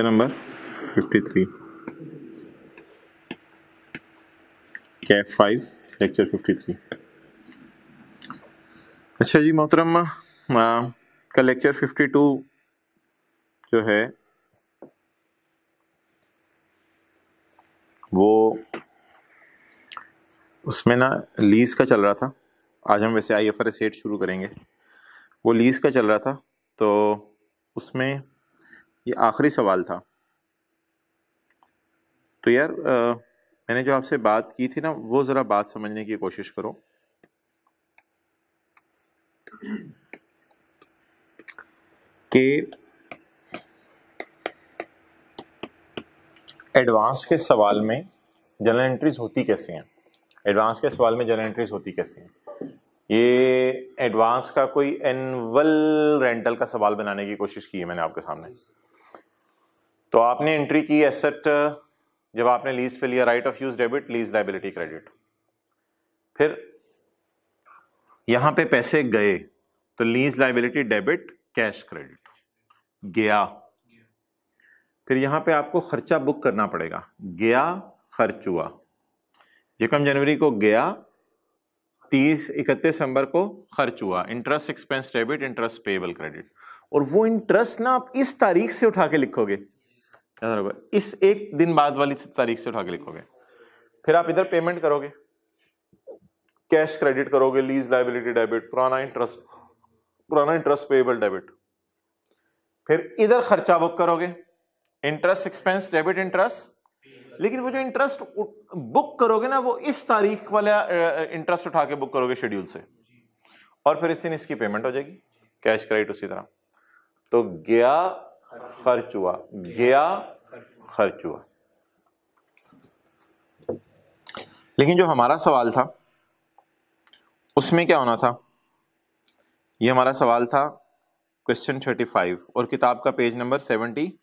Number 53 Kaif 5 lecture 53। अच्छा जी मोहतरम, का लेक्चर 52 जो है वो उसमें ना लीज का चल रहा था। आज हम वैसे IFRS 8 शुरू करेंगे, वो लीज का चल रहा था। तो उसमें ये आखिरी सवाल था। तो यार मैंने जो आपसे बात की थी ना, वो ज़रा बात समझने की कोशिश करो कि एडवांस के सवाल में जर्नल एंट्रीज होती कैसे हैं। एडवांस के सवाल में जर्नल एंट्रीज होती कैसे हैं। ये एडवांस का कोई एनुअल रेंटल का सवाल बनाने की कोशिश की है मैंने आपके सामने। तो आपने एंट्री की एसेट, जब आपने लीज पे लिया right of use debit, lease liability credit. फिर यहां पे पैसे गए तो lease liability debit, cash credit गया। फिर यहां पे आपको खर्चा बुक करना पड़ेगा। गया, खर्च हुआ। यकम जनवरी को गया, 31 दिसंबर को खर्च हुआ। Interest expense debit, interest payable credit. और वो इंटरेस्ट ना आप इस तारीख से उठा के लिखोगे, इस एक दिन बाद वाली तारीख से उठा के लिखोगे। फिर आप इधर पेमेंट करोगे, कैश क्रेडिट करोगे, लीज लायबिलिटी डेबिट, पुराना इंटरेस्ट पेएबल डेबिट। फिर इधर खर्चा बुक करोगे, इंटरेस्ट एक्सपेंस डेबिट, इंटरेस्ट। लेकिन वो जो इंटरेस्ट बुक करोगे ना, वो इस तारीख वाला इंटरेस्ट उठा के बुक करोगे शेड्यूल से, और फिर इस दिन इसकी पेमेंट हो जाएगी, कैश क्रेडिट उसी तरह। तो गया, खर्च हुआ, गया, खर्च हुआ। लेकिन जो हमारा सवाल था उसमें क्या होना था, ये हमारा सवाल था क्वेश्चन 35 और किताब का पेज नंबर 74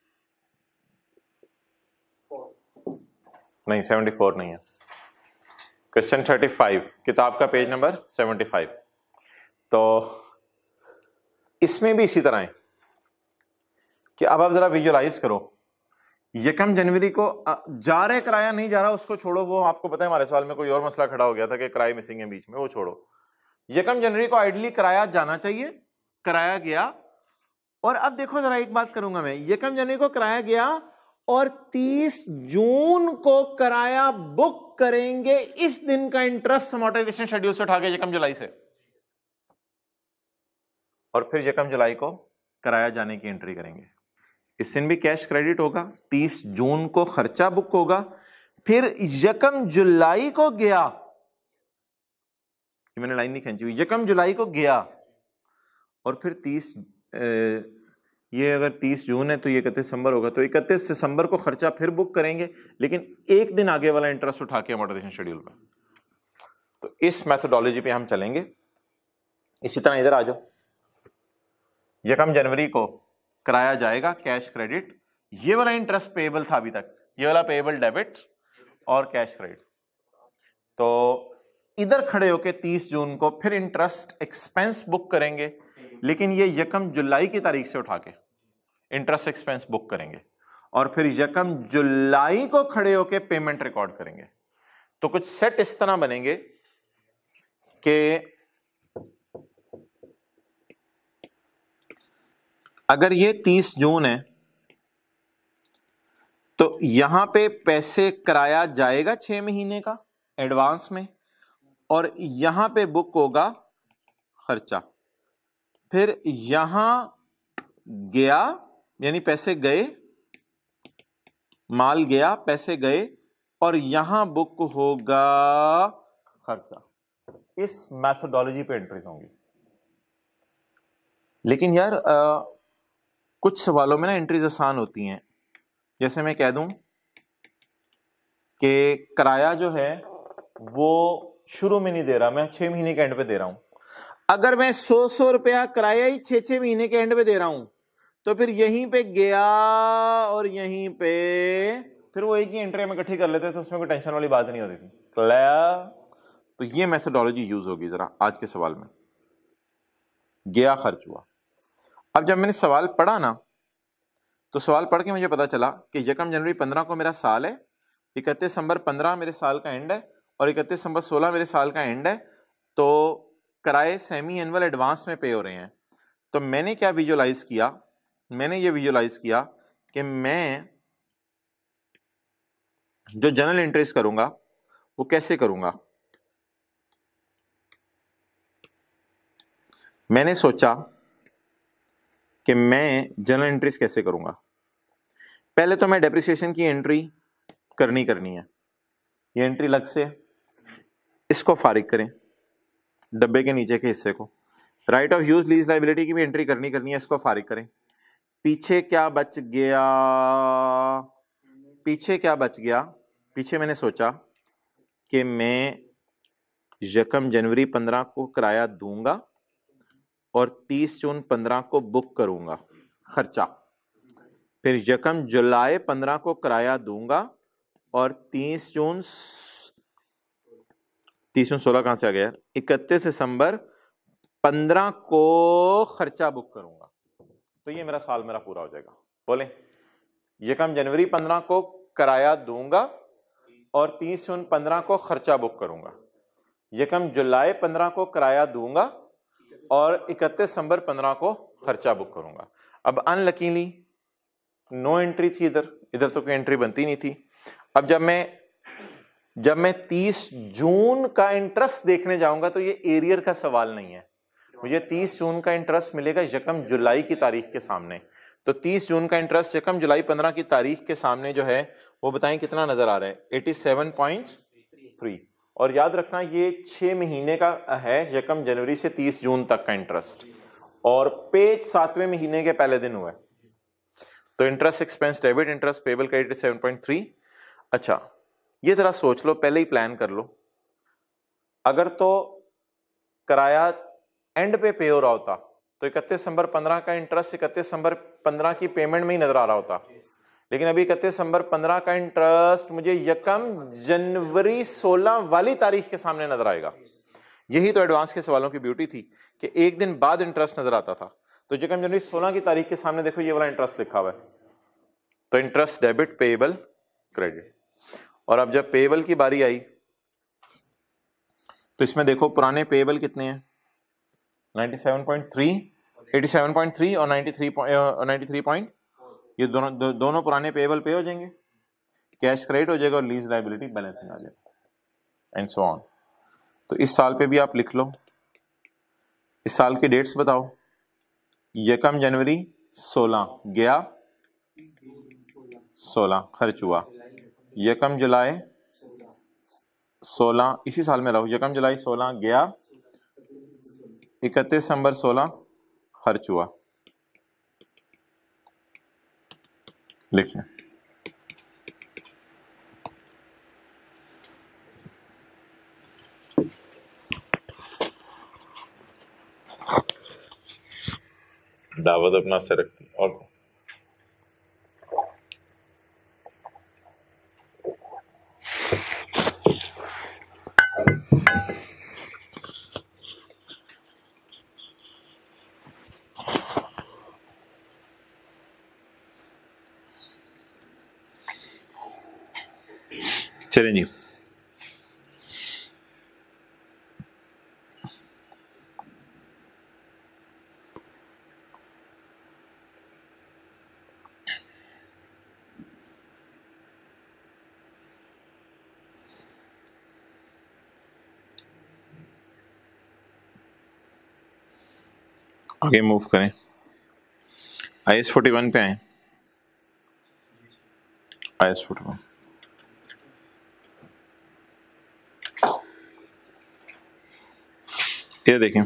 नहीं है, क्वेश्चन 35 किताब का पेज नंबर 75। तो इसमें भी इसी तरह है कि अब आप जरा विजुअलाइज करो। यकम जनवरी को जा रहे किराया नहीं जा रहा, उसको छोड़ो, वो आपको पता है हमारे सवाल में कोई और मसला खड़ा हो गया था कि किराया मिसिंग है बीच में, वो छोड़ो। यकम जनवरी को आइडली किराया जाना चाहिए, किराया गया। और अब देखो जरा एक बात करूंगा मैं, यकम जनवरी को किराया गया और 30 जून को किराया बुक करेंगे। इस दिन का इंटरेस्ट अमोर्टाइजेशन शेड्यूल से उठा के यकम जुलाई से, और फिर यकम जुलाई को किराया जाने की एंट्री करेंगे। इस दिन भी कैश क्रेडिट होगा, 30 जून को खर्चा बुक होगा, फिर यकम जुलाई को गया, ये मैंने लाइन नहीं खींची हुई, यकम जुलाई को गया, और फिर 30 ये अगर 30 जून है तो ये 31 दिसंबर होगा, तो 31 दिसंबर को खर्चा फिर बुक करेंगे, लेकिन एक दिन आगे वाला इंटरेस्ट उठा के अमोर्टाइजेशन शेड्यूल पर। तो इस मेथोडोलॉजी पे हम चलेंगे। इसी तरह इधर आ जाओ, यकम जनवरी को किराया जाएगा, कैश क्रेडिट, ये वाला इंटरेस्ट पेएबल था अभी तक, ये वाला पेएबल डेबिट और कैश क्रेडिट। तो इधर खड़े होके 30 जून को फिर इंटरेस्ट एक्सपेंस बुक करेंगे, लेकिन ये यकम जुलाई की तारीख से उठा के इंटरेस्ट एक्सपेंस बुक करेंगे, और फिर यकम जुलाई को खड़े होके पेमेंट रिकॉर्ड करेंगे। तो कुछ सेट इस तरह बनेंगे कि अगर ये 30 जून है तो यहां पे पैसे किराया जाएगा 6 महीने का एडवांस में, और यहां पे बुक होगा खर्चा। फिर यहां गया यानी पैसे गए, माल गया, पैसे गए, और यहां बुक होगा खर्चा। इस मेथोडोलॉजी पे एंट्रीज होंगी। लेकिन यार कुछ सवालों में ना एंट्रीज आसान होती हैं। जैसे मैं कह दूं कि किराया जो है वो शुरू में नहीं दे रहा, मैं 6 महीने के एंड पे दे रहा हूं। अगर मैं 100 रुपया किराया ही 6 महीने के एंड पे दे रहा हूं, तो फिर यहीं पे गया और यहीं पे फिर वो एक ही एंट्री में इकट्ठी कर लेते थे, उसमें कोई टेंशन वाली बात नहीं होती थी। तो ये मेथोडोलॉजी यूज होगी जरा आज के सवाल में। गया, खर्च हुआ। अब जब मैंने सवाल पढ़ा ना, तो सवाल पढ़ के मुझे पता चला कि 1 जनवरी 15 को मेरा साल है, 31 दिसंबर 15 मेरे साल का एंड है और 31 दिसंबर 16 मेरे साल का एंड है। तो किराए सेमी एनुअल एडवांस में पे हो रहे हैं। तो मैंने क्या विजुअलाइज किया, मैंने ये विजुअलाइज किया कि मैं जो जनरल एंट्रीज करूंगा वो कैसे करूंगा। मैंने सोचा कि मैं जनरल एंट्रीज कैसे करूंगा। पहले तो मैं डेप्रिसिएशन की एंट्री करनी है। ये एंट्री लग से इसको फारिग करें, डब्बे के नीचे के हिस्से को। Right of use lease liability की भी एंट्री करनी है, इसको फारिग करें। पीछे क्या बच गया, पीछे मैंने सोचा कि मैं 1 जनवरी 15 को किराया दूंगा और 30 जून 15 को बुक करूंगा खर्चा। फिर 1 जुलाई 15 को किराया दूंगा और 30 जून 16 कहां से आ गया, 31 दिसंबर 15 को खर्चा बुक करूंगा। तो ये मेरा साल मेरा पूरा हो जाएगा। बोले 1 जनवरी 15 को किराया दूंगा और 30 जून 15 को खर्चा बुक करूंगा। 1 जुलाई 15 को किराया दूंगा और 31 दिसंबर 15 को खर्चा बुक करूंगा। अब अनलकीली नो एंट्री थी, इधर तो कोई एंट्री बनती नहीं थी। अब जब मैं 30 जून का इंटरेस्ट देखने जाऊंगा तो ये एरियर का सवाल नहीं है, मुझे 30 जून का इंटरेस्ट मिलेगा 1 जुलाई की तारीख के सामने। तो 30 जून का इंटरेस्ट 1 जुलाई 15 की तारीख के सामने जो है वो बताएं कितना नजर आ रहा है, 87.3। और याद रखना ये 6 महीने का है, 1 जनवरी से 30 जून तक का इंटरेस्ट, और पेज 7वें महीने के पहले दिन हुआ है। तो interest expense debit, interest payable का 87.3। अच्छा ये जरा सोच लो, पहले ही प्लान कर लो। अगर तो किराया एंड पे पे हो रहा होता तो 31 दिसंबर 15 का इंटरेस्ट 31 दिसंबर 15 की पेमेंट में ही नजर आ रहा होता, लेकिन अभी 31 दिसंबर 15 का इंटरेस्ट मुझे 1 जनवरी 16 वाली तारीख के सामने नजर आएगा। यही तो एडवांस के सवालों की ब्यूटी थी कि एक दिन बाद इंटरेस्ट नजर आता था। तो 1 जनवरी 16 की तारीख के सामने देखो ये वाला इंटरेस्ट लिखा हुआ है, तो इंटरेस्ट डेबिट पेबल क्रेडिट। और अब जब पेबल की बारी आई तो इसमें देखो पुराने पेबल कितने हैं, 97.3, 87.3 और 93 ये दोनों पुराने पेबल पे हो जाएंगे, कैश क्रेडिट हो जाएगा और लीज लायबिलिटी बैलेंसिंग आ जाएगा एंड सो ऑन। तो इस साल पे भी आप लिख लो, इस साल की डेट्स बताओ। 1 जनवरी 16 गया, 16 खर्च हुआ। 1 जुलाई 16 इसी साल में रहो, 1 जुलाई 16 गया, 31 दिसंबर 16 खर्च हुआ। लिख लें। दावत अपना से रखती और चलें जी। आगे मूव करें, IS 41 पे आए। IS 41 ये देखें,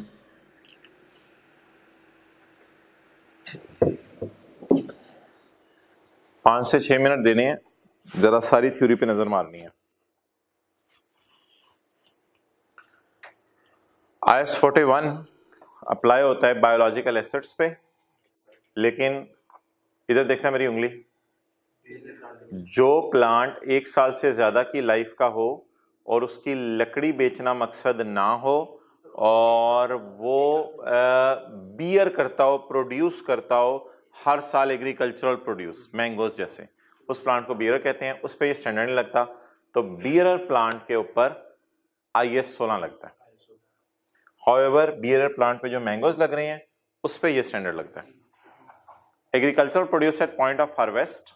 पांच से 6 मिनट देने हैं, जरा सारी थ्योरी पे नजर मारनी है। IS 41 अप्लाई होता है बायोलॉजिकल एसेट्स पे, लेकिन इधर देखना मेरी उंगली, जो प्लांट 1 साल से ज्यादा की लाइफ का हो और उसकी लकड़ी बेचना मकसद ना हो और वो बियर करता हो, प्रोड्यूस करता हो हर साल एग्रीकल्चरल प्रोड्यूस, मैंगोज जैसे, उस प्लांट को बियरर कहते हैं, उस पर ये स्टैंडर्ड नहीं लगता, तो बियरर प्लांट के ऊपर IS 16 लगता है। हाउएवर बियरर प्लांट पे जो मैंगोज लग रहे हैं उस पे ये स्टैंडर्ड लगता है। Agriculture produce at point of harvest,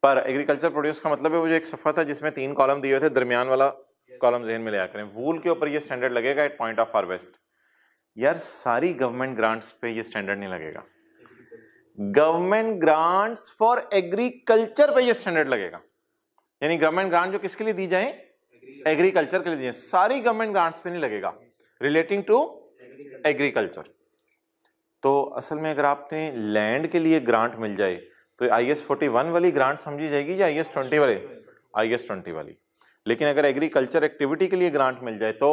पर एग्रीकल्चर प्रोड्यूस का मतलब है वो जो एक सफा था जिसमें 3 कॉलम दिए हुए थे, दरमियान वाला कॉलम ज़हन में लिया करें। वूल के ऊपर ये स्टैंडर्ड लगेगा एट पॉइंट ऑफ हार्वेस्ट। यार सारी गवर्नमेंट ग्रांट्स पे ये स्टैंडर्ड नहीं लगेगा, गवर्नमेंट ग्रांट्स फॉर एग्रीकल्चर पे ये स्टैंडर्ड लगेगा। यानी गवर्नमेंट ग्रांट जो किसके लिए दी जाए, एग्रीकल्चर के लिए दी जाए, सारी गवर्नमेंट ग्रांट्स पे नहीं लगेगा रिलेटिंग टू एग्रीकल्चर। तो असल में अगर आपने लैंड के लिए ग्रांट मिल जाए तो IS 41 वाली ग्रांट समझी जाएगी या IS 20 वाले, IS 20 वाली। लेकिन अगर एग्रीकल्चर एक्टिविटी के लिए ग्रांट मिल जाए तो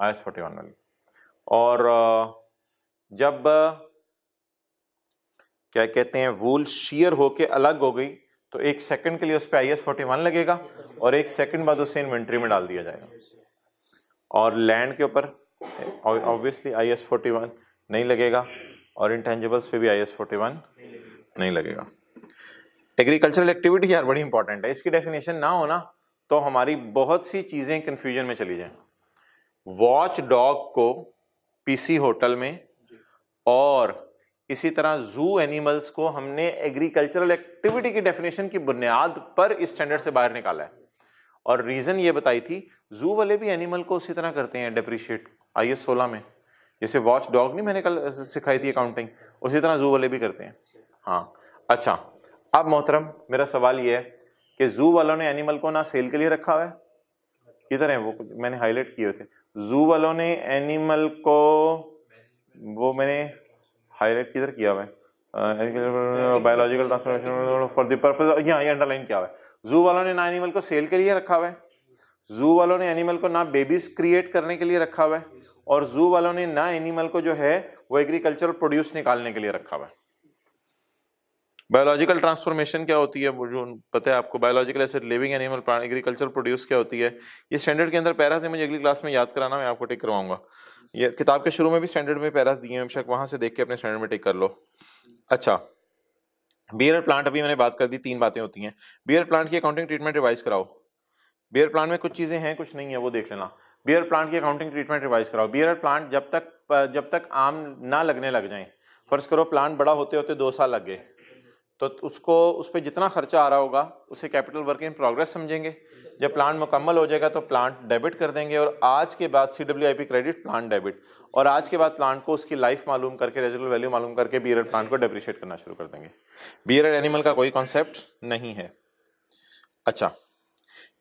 IS 41 वाली। और जब क्या कहते हैं वूल शेयर होके अलग हो गई तो 1 सेकंड के लिए उस पर IS 41 लगेगा और 1 सेकंड बाद उसे इन्वेंट्री में डाल दिया जाएगा। और लैंड के ऊपर ऑब्वियसली IS 41 नहीं लगेगा और इंटेंजिबल्स पे भी IS 41 नहीं लगेगा। एग्रीकल्चरल एक्टिविटी यार बड़ी इंपॉर्टेंट है, इसकी डेफिनेशन ना हो ना तो हमारी बहुत सी चीजें कंफ्यूजन में चली जाएं। वॉच डॉग को PC होटल में और इसी तरह जू एनिमल्स को हमने एग्रीकल्चरल एक्टिविटी की डेफिनेशन की बुनियाद पर इस स्टैंडर्ड से बाहर निकाला है। और रीजन ये बताई थी, जू वाले भी एनिमल को उसी तरह करते हैं डेप्रिशिएट IS 16 में, जैसे वॉच डॉग नहीं मैंने कल सिखाई थी अकाउंटिंग, उसी तरह जू वाले भी करते हैं। हाँ अच्छा, अब मोहतरम मेरा सवाल ये है कि जू वालों ने एनिमल को ना सेल के लिए रखा हुआ है, किधर है वो, मैंने हाईलाइट किए थे, जू वालों ने एनिमल को, वो मैंने हाईलाइट किधर किया हुआ है, biological transformation for the purpose, यहाँ ये अंडरलाइन किया हुआ है। जू वालों ने ना एनिमल को सेल के लिए रखा हुआ है, जू वालों ने एनिमल को ना बेबीज क्रिएट करने के लिए रखा हुआ है, और जू वालों ने ना एनिमल को जो है वो एग्रीकल्चरल प्रोड्यूस निकालने के लिए रखा हुआ है। बायोलॉजिकल ट्रांसफॉर्मेशन क्या होती है, जो पता है आपको, biological acid, living animal, plant, agriculture produce क्या होती है, ये स्टैंडर्ड के अंदर पैरास है, मुझे अगली क्लास में याद कराना, मैं आपको टिक करवाऊंगा। ये किताब के शुरू में भी स्टैंडर्ड में पैरास दिए हैं, बेशक वहां से देख के अपने स्टैंडर्ड में टिक कर लो। अच्छा, बियर प्लांट, अभी मैंने बात कर दी, 3 बातें होती हैं। बियर प्लांट की अकाउंटिंग ट्रीटमेंट रिवाइज कराओ। बियर प्लांट में कुछ चीजें हैं कुछ नहीं है, वो देख लेना। बियर प्लांट की अकाउंटिंग ट्रीटमेंट रिवाइज कराओ। बियर प्लांट जब तक आम ना लगने लग जाए, फर्ज करो प्लांट बड़ा होते होते 2 साल लग गए, तो उसको उस पर जितना खर्चा आ रहा होगा उसे कैपिटल वर्क इन प्रोग्रेस समझेंगे। जब प्लांट मुकम्मल हो जाएगा तो प्लांट डेबिट कर देंगे, और आज के बाद CWIP क्रेडिट, प्लांट डेबिट, और आज के बाद प्लांट को उसकी लाइफ मालूम करके, रेजिडुअल वैल्यू मालूम करके बियर प्लांट को डेप्रिशिएट करना शुरू कर देंगे। बियर एनिमल का कोई कॉन्सेप्ट नहीं है। अच्छा,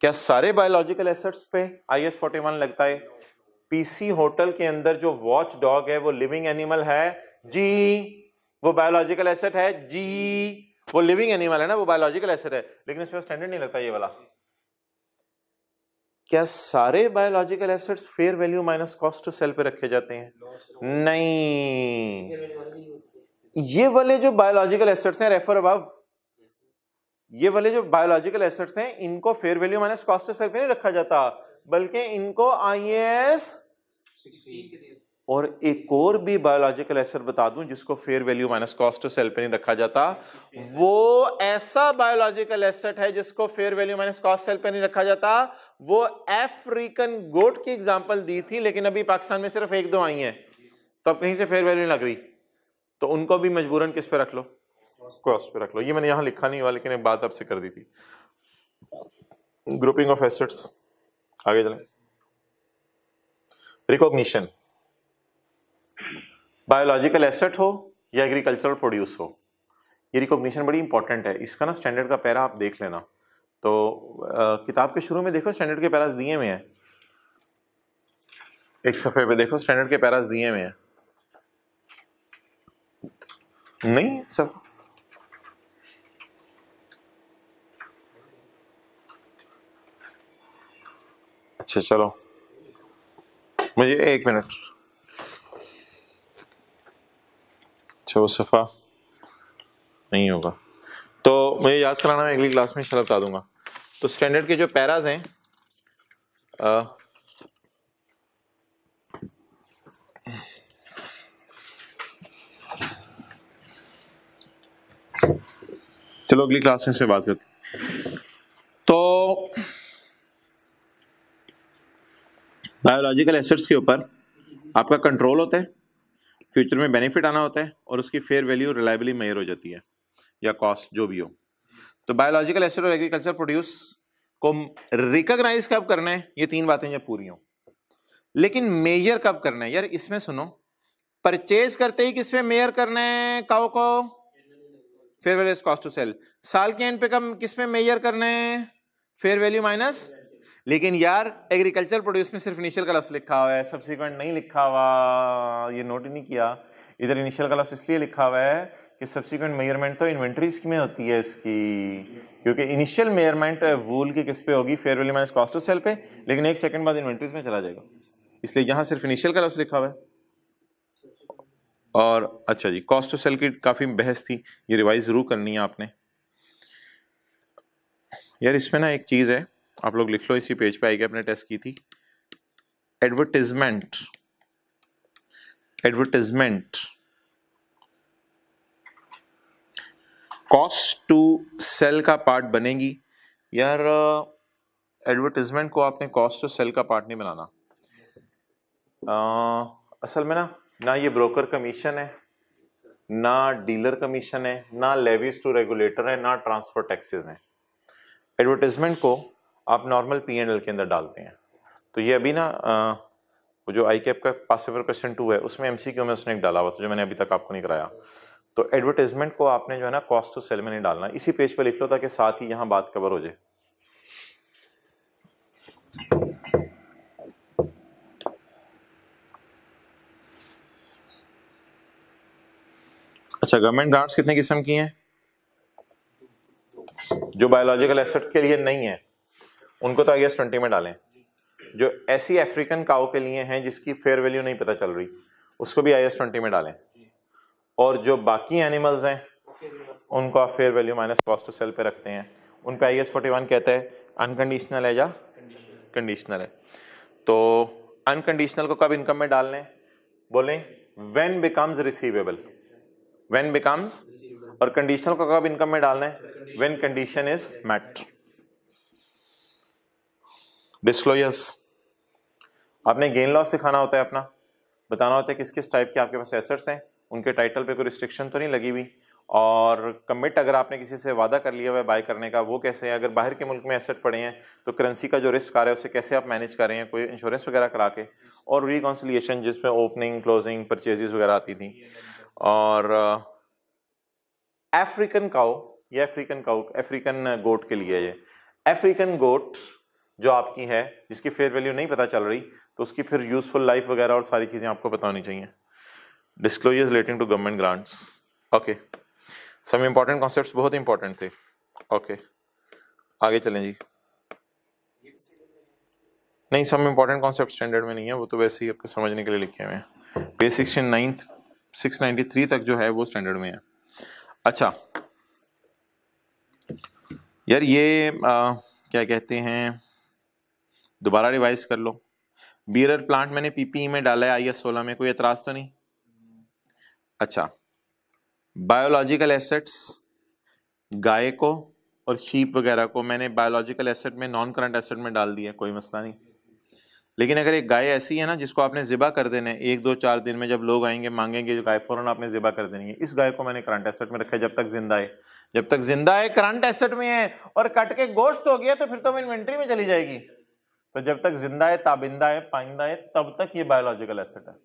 क्या सारे बायोलॉजिकल एसेट्स पे IS 41 लगता है? PC होटल के अंदर जो वॉच डॉग है वो लिविंग एनिमल है जी, वो बायोलॉजिकल एसेट है जी, वो लिविंग एनिमल है ना, वो बायोलॉजिकल एसेट है, लेकिन इसमें स्टैंडर्ड नहीं लगता ये वाला। क्या सारे biological assets fair value minus cost to sell पे रखे जाते हैं? नहीं, ये वाले जो बायोलॉजिकल एसेट्स हैं, रेफर अबव, ये वाले जो बायोलॉजिकल एसेट्स हैं इनको fair value minus cost to sell पे नहीं रखा जाता, बल्कि इनको IAS 16 और एक और भी बायोलॉजिकल एसेट बता दूं जिसको fair value minus cost to sell पे नहीं रखा जाता, वो ऐसा बायोलॉजिकल एसेट है जिसको fair value minus cost sell पे नहीं रखा जाता। वो अफ्रीकन गोट की एग्जांपल दी थी, लेकिन अभी पाकिस्तान में सिर्फ 1-2 आई हैं, तो अब कहीं से फेयर वैल्यू लग रही, तो उनको भी मजबूरन किस पे रख लो, कॉस्ट पे रख लो। ये मैंने यहां लिखा नहीं हुआ, लेकिन एक बात आपसे कर दी थी। ग्रुपिंग ऑफ एसेट्स, आगे चलें। रिकॉग्निशन, बायोलॉजिकल एसेट हो या एग्रीकल्चरल प्रोड्यूस हो, ये रिकॉग्निशन बड़ी इंपॉर्टेंट है। इसका ना स्टैंडर्ड का पैरा आप देख लेना, तो किताब के शुरू में देखो स्टैंडर्ड के पैरास दिए हुए हैं, एक सफे पे देखो स्टैंडर्ड के पैरास दिए हुए हैं, नहीं सब, अच्छा चलो मुझे 1 मिनट, अच्छा वो सफा नहीं होगा तो मुझे याद कराना, मैं अगली क्लास में इंशाल्लाह बता दूंगा। तो स्टैंडर्ड के जो पैराज हैं, चलो अगली क्लास में से बात करते। तो बायोलॉजिकल एसेट्स के ऊपर आपका कंट्रोल होता है, फ्यूचर में बेनिफिट आना होता है और उसकी फेयर वैल्यू रिलायबली मेजर हो जाती है या कॉस्ट जो भी हो। तो बायोलॉजिकल एसेट और एग्रीकल्चर प्रोड्यूस को रिकॉग्नाइज कब करना है, ये तीन बातें जब पूरी हो। लेकिन मेजर कब करना है यार, इसमें सुनो, परचेज करते ही किस पे मेजर करना है काउ को, fair value cost to sell. साल के एंड पे कब किस पे मेजर करना है, फेयर वैल्यू माइनस। लेकिन यार एग्रीकल्चर प्रोड्यूस में सिर्फ इनिशियल का लॉस लिखा हुआ है, सब्सिक्वेंट नहीं लिखा हुआ, ये नोट ही नहीं किया। इधर इनिशियल का लॉस इसलिए लिखा हुआ है कि सब्सिक्वेंट मेजरमेंट तो इन्वेंट्रीज में होती है इसकी, क्योंकि इनिशियल मेजरमेंट वूल की किस पे होगी, fair value minus cost to sell पे, लेकिन एक सेकंड बाद इन्वेंट्रीज में चला जाएगा, इसलिए यहां सिर्फ इनिशियल का लॉस लिखा हुआ है। और अच्छा जी, कॉस्ट टू सेल की काफी बहस थी, ये रिवाइज जरूर करनी है आपने यार। इसमें ना एक चीज है, आप लोग लिख लो, इसी पेज पे आएगी, अपने टेस्ट की थी। Advertisement, advertisement cost to sell का पार्ट बनेगी यार। एडवर्टाइजमेंट को आपने कॉस्ट टू सेल का पार्ट नहीं बनाना। असल में ना ये ब्रोकर कमीशन है, ना डीलर कमीशन है, ना लेवीज टू रेगुलेटर है, ना ट्रांसफर टैक्सेस हैं। एडवर्टाइजमेंट को आप नॉर्मल P&L के अंदर डालते हैं। तो ये अभी ना वो जो आई कैप का पास पेपर क्वेश्चन 2 है, उसमें MCQ में उसने एक डाला हुआ था जो मैंने अभी तक आपको नहीं कराया। तो एडवर्टाइजमेंट को आपने जो है ना कॉस्ट टू सेल में नहीं डालना, इसी पेज पे लिख लो ताकि साथ ही यहाँ बात कवर हो जाए। अच्छा, गवर्नमेंट ग्रांट्स कितने किस्म की हैं? जो बायोलॉजिकल एसेट के लिए नहीं है उनको तो IAS 20 में डालें। जो ऐसी अफ्रीकन काउ के लिए हैं जिसकी फेयर वैल्यू नहीं पता चल रही, उसको भी IAS 20 में डालें। और जो बाकी एनिमल्स हैं उनको आप fair value minus cost to sell पे रखते हैं, उन पे IAS 41 कहता है अनकंडीशनल है या कंडीशनल है। तो अनकंडीशनल को कब इनकम में डालने, बोलें when becomes receivable, when becomes, और कंडीशनल को कब इनकम में डालना है, when condition is met. Disclosures, आपने गेन लॉस दिखाना होता है, अपना बताना होता है किस किस टाइप के आपके पास एसेट्स हैं, उनके टाइटल पे कोई रिस्ट्रिक्शन तो नहीं लगी हुई, और कमिट अगर आपने किसी से वादा कर लिया हुआ है बाय करने का वो कैसे है, अगर बाहर के मुल्क में एसेट पड़े हैं तो करेंसी का जो रिस्क आ रहा है उसे कैसे आप मैनेज कर रहे हैं, कोई इंश्योरेंस वगैरह करा के, और रिकॉन्सिलिएशन जिसमें ओपनिंग क्लोजिंग परचेजेस वगैरह आती थी। और अफ्रीकन काउ, ये अफ्रीकन काउ, अफ्रीकन गोट के लिए, ये अफ्रीकन गोट जो आपकी है जिसकी फेयर वैल्यू नहीं पता चल रही, तो उसकी फिर यूजफुल लाइफ वगैरह और सारी चीजें आपको पता होनी चाहिए। Disclosures relating to government grants, okay, some important concepts बहुत इंपॉर्टेंट थे। ओके आगे चलें जी। नहीं, सम इंपॉर्टेंट कॉन्सेप्ट स्टैंडर्ड में नहीं है, वो तो वैसे ही आपको समझने के लिए लिखे हुए हैं। पेज 693 तक जो है वो स्टैंडर्ड में है। अच्छा यार ये क्या कहते हैं, दोबारा रिवाइज कर लो। बीयर प्लांट मैंने PPE में डाला है IAS 16 में, कोई एतराज तो नहीं? अच्छा, बायोलॉजिकल एसेट्स, गाय को और शीप वगैरह को मैंने बायोलॉजिकल एसेट में नॉन करंट एसेट में डाल दिया, कोई मसला नहीं। लेकिन अगर एक गाय ऐसी है ना जिसको आपने ज़िबा कर देना है 1-2-4 दिन में, जब लोग आएंगे मांगेंगे जो गाय, फौरन आपने ज़िबा कर देनी है, इस गाय को मैंने करंट एसेट में रखा है जब तक जिंदा है, जब तक जिंदा है करंट एसेट में है, और कट के गोश्त हो गया तो फिर तो वो इन्वेंट्री में चली जाएगी। तो जब तक जिंदा है, ताबिंदा है, पाइंदा है, तब तक ये बायोलॉजिकल एसेट है।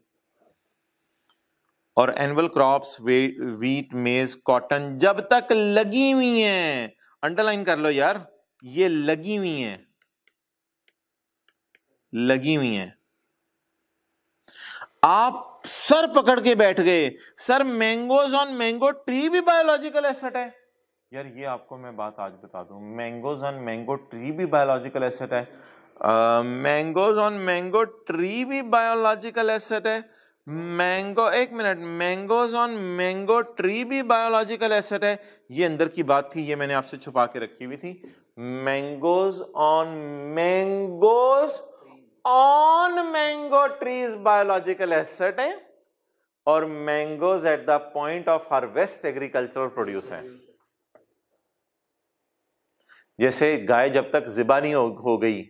और एनुअल क्रॉप्स, वीट, मेज, कॉटन जब तक लगी हुई हैं, अंडरलाइन कर लो यार, ये लगी हुई हैं, लगी हुई हैं। आप सर पकड़ के बैठ गए, sir mangoes on mango tree भी बायोलॉजिकल एसेट है। यार ये आपको मैं बात आज बता दूं, मैंगोज ऑन मैंगो ट्री भी बायोलॉजिकल एसेट है, मैंगोज ऑन मैंगो ट्री भी बायोलॉजिकल एसेट है, मैंगो, एक minute, mangoes on mango tree भी बायोलॉजिकल एसेट है। ये अंदर की बात थी, ये मैंने आपसे छुपा के रखी हुई थी। Mangoes on mango trees biological asset है, और mangoes at the point of harvest agricultural produce है। जैसे गाय जब तक ज़िबा नहीं हो गई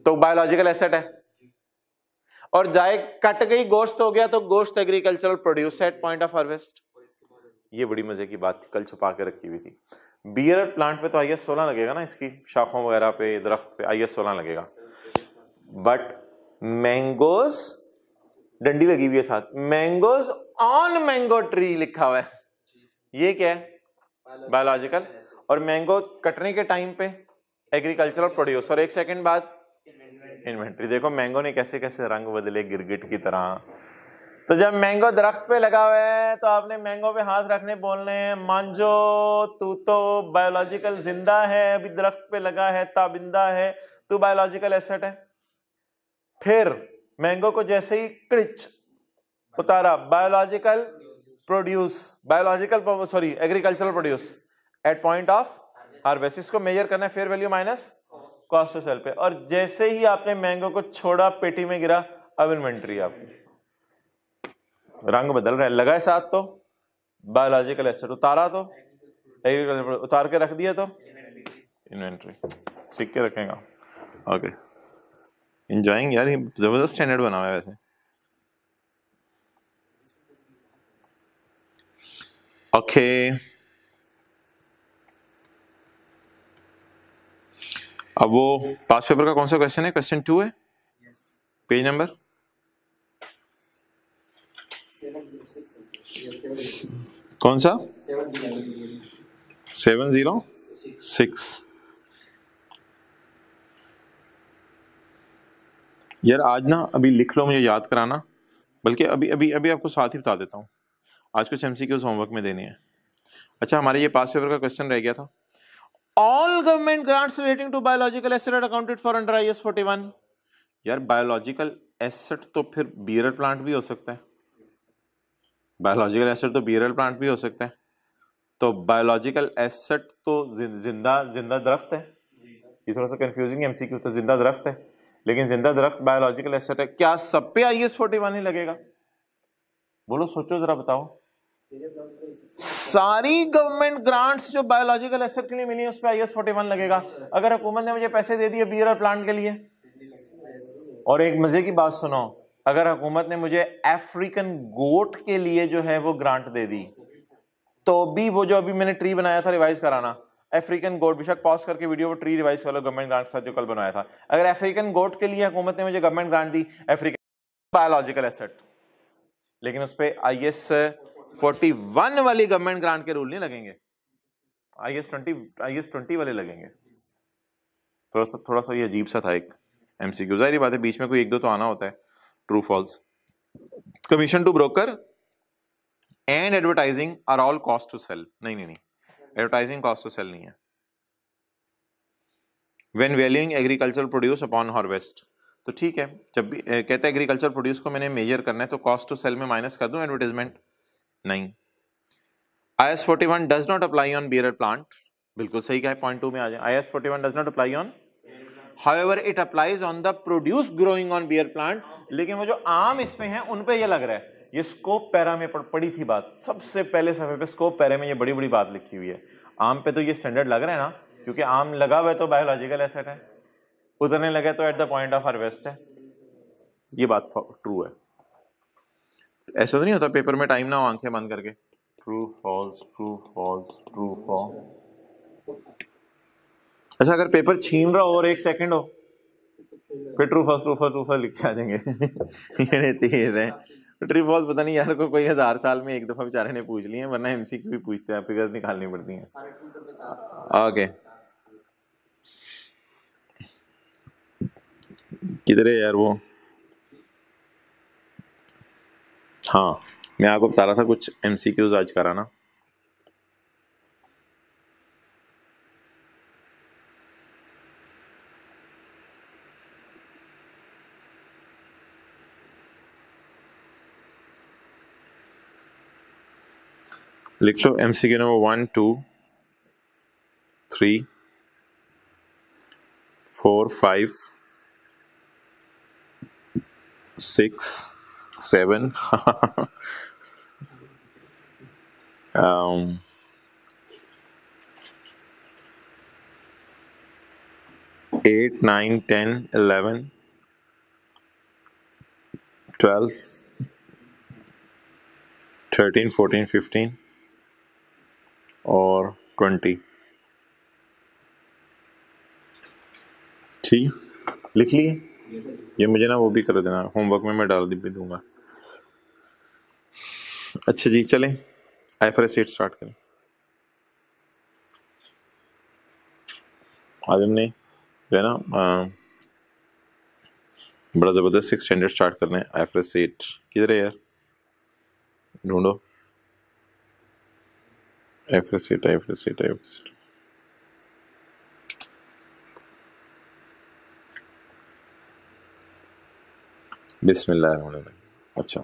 तो बायोलॉजिकल एसेट है, और गाय कट गई गोश्त हो गया तो गोश्त agricultural produce at point of harvest. ये बड़ी मजे की बात थी, कल छुपा के रखी हुई थी। बियर प्लांट पे तो IS 16 लगेगा ना, इसकी शाखों वगैरह पे, दरख्त पे IS 16 लगेगा, बट मैंगोज डंडी लगी हुई है साथ, मैंगोज ऑन मैंगो ट्री लिखा हुआ है, ये क्या है? बायोलॉजिकल। और मैंगो कटने के टाइम पे एग्रीकल्चरल प्रोड्यूस, और एक सेकंड बाद इन्वेंट्री। देखो मैंगो ने कैसे कैसे रंग बदले गिरगिट की तरह। तो जब मैंगो दरख्त पे लगा हुआ है तो आपने मैंगो पे हाथ रखने बोलने हैं, मांजो तू तो बायोलॉजिकल जिंदा है, अभी दरख्त पे लगा है, ताबिंदा है, तू बायोलॉजिकल एसेट है। फिर मैंगो को जैसे ही क्रिच उतारा, biological produce, biological sorry agricultural produce at point of harvest. इसको मेजर करना है fair value minus cost to sell पे, और जैसे ही आपने मैंगो को छोड़ा पेटी में गिरा, अब इन्वेंट्री आपकी, रंग बदल रहा है, लगा है साथ तो बायोलॉजिकल एसेट, उतारा तो एग्रीकल्चर, उतार के रख दिया तो इन्वेंट्री। सीख के रखेगा। ओके, एंजॉयिंग यार, ये जबरदस्त स्टैंडर्ड बना हुआ है वैसे। ओके अब वो पास पेपर का कौन सा क्वेश्चन है? क्वेश्चन 2 है, पेज नंबर कौन सा? 706। यार आज ना अभी लिख लो, मुझे याद कराना, बल्कि अभी अभी अभी आपको साथ ही बता देता हूँ, आज कुछ MCQs होमवर्क में देने हैं। अच्छा, हमारे ये पास पेपर का क्वेश्चन रह गया था, all government grants relating to biological asset are accounted for under IS 41। यार बायोलॉजिकल एसेट तो फिर बियरल प्लांट भी हो सकता है, बायोलॉजिकल एसेट तो बियरल प्लांट भी हो सकता है, तो बायोलॉजिकल एसेट तो जिंदा जिंदा दरख्त है। ये थोड़ा सा कंफ्यूजिंग MCQ था, जिंदा दरख्त है, लेकिन जिंदा दरख्त बायोलॉजिकल एसेट है, क्या सब पे IS 41 ही लगेगा? बोलो, सोचो जरा, बताओ। सारी गवर्नमेंट ग्रांट्स जो बायोलॉजिकल एसेट के लिए मिली है उस पर IS 41 लगेगा। अगर हुकूमत ने मुझे पैसे दे दिए बियर प्लांट के लिए, और एक मजे की बात सुनो, अगर हुकूमत ने मुझे अफ्रीकन गोट के लिए जो है वो ग्रांट दे दी, तो भी वो जो अभी मैंने ट्री बनाया था रिवाइज कराना, अफ्रीकन गोट, बेशक पॉज करके वीडियो वो ट्री रिवाइज कर लो गवर्नमेंट ग्रांट के साथ जो कल बनाया था, अगर अफ्रीकन गोट के लिए हुकूमत ने मुझे गवर्नमेंट ग्रांट दी, अफ्रीकन बायोलॉजिकल एसेट, लेकिन उस पर IS 41 वाली गवर्नमेंट ग्रांट के रूल नहीं लगेंगे, IS 20 वाले लगेंगे। थोड़ा सा ये अजीब सा था एक MCQ, जाहिर बात है बीच में कोई एक दो तो आना होता है, true false. Commission to broker and advertising are all cost to sell, नहीं नहीं नहीं, एडवर्टाइजिंग कॉस्ट टू सेल नहीं है। When valuing agriculture produce upon harvest, तो ठीक है, जब भी कहता है एग्रीकल्चर प्रोड्यूस को मैंने मेजर करना है तो कॉस्ट टू सेल में माइनस कर दूं एडवर्टाइजमेंट, नहीं। IS 41 does not apply on bearer plant, बिल्कुल सही कहा है, पॉइंट 2 में आ जाए, IS 41 does not apply on, however it applies on the produce growing on beer plant, लेकिन वो जो आम इसमें है उन पे ये लग रहा है। ये स्कोप पैरा में पड़ी थी बात, सबसे पहले सफे पे स्कोप पैरा में ये बड़ी बड़ी बात लिखी हुई है। आम पे तो ये स्टैंडर्ड लग रहा है ना, क्योंकि आम लगा हुआ है तो बायोलॉजिकल एसेट है, उतरने लगे तो at the point of harvest है, ये बात ट्रू है। ऐसा तो नहीं होता पेपर में टाइम ना हो आंखें बंद करके, true false true false true false. अच्छा, अगर पेपर छीन रहा हो और 1 सेकंड हो फिर ट्रू फॉल्स लिख के आ जाएंगे। ये तेज है, ट्रू फॉल्स पता नहीं यार, कोई 1000 साल में एक दफा बेचारे ने पूछ लिए, वरना MCQ भी पूछते हैं, फिगर्स निकालनी पड़ती हैं। ओके, किधर है यार वो? हाँ, मैं आपको बता रहा था कुछ MCQs आज कराना। लिख लो MCQ नंबर 1 2 3 4 5 6 7 um, 8, 9, 10, 11, 12, 13, 14, 15 और 20। ठीक, लिख लिए? ये मुझे ना वो भी कर देना, होमवर्क में मैं डाल भी दूंगा। अच्छा जी, चलें IFRS 8 स्टार्ट करें। आज हमने जो है ना बड़ा ज़बरदस्त एक स्टैंडर्ड स्टार्ट करना है। IFRS 8 किधर है यार, ढूंढो। IFRS 8, IFRS 8, IFRS 8। बिस्मिल्लाहिर्रहमानिर्रहीम। अच्छा,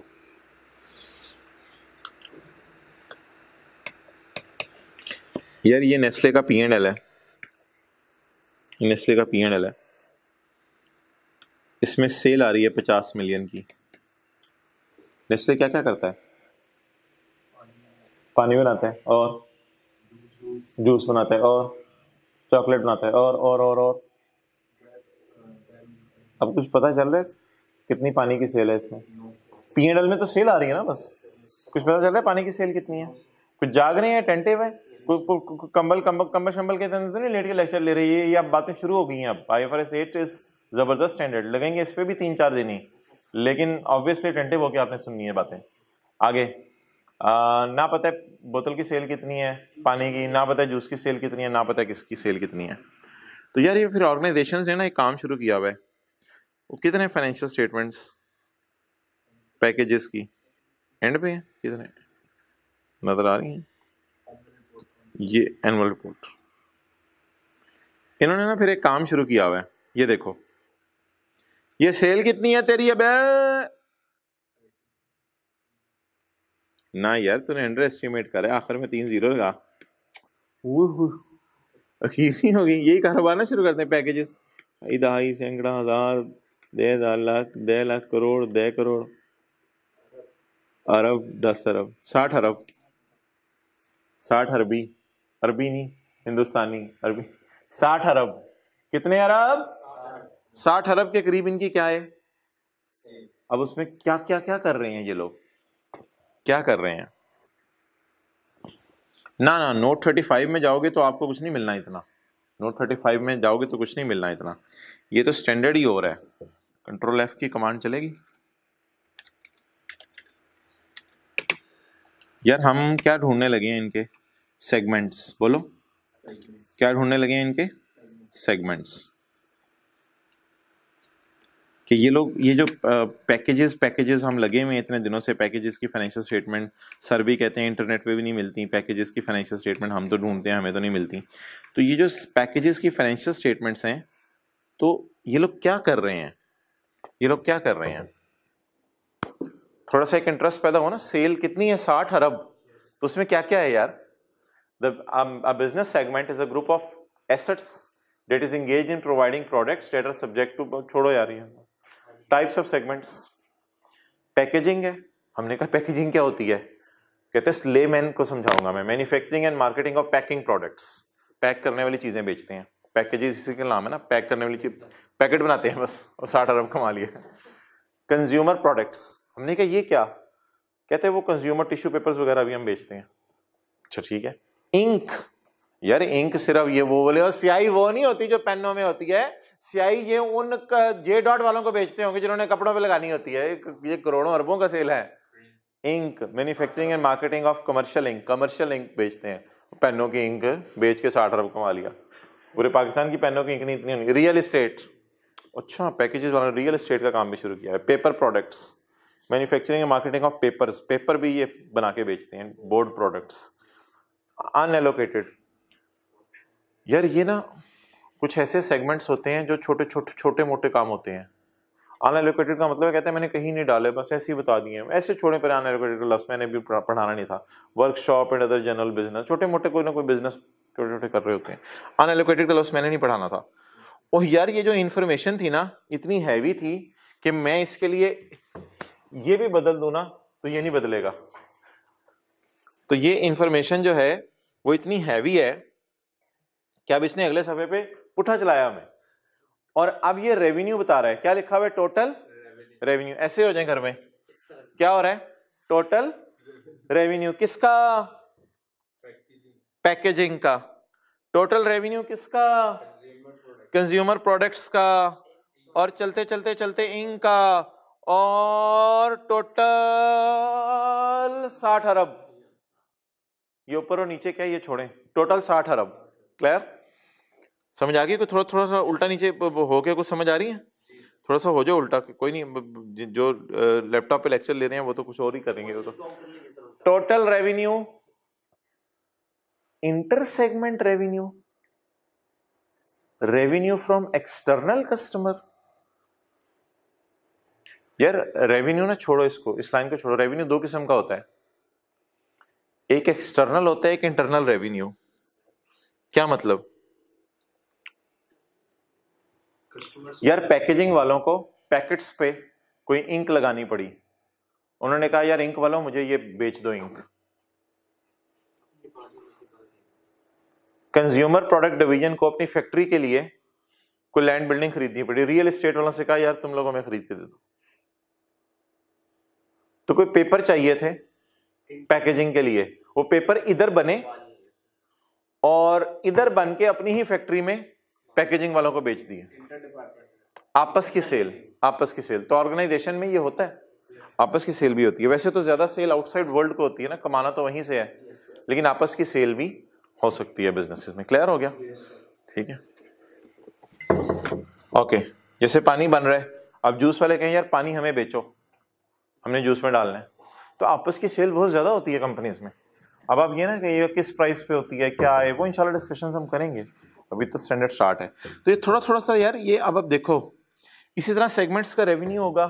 यार ये नेस्ले का P&L है, नेस्ले का P&L है। इसमें सेल आ रही है 50 मिलियन की। नेस्ले क्या क्या करता है? पानी बनाता है, और जूस बनाता है, और चॉकलेट बनाता है, और अब कुछ पता चल रहा है कितनी पानी की सेल है इसमें? P&L में तो सेल आ रही है ना, बस कुछ पता चल रहा है पानी की सेल कितनी है? कुछ जाग रहे हैं, टेंटिव है, कंबल कंबल कंबल शंबल के अंदर तो नहीं लेट के लेक्चर ले रही है। ये अब बातें शुरू हो गई हैं। अब IFRS 8 इज जबरदस्त स्टैंडर्ड, लगेंगे इस पे भी 3-4 दिन ही, लेकिन ऑब्वियसली टेंटिव होकर आपने सुननी है बातें। आगे ना पता है बोतल की सेल कितनी है पानी की, ना पता है जूस की सेल कितनी है, ना पता है किसकी सेल कितनी है। तो यार ये फिर ऑर्गेनाइजेशन ने ना एक काम शुरू किया हुआ है। वो कितने फाइनेंशियल स्टेटमेंट्स पैकेजेस की एंड पे है, कितने नजर आ रही हैं? ये एनुअल रिपोर्ट। इन्होंने ना फिर एक काम शुरू किया हुआ है, ये देखो, ये सेल कितनी है तेरी? अब ना यार तूने अंडर एस्टिमेट करा, आखिर में 3 0 लगा, अखीर नहीं होगी। यही कारोबार ना शुरू करते हैं, पैकेजेस, दहाई सैकड़ा हजार, 10 लाख, 10 लाख करोड़, 10 करोड़, अरब, 10 अरब, 60 अरब, 60 अरबी, अरबी नहीं हिंदुस्तानी, अरबी, 60 अरब। कितने अरब? 60 अरब के करीब इनकी क्या है? अब उसमें क्या क्या क्या कर रहे हैं ये लोग, क्या कर रहे हैं? ना ना, नोट 35 में जाओगे तो आपको कुछ नहीं मिलना इतना, नोट 35 में जाओगे तो कुछ नहीं मिलना इतना। ये तो स्टैंडर्ड ही हो रहा है। कंट्रोल F की कमांड चलेगी। यार हम क्या ढूंढने लगे हैं? इनके सेगमेंट्स, बोलो क्या ढूंढने लगे हैं? इनके सेगमेंट्स, कि ये लोग ये जो पैकेजेस हम लगे हुए हैं इतने दिनों से, पैकेजेस की फाइनेंशियल स्टेटमेंट सर भी कहते हैं इंटरनेट पे भी नहीं मिलती पैकेजेस की फाइनेंशियल स्टेटमेंट, हम तो ढूंढते हैं हमें तो नहीं मिलती। तो ये जो पैकेजेस की फाइनेंशियल स्टेटमेंट्स हैं, तो ये लोग क्या कर रहे हैं? ये लोग क्या कर रहे हैं? थोड़ा सा एक इंटरेस्ट पैदा हो ना, सेल कितनी है? 60 अरब। तो उसमें क्या क्या है यार? A business segment is a group of assets that is engaged in providing products that are subject to, छोड़ो यार ये टाइप्स ऑफ सेगमेंट्स। पैकेजिंग है, हमने कहा पैकेजिंग क्या होती है? कहते हैं लेमैन को समझाऊंगा मैं, manufacturing and marketing of packing products, pack करने वाली चीजें बेचते हैं। पैकेजेस इसी का नाम है ना, पैक करने वाली चीज, पैकेट बनाते हैं बस, और 60 अरब कमा लिया। कंज्यूमर प्रोडक्ट्स, हमने कहा ये क्या? कहते हैं वो कंज्यूमर टिश्यू पेपर्स वगैरह भी हम बेचते हैं। अच्छा ठीक है। इंक, यार इंक सिर्फ ये वो बोले, और स्याही वो नहीं होती जो पेनों में होती है, स्याही ये उन J डॉट वालों को बेचते होंगे जिन्होंने कपड़ों पे लगानी होती है। ये करोड़ों अरबों का सेल है। Ink, manufacturing and marketing of commercial ink, commercial ink बेचते हैं। पेनों की इंक बेच के 60 अरब कमा लिया। पूरे पाकिस्तान की पेनों की इंक नहीं इतनी होनी। रियल एस्टेट, अच्छा पैकेजेस वाला रियल एस्टेट का काम भी शुरू किया है। Paper products, manufacturing and marketing of papers, paper भी ये बना के बेचते हैं। बोर्ड प्रोडक्ट्स, अनएलोकेटेड, यार ये ना कुछ ऐसे सेगमेंट्स होते हैं जो छोटे मोटे काम होते हैं। अनएलोकेटेड का मतलब कहते हैं मैंने कहीं नहीं डाले, बस ऐसे ही बता दिए, ऐसे छोड़े पर अनएलोकेटेड का लफ्ज मैंने भी पढ़ाना नहीं था। Workshop and other general business, छोटे मोटे कोई ना कोई बिजनेस छोटे छोटे कर रहे होते हैं। अनएलोकेटेड का लफ्ज मैंने नहीं पढ़ाना था। और यार ये जो इंफॉर्मेशन थी ना इतनी हैवी थी कि मैं इसके लिए ये भी बदल दूं ना तो ये नहीं बदलेगा। तो ये इंफॉर्मेशन जो है वो इतनी हैवी है कि अब इसने अगले सफे पे पुट्ठा चलाया हमें, और अब ये रेवेन्यू बता रहा है, क्या लिखा हुआ है, टोटल रेवेन्यू। ऐसे हो जाए घर में, क्या हो रहा है, टोटल रेवेन्यू किसका, पैकेजिंग का। टोटल रेवेन्यू किसका, कंज्यूमर प्रोडक्ट्स का। और चलते चलते चलते इंक का, और टोटल 60 अरब। ये ऊपर और नीचे क्या ये छोड़ें, टोटल 60 अरब। क्लियर, समझ आ गई? कोई थोड़ा थोड़ा सा उल्टा नीचे हो के कुछ समझ आ रही है? थोड़ा सा हो जाओ उल्टा, कोई नहीं, जो लैपटॉप पे लेक्चर ले रहे हैं वो तो कुछ और ही करेंगे। वो तो total revenue, inter segment revenue, revenue from external customer. यार रेवेन्यू ना छोड़ो, इसको, इस लाइन को छोड़ो। रेवेन्यू दो किस्म का होता है, एक एक्सटर्नल होता है, एक इंटरनल रेवेन्यू। क्या मतलब? यार पैकेजिंग वालों को पैकेट्स पे कोई इंक लगानी पड़ी, उन्होंने कहा यार इंक वालों मुझे ये बेच दो इंक। कंज्यूमर प्रोडक्ट डिवीजन को अपनी फैक्ट्री के लिए कोई लैंड बिल्डिंग खरीदनी पड़ी, रियल एस्टेट वालों से कहा यार तुम लोग हमें खरीद के दे दो। तो कोई पेपर चाहिए थे पैकेजिंग के लिए, वो पेपर इधर बने और इधर बन के अपनी ही फैक्ट्री में पैकेजिंग वालों को बेच दिए। आपस की सेल, आपस की सेल। तो ऑर्गेनाइजेशन में ये होता है, आपस की सेल भी होती है। वैसे तो ज्यादा सेल आउटसाइड वर्ल्ड को होती है ना, कमाना तो वहीं से है, लेकिन आपस की सेल भी हो सकती है बिजनेसेस में। क्लियर हो गया? ठीक है, ओके। जैसे पानी बन रहा है, अब जूस वाले कहें यार पानी हमें बेचो, हमने जूस में डालना है, तो आपस की सेल बहुत ज्यादा होती है कंपनीज में। अब आप ये ना कहिए किस प्राइस पे होती है, क्या है, वो इंशाल्लाह डिस्कशन हम करेंगे, अभी तो स्टैंडर्ड स्टार्ट है। तो ये थोड़ा थोड़ा सा यार ये अब देखो, इसी तरह सेगमेंट्स का रेवेन्यू होगा,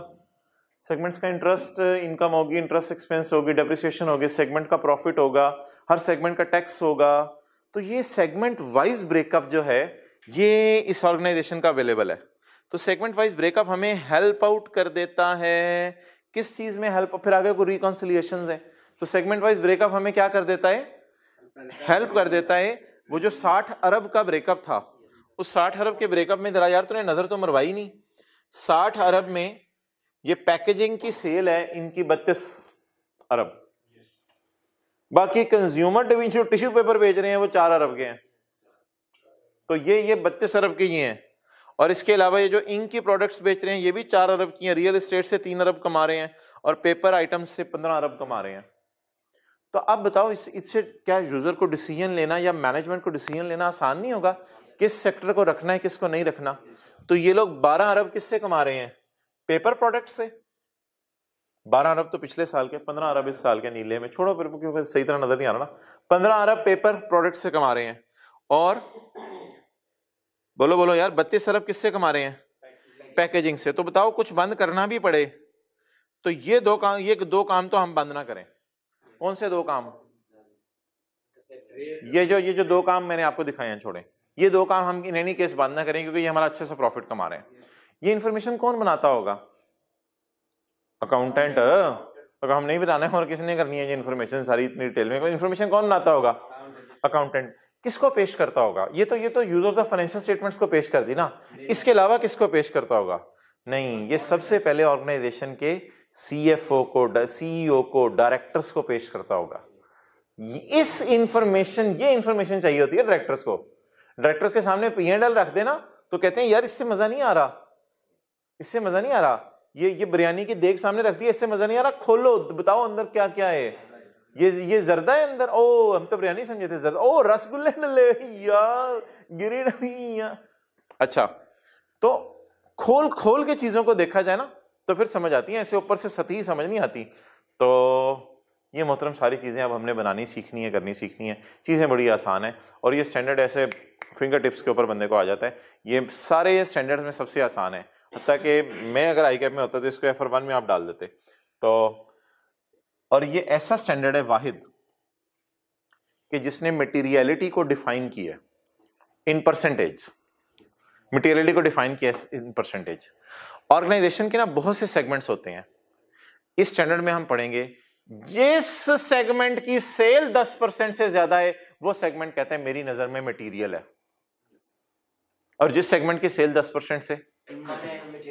सेगमेंट्स का इंटरेस्ट इनकम होगी, इंटरेस्ट एक्सपेंस होगी, डेप्रिसिएशन होगी, सेगमेंट का प्रॉफिट होगा, हर सेगमेंट का टैक्स होगा। तो ये सेगमेंट वाइज ब्रेकअप जो है ये इस ऑर्गेनाइजेशन का अवेलेबल है। तो सेगमेंट वाइज ब्रेकअप हमें हेल्प आउट कर देता है, किस चीज में हेल्प, फिर आगे कोई रिकॉन्सिलिएशंस है, तो सेगमेंट वाइज ब्रेकअप हमें क्या कर देता है, हेल्प कर देता है। वो जो 60 अरब का ब्रेकअप था, उस 60 अरब के ब्रेकअप में जरा यार तूने नजर तो मरवाई नहीं, 60 अरब में ये पैकेजिंग की सेल है इनकी 32 अरब, बाकी कंज्यूमर डिवीजन टिश्यू पेपर बेच रहे हैं वो 4 अरब के हैं, तो ये 32 अरब के ये हैं। और इसके अलावा ये जो इंक की प्रोडक्ट्स बेच रहे हैं ये भी 4 अरब की हैं, रियल एस्टेट से 3 अरब कमा रहे हैं, और पेपर आइटम्स से 15 अरब कमा रहे हैं। तो अब बताओ इससे क्या यूजर को डिसीजन लेना या मैनेजमेंट को डिसीजन लेना आसान नहीं होगा, किस सेक्टर को रखना है किसको नहीं रखना? तो ये लोग 12 अरब किससे कमा रहे हैं, पेपर प्रोडक्ट से। 12 अरब तो पिछले साल के, 15 अरब इस साल के, नीले में छोड़ो फिर क्योंकि सही तरह नजर नहीं आ रहा ना। 15 अरब पेपर प्रोडक्ट से कमा रहे हैं, और बोलो बोलो यार 32 अरब किससे कमा रहे हैं, पैकेजिंग से। तो बताओ कुछ बंद करना भी पड़े तो ये दो काम तो हम बंद ना करें। कौन से दो काम? ये जो दो काम मैंने आपको दिखाए हैं, छोड़ें, ये दो काम हम इन एनी केस बंद ना करें, क्योंकि ये हमारा अच्छे से प्रॉफिट कमा रहे हैं। ये इन्फॉर्मेशन कौन बनाता होगा? अकाउंटेंट। तो हम नहीं बताना है और किसने करनी है ये इन्फॉर्मेशन सारी इतनी डिटेल में, इन्फॉर्मेशन कौन बनाता होगा? अकाउंटेंट। किसको पेश करता होगा? ये तो यूजर ऑफ फाइनेंशियल स्टेटमेंट्स को पेश कर दी ना, इसके अलावा किसको पेश करता होगा? नहीं, ये सबसे पहले ऑर्गेनाइजेशन के सीएफओ को, सीईओ को, डायरेक्टर्स को पेश करता होगा। ये इन्फॉर्मेशन चाहिए होती है डायरेक्टर्स को। डायरेक्टर्स के सामने P&L रख देना तो कहते हैं यार इससे मजा नहीं आ रहा, इससे मजा नहीं आ रहा, ये बिरयानी की देख सामने रख दी, इससे मजा नहीं आ रहा, खोलो बताओ अंदर क्या क्या है, ये जर्दा है अंदर, ओ हम तो बिरयानी समझे थे, जर्दा, ओ रसगुल्ले डले यार, गिरी नहीं यार। अच्छा, तो खोल खोल के चीजों को देखा जाए ना तो फिर समझ आती है, ऐसे ऊपर से सतही समझ नहीं आती। तो ये मोहतरम सारी चीजें अब हमने बनानी सीखनी है, करनी सीखनी है। चीजें बड़ी आसान है और ये स्टैंडर्ड ऐसे फिंगर टिप्स के ऊपर बंदे को आ जाता है। ये सारे ये स्टैंडर्ड में सबसे आसान है, हत्ता कि मैं अगर आई कैप में होता तो इसको FR1 में आप डाल देते। तो और ये ऐसा स्टैंडर्ड है वाहिद कि जिसने मटेरियलिटी को डिफाइन किया है इन परसेंटेज, मटेरियलिटी को डिफाइन किया इन परसेंटेज। ऑर्गेनाइजेशन के ना बहुत से सेगमेंट्स होते हैं, इस स्टैंडर्ड में हम पढ़ेंगे जिस सेगमेंट की सेल 10% से ज्यादा है वो सेगमेंट कहते हैं मेरी नजर में मटेरियल है। और जिस सेगमेंट की सेल 10% से,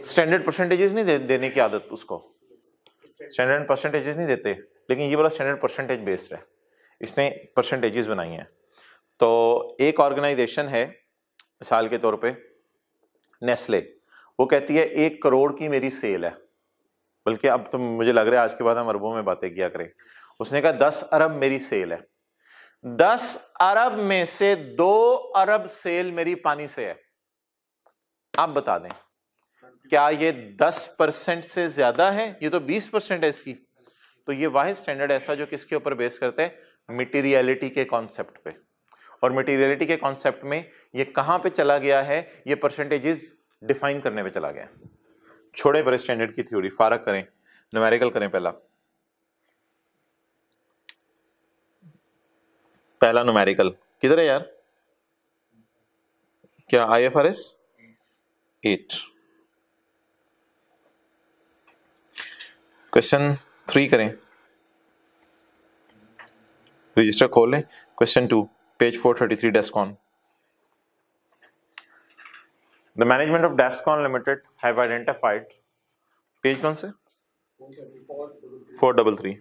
स्टैंडर्ड परसेंटेजेस नहीं देने की आदत उसको, स्टैंडर्ड परसेंटेजेस नहीं देते, लेकिन ये वाला स्टैंडर्ड परसेंटेज बेस्ड है, इसने परसेंटेजेस बनाई हैं। तो एक ऑर्गेनाइजेशन है मिसाल के तौर पे नेस्ले, वो कहती है 1 करोड़ की मेरी सेल है, बल्कि अब तो मुझे लग रहा है आज के बाद हम अरबों में बातें किया करें। उसने कहा 10 अरब मेरी सेल है, 10 अरब में से 2 अरब सेल मेरी पानी से है। आप बता दें क्या ये 10% से ज्यादा है? ये तो 20% है इसकी। तो ये वाहिद स्टैंडर्ड ऐसा जो किसके ऊपर बेस करते हैं? मटेरियलिटी के कॉन्सेप्ट पे। और मटेरियलिटी के कॉन्सेप्ट में ये कहां पे चला गया है? ये परसेंटेजेस डिफाइन करने पे चला गया। छोड़े पर स्टैंडर्ड की थ्योरी, फारक करें, न्यूमेरिकल करें। पहला न्यूमेरिकल किधर है यार? क्या IFRS 8? क्वेश्चन 3 करें, रजिस्टर खोल लें। Question 2 page 433 Descon. The management of Descon limited have identified, page कौन से? 433।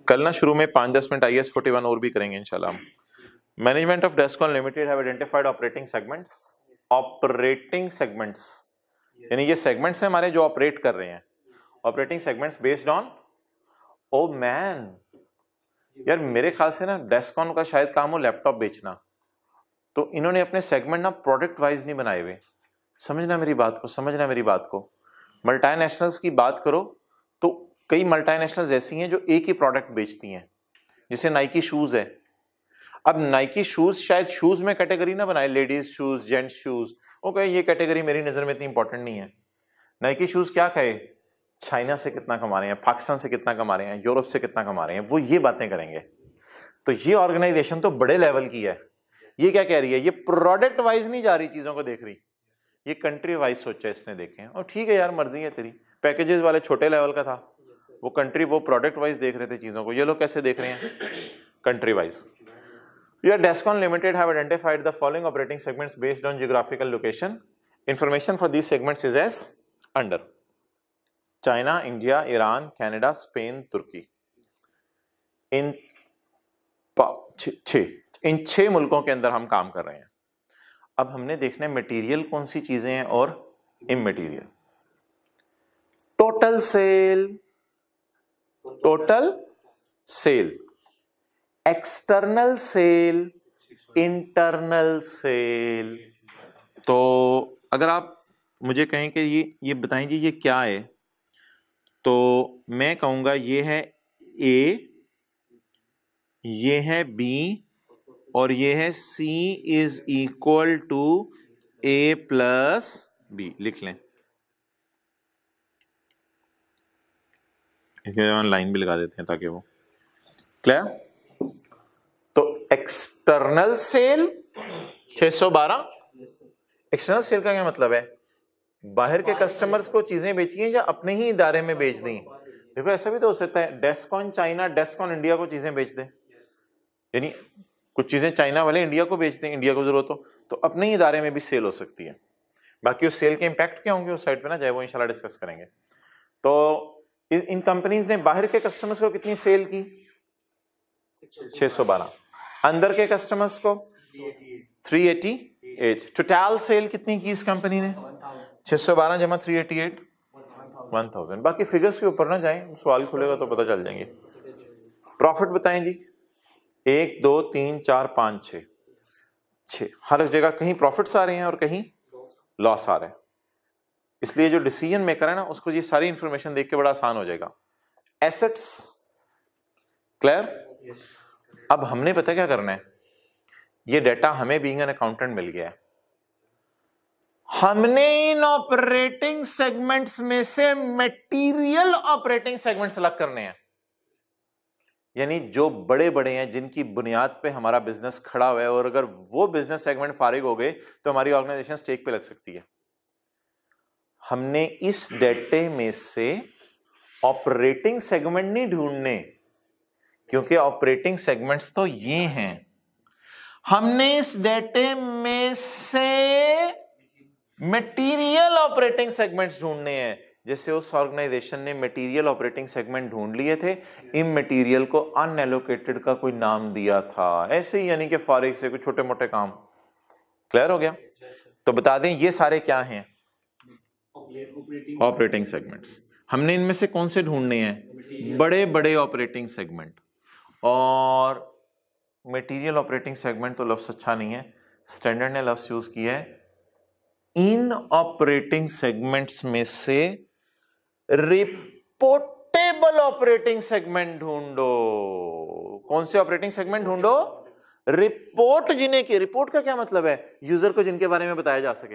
कल ना शुरू में 5-10 मिनट IS 41 और भी करेंगे इंशाल्लाह। Management of Descon limited have identified operating segments, operating segments यानी ये सेगमेंट्स हैं हमारे जो ऑपरेट कर रहे हैं। Operating segments based on, oh man यार मेरे ख्याल से ना डेस्कॉन का शायद काम हो लैपटॉप बेचना, तो इन्होंने अपने सेगमेंट ना प्रोडक्ट वाइज नहीं बनाए हुए। समझना मेरी बात को, समझना मेरी बात को। मल्टीनेशनल्स की बात करो तो कई मल्टीनेशनल्स ऐसी हैं जो एक ही प्रोडक्ट बेचती हैं, जैसे नाइकी शूज है। अब नाइकी शूज शायद शूज में कैटेगरी ना बनाए, ladies shoes, gents shoes, okay ये कैटेगरी मेरी नजर में इतनी इंपॉर्टेंट नहीं है। नाइकी शूज क्या कहे? चाइना से कितना कमा रहे हैं, पाकिस्तान से कितना कमा रहे हैं, यूरोप से कितना कमा रहे हैं, वो ये बातें करेंगे। तो ये ऑर्गेनाइजेशन तो बड़े लेवल की है। ये क्या कह रही है? ये प्रोडक्ट वाइज नहीं जा रही, चीजों को देख रही, ये कंट्री वाइज सोचा इसने। देखें और ठीक है यार मर्जी है तेरी। पैकेजेस वाले छोटे लेवल का था, वो कंट्री, वो प्रोडक्ट वाइज देख रहे थे चीजों को। ये लोग कैसे देख रहे हैं? Country wise. Your Descon Limited have identified the following operating segments based on geographical location. Information for these segments is as under: China, India, Iran, Canada, Spain, Turkey. इन 6 मुल्कों के अंदर हम काम कर रहे हैं। अब हमने देखना है मटेरियल कौन सी चीजें हैं और immaterial. Total sale, total sale, external sale, internal sale. तो अगर आप मुझे कहें कि ये बताएं जी ये क्या है, तो मैं कहूंगा ये है A, ये है B और ये है C is equal to A plus B। लिख लें, लाइन भी लगा देते हैं ताकि वो क्लियर। तो एक्सटर्नल सेल 612। एक्सटर्नल सेल का क्या मतलब है? बाहर के कस्टमर्स को चीजें बेची हैं या अपने ही इदारे में बेच दी। देखो ऐसा भी तो हो सकता है डेस्कॉन चाइना डेस्कॉन इंडिया को चीजें बेच दे, यानी कुछ चीजें चाइना वाले इंडिया को बेचते हैं, इंडिया को जरूरत हो तो अपने ही इदारे में भी सेल हो सकती है। बाकी उस सेल के इंपैक्ट क्या होंगे उस साइड पे ना, चाहे वो इंशाल्लाह डिस्कस करेंगे। तो इन कंपनीज ने बाहर के कस्टमर्स को कितनी सेल की? 612। अंदर के कस्टमर्स को 388। टोटल सेल कितनी की इस कंपनी ने? 612 जमा 388 1000। बाकी फिगर्स के ऊपर ना जाएं, सवाल खुलेगा तो पता चल जाएंगे। प्रॉफिट बताएं जी। 1 2 3 4 5 6 हर जगह कहीं प्रॉफिट्स आ रहे हैं और कहीं लॉस आ रहा है। इसलिए जो डिसीजन मेकर है ना उसको ये सारी इंफॉर्मेशन देख के बड़ा आसान हो जाएगा। Assets clear. अब हमने पता क्या करना है, ये डाटा हमें बीइंग एन अकाउंटेंट मिल गया है। हमने इन ऑपरेटिंग सेगमेंट्स में से मटेरियल ऑपरेटिंग सेगमेंट्स अलग करने हैं, यानी जो बड़े बड़े हैं जिनकी बुनियाद पे हमारा बिजनेस खड़ा हुआ है, और अगर वो बिजनेस सेगमेंट फारिग हो गए तो हमारी ऑर्गेनाइजेशन स्टेक पे लग सकती है। हमने इस डेटे में से ऑपरेटिंग सेगमेंट नहीं ढूंढने, क्योंकि ऑपरेटिंग सेगमेंट्स तो ये हैं। हमने इस डेटे में से मटेरियल ऑपरेटिंग सेगमेंट्स ढूंढने हैं। जैसे उस ऑर्गेनाइजेशन ने मटेरियल ऑपरेटिंग सेगमेंट ढूंढ लिए थे, इन मटेरियल को अनएलोकेटेड का कोई नाम दिया था, ऐसे ही यानी कि फारिग से कुछ छोटे मोटे काम। क्लियर हो गया? तो बता दें ये सारे क्या हैं? Operating segments. हमने इनमें से कौन से ढूंढने हैं? बड़े बड़े ऑपरेटिंग सेगमेंट। और मटेरियल ऑपरेटिंग सेगमेंट तो लफ्ज अच्छा नहीं है, स्टैंडर्ड ने लफ्ज यूज किया है इन ऑपरेटिंग सेगमेंट्स में से रिपोर्टेबल ऑपरेटिंग सेगमेंट ढूंढो। कौन से ऑपरेटिंग सेगमेंट ढूंढो? रिपोर्ट जिन्हें की, रिपोर्ट का क्या मतलब है? यूजर को जिनके बारे में बताया जा सके।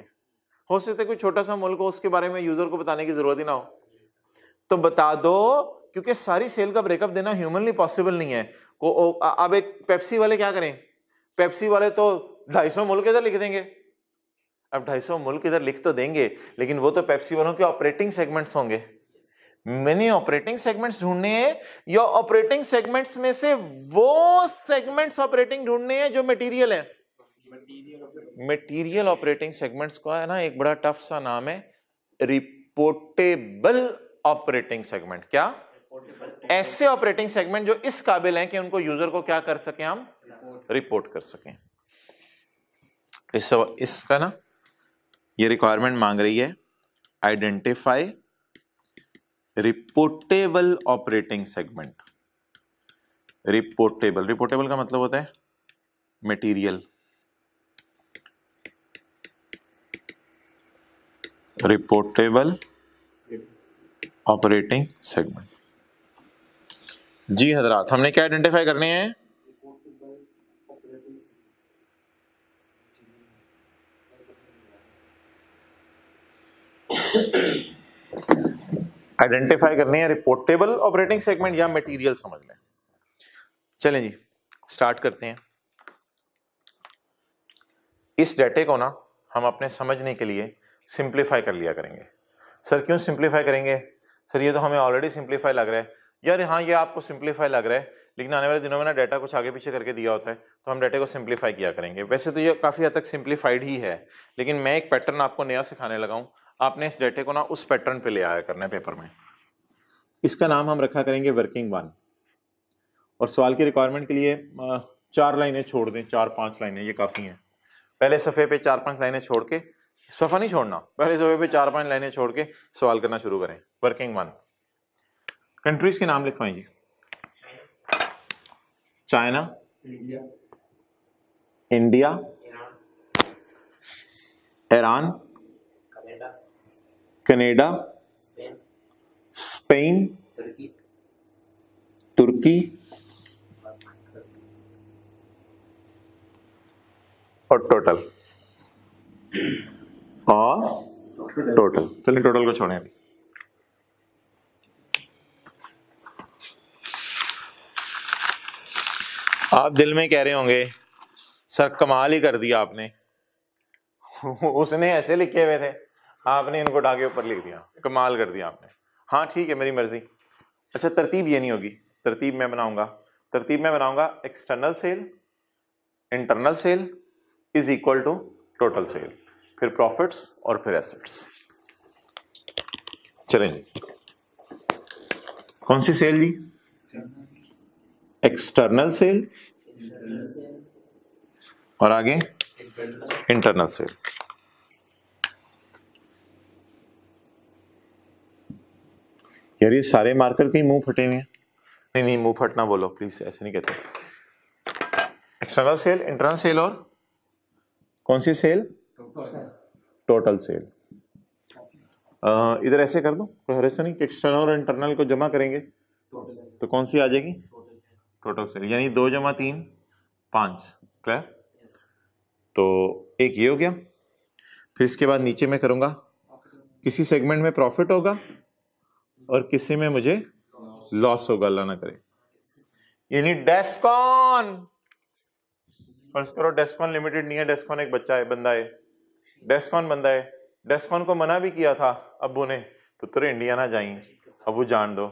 हो सकता है कोई छोटा सा मुल्क हो, उसके बारे में यूजर को बताने की जरूरत ही ना हो, तो बता दो, क्योंकि सारी सेल का ब्रेकअप देना ह्यूमनली पॉसिबल नहीं है। अब एक पेप्सी वाले क्या करें? पेप्सी वाले तो 250 मुल्क इधर लिख देंगे। अब 250 मुल्क इधर लिख तो देंगे, लेकिन वो तो पेप्सी वालों के ऑपरेटिंग सेगमेंट्स होंगे। मैंने ऑपरेटिंग सेगमेंट्स ढूंढने हैं, या ऑपरेटिंग सेगमेंट्स में से वो सेगमेंट्स ऑपरेटिंग ढूंढने हैं जो मटेरियल है। मटेरियल ऑपरेटिंग सेगमेंट्स का है ना एक बड़ा टफ सा नाम है, रिपोर्टेबल ऑपरेटिंग सेगमेंट। क्या? ऐसे ऑपरेटिंग सेगमेंट जो इस काबिल हैं कि उनको यूजर को क्या कर सके, हम रिपोर्ट कर सकें। इसका ना ये रिक्वायरमेंट मांग रही है, identify reportable operating segment. Reportable का मतलब होता है मटेरियल, रिपोर्टेबल ऑपरेटिंग सेगमेंट। जी हजरात, हमने क्या आइडेंटिफाई करने हैं? आइडेंटिफाई करने हैं रिपोर्टेबल ऑपरेटिंग सेगमेंट या मटेरियल, समझ लें। चलें जी, स्टार्ट करते हैं। इस डाटे को ना हम अपने समझने के लिए सिंप्लीफाई कर लिया करेंगे। सर क्यों सिंप्लीफाई करेंगे? सर ये तो हमें ऑलरेडी सिंप्लीफाई लग रहा है। यार हाँ, ये आपको सिंप्लीफाई लग रहा है, लेकिन आने वाले दिनों में ना डाटा कुछ आगे पीछे करके दिया होता है, तो हम डाटे को सिंप्लीफाई किया करेंगे। वैसे तो ये काफ़ी हद तक सिंप्लीफाइड ही है, लेकिन मैं एक पैटर्न आपको नया सिखाने लगा हूँ। आपने इस डाटे को ना उस पैटर्न पे ले आया करना है पेपर में। इसका नाम हम रखा करेंगे वर्किंग 1। और सवाल की रिक्वायरमेंट के लिए 4 लाइनें छोड़ दें, 4-5 लाइनें ये काफ़ी हैं। पहले सफ़े पे 4-5 लाइनें छोड़ के, सफ़ा नहीं छोड़ना, पहले सफ़े पे 4-5 लाइनें छोड़ के सवाल करना शुरू करें। वर्किंग 1, कंट्रीज के नाम लिखवाएं जी। China, India, Iran, Canada, Spain, तुर्की और टोटल। चलिए टोटल को छोड़ें अभी। आप दिल में कह रहे होंगे सर कमाल ही कर दिया आपने उसने ऐसे लिखे हुए थे, आपने इनको उठा के ऊपर लिख दिया, कमाल कर दिया आपने। हाँ ठीक है, मेरी मर्जी। अच्छा, तरतीब ये नहीं होगी, तरतीब मैं बनाऊंगा external sale, internal sale is equal to total sale, फिर प्रॉफिट्स और फिर एसेट्स। चलें जी, कौन सी सेल जी? एक्सटर्नल सेल और आगे इंटरनल सेल। यार ये सारे मार्कर कहीं मुंह फटे हुए हैं। नहीं मुंह फटना बोलो प्लीज, ऐसे नहीं कहते। एक्सटर्नल सेल, इंटरनल सेल और कौन सी सेल? Total cell. इधर ऐसे कर दो, कोई हरज तो नहीं कि एक्सटर्नल और इंटरनल को जमा करेंगे तो कौन सी आ जाएगी? टोटल सेल, यानी 2 + 3 5। क्लियर? तो एक ये हो गया। फिर इसके बाद नीचे मैं करूंगा, किसी सेगमेंट में प्रॉफिट होगा और किसी में मुझे लॉस होगा, अल्लाह ना करे। यानी डेस्कॉन, फर्ज करो डेस्कॉन लिमिटेड नहीं है, डेस्कॉन एक बच्चा है, बंदा है, डेस्कॉन बंदा है। डेस्कॉन को मना भी किया था अब्बू ने, पुत्र इंडिया ना जाइए, अबू जान दो,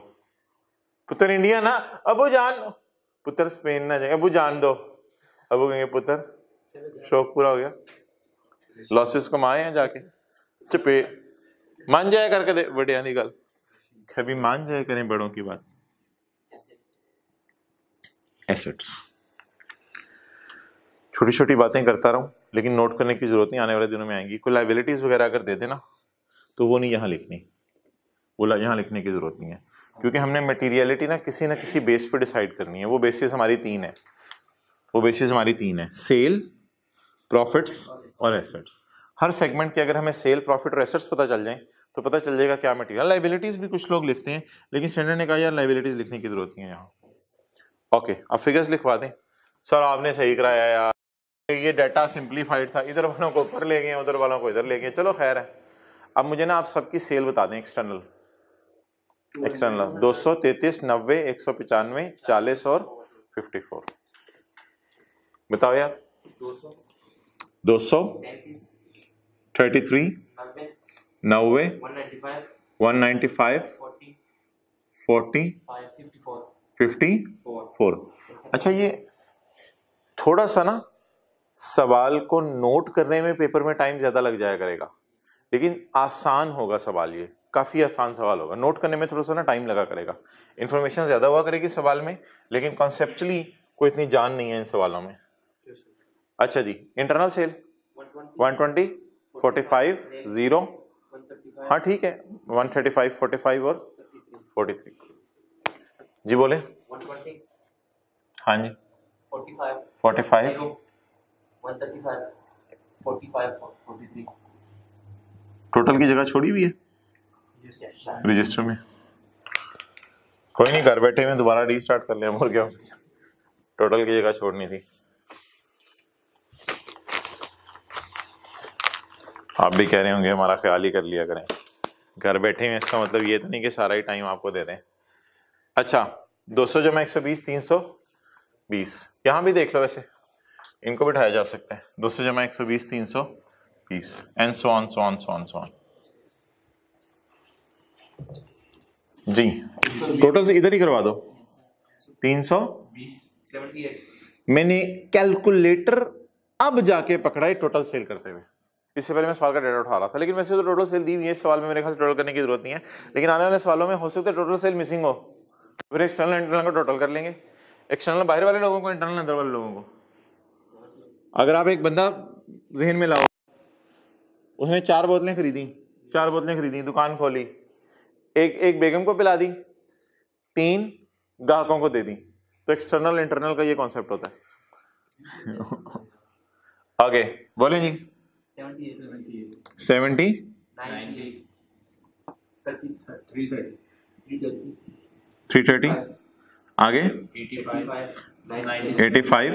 पुत्र इंडिया ना, अबू जान, पुत्र स्पेन ना जाए, अबू जान दो। अबू कहेंगे पुत्र शौक पूरा हो गया, लॉसेस कमाए हैं जाके चपे मान जाया करके दे बड़िया दी गल, कभी मान जाया करें बड़ों की बात। एसेट्स छोटी छोटी बातें करता रहूं लेकिन नोट करने की जरूरत नहीं, आने वाले दिनों में आएंगी। कोई लाइबिलिटीज वगैरह अगर दे देना तो वो नहीं यहाँ लिखनी, बोला यहाँ लिखने की जरूरत नहीं है, क्योंकि हमने मटेरियलिटी ना किसी बेस पे डिसाइड करनी है। वो बेसिस हमारी तीन है, सेल, प्रॉफिट्स और एसेट्स। हर सेगमेंट के अगर हमें सेल, प्रॉफिट और एसेट्स पता चल जाए तो पता चल जाएगा क्या मटेरियल। लाइबिलिटीज भी कुछ लोग लिखते हैं लेकिन स्टैंडर्ड ने कहा यार लाइबिलिटीज लिखने की जरूरत नहीं है यहाँ। ओके, अब फिगर्स लिखवा दें। सर आपने सही कराया यार, ये डाटा सिंप्लीफाइड था, इधर वालों को ऊपर ले गए, उधर वालों को इधर ले गए, चलो खैर है। अब मुझे ना आप सबकी सेल बता दें एक्सटर्नल 233, 90, 195, 40 और 54। बताओ यार। 200, 33, 90, 195, 40, 54। अच्छा, ये थोड़ा सा ना सवाल को नोट करने में पेपर में टाइम ज्यादा लग जाया करेगा, लेकिन आसान होगा सवाल, ये काफी आसान सवाल होगा। नोट करने में थोड़ा सा ना टाइम लगा करेगा, इंफॉर्मेशन ज्यादा हुआ करेगी सवाल में, लेकिन कॉन्सेप्चुअली कोई इतनी जान नहीं है इन सवालों में। अच्छा जी, इंटरनल सेल 120, 45, 0, हाँ ठीक है, 135, 45 और 43। जी बोले। 120, हाँ जी, 45, 45, 135, 45, 43। टोटल की जगह छोड़ी हुई है रजिस्टर में। कोई नहीं, घर बैठे में दोबारा रीस्टार्ट कर ले, और क्या हो सकता, टोटल की जगह छोड़नी थी। आप भी कह रहे होंगे हमारा ख्याल ही कर लिया करें, घर बैठे में इसका मतलब ये तो नहीं कि सारा ही टाइम आपको दे दें। अच्छा, 200 जमा 120, 320। यहाँ भी देख लो, वैसे इनको बिठाया जा सकता है। 200 जमा 120, 320 and so on so on so on so on. जी, टोटल से इधर ही करवा दो। 320, मैंने कैलकुलेटर अब जाके पकड़ा है टोटल सेल करते हुए। इससे पहले मैं सवाल का डेटा उठा रहा था, लेकिन वैसे तो टोटल सेल दी हुई है इस सवाल में, मेरे ख्याल से टोटल करने की जरूरत नहीं है। लेकिन आने वाले सवालों में हो सकता है टोटल सेल मिसिंग हो, फिर एक्सटर्नल इंटरनल को टोटल कर लेंगे। एक्सटर्नल बाहर वाले लोगों को, इंटरनल अंदर वाले लोगों को। अगर आप एक बंदा जहन में लाओ, उसने 4 बोतलें खरीदी, दुकान खोली, एक बेगम को पिला दी, 3 ग्राहकों को दे दी, तो एक्सटर्नल इंटरनल का ये कॉन्सेप्ट होता है। आगे बोलें जी। 70, 330, आगे 85,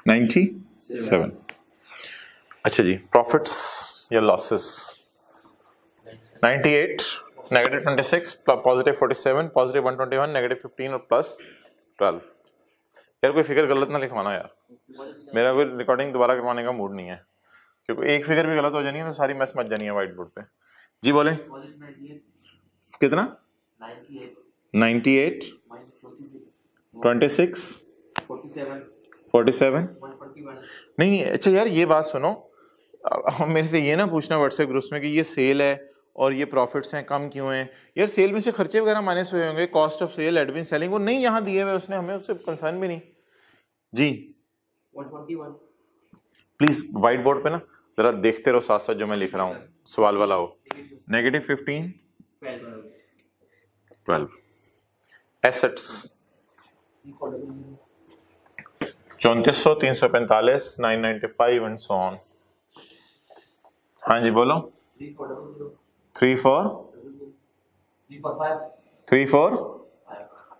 97। अच्छा जी, प्रॉफिट्स या लॉसेस 98, -26, +47, +121, -15 और +12। यार कोई फिगर गलत ना लिखवाना यार, मेरा कोई रिकॉर्डिंग दोबारा करवाने का मूड नहीं है, क्योंकि एक फिगर भी गलत हो जानी है तो सारी मैस मच जानी है व्हाइट बोर्ड पे। जी बोले। कितना? 98, 26, 47। नहीं, अच्छा यार ये बात सुनो, हम मेरे से ये ना पूछना व्हाट्सएप ग्रुप्स में कि ये सेल है और ये प्रॉफिट्स हैं, कम क्यों हैं? यार सेल में से खर्चे वगैरह माइनस हुए होंगे, cost of sale, admin, selling, वो नहीं यहाँ दिए हुए उसने, हमें उससे कंसर्न भी नहीं। जी 121। प्लीज व्हाइट बोर्ड पे ना जरा देखते रहो साथ साथ जो मैं लिख रहा हूँ, सवाल वाला हो। -15, 12। Assets 3400, 345, 995 and so on. हाँ जी बोलो। 34।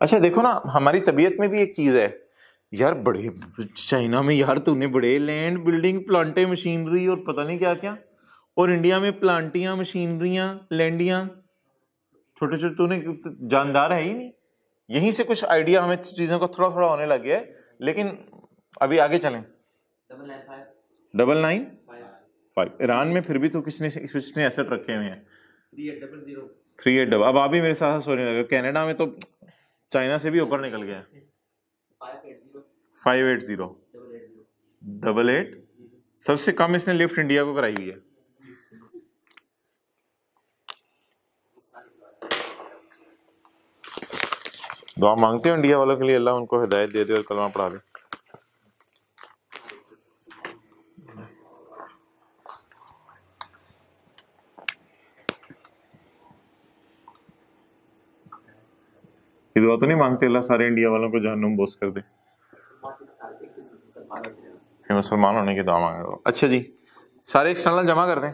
अच्छा देखो ना, हमारी तबीयत में भी एक चीज है यार, बड़े चाइना में यार तूने बड़े लैंड, बिल्डिंग, प्लांटे, मशीनरी और पता नहीं क्या क्या, और इंडिया में प्लांटियां, मशीनरियां, लैंडियां, छोटे छोटे, तूने जानदार है ही नहीं। यहीं से कुछ आइडिया हमें चीजों का थोड़ा थोड़ा होने लग गया है, लेकिन अभी आगे चलें। 995। ईरान में फिर भी तो किसने एसेट रखे हुए हैं। 3800। अब आप भी मेरे साथ सोचने लगे, कनाडा में तो चाइना से भी ऊपर निकल गया। 580। 88, सबसे कम इसने लिफ्ट इंडिया को कराई हुई है। दुआ मांगते हो इंडिया वालों के लिए, अल्लाह उनको हिदायत दे दे और कलमा पढ़ा दे। ये दुआ तो नहीं मांगते अल्लाह सारे इंडिया वालों को जहन्नुम बोस कर दे। मुसलमान होने की दुआ मांगे। अच्छा जी, सारे एक्सटर्नल जमा कर दें।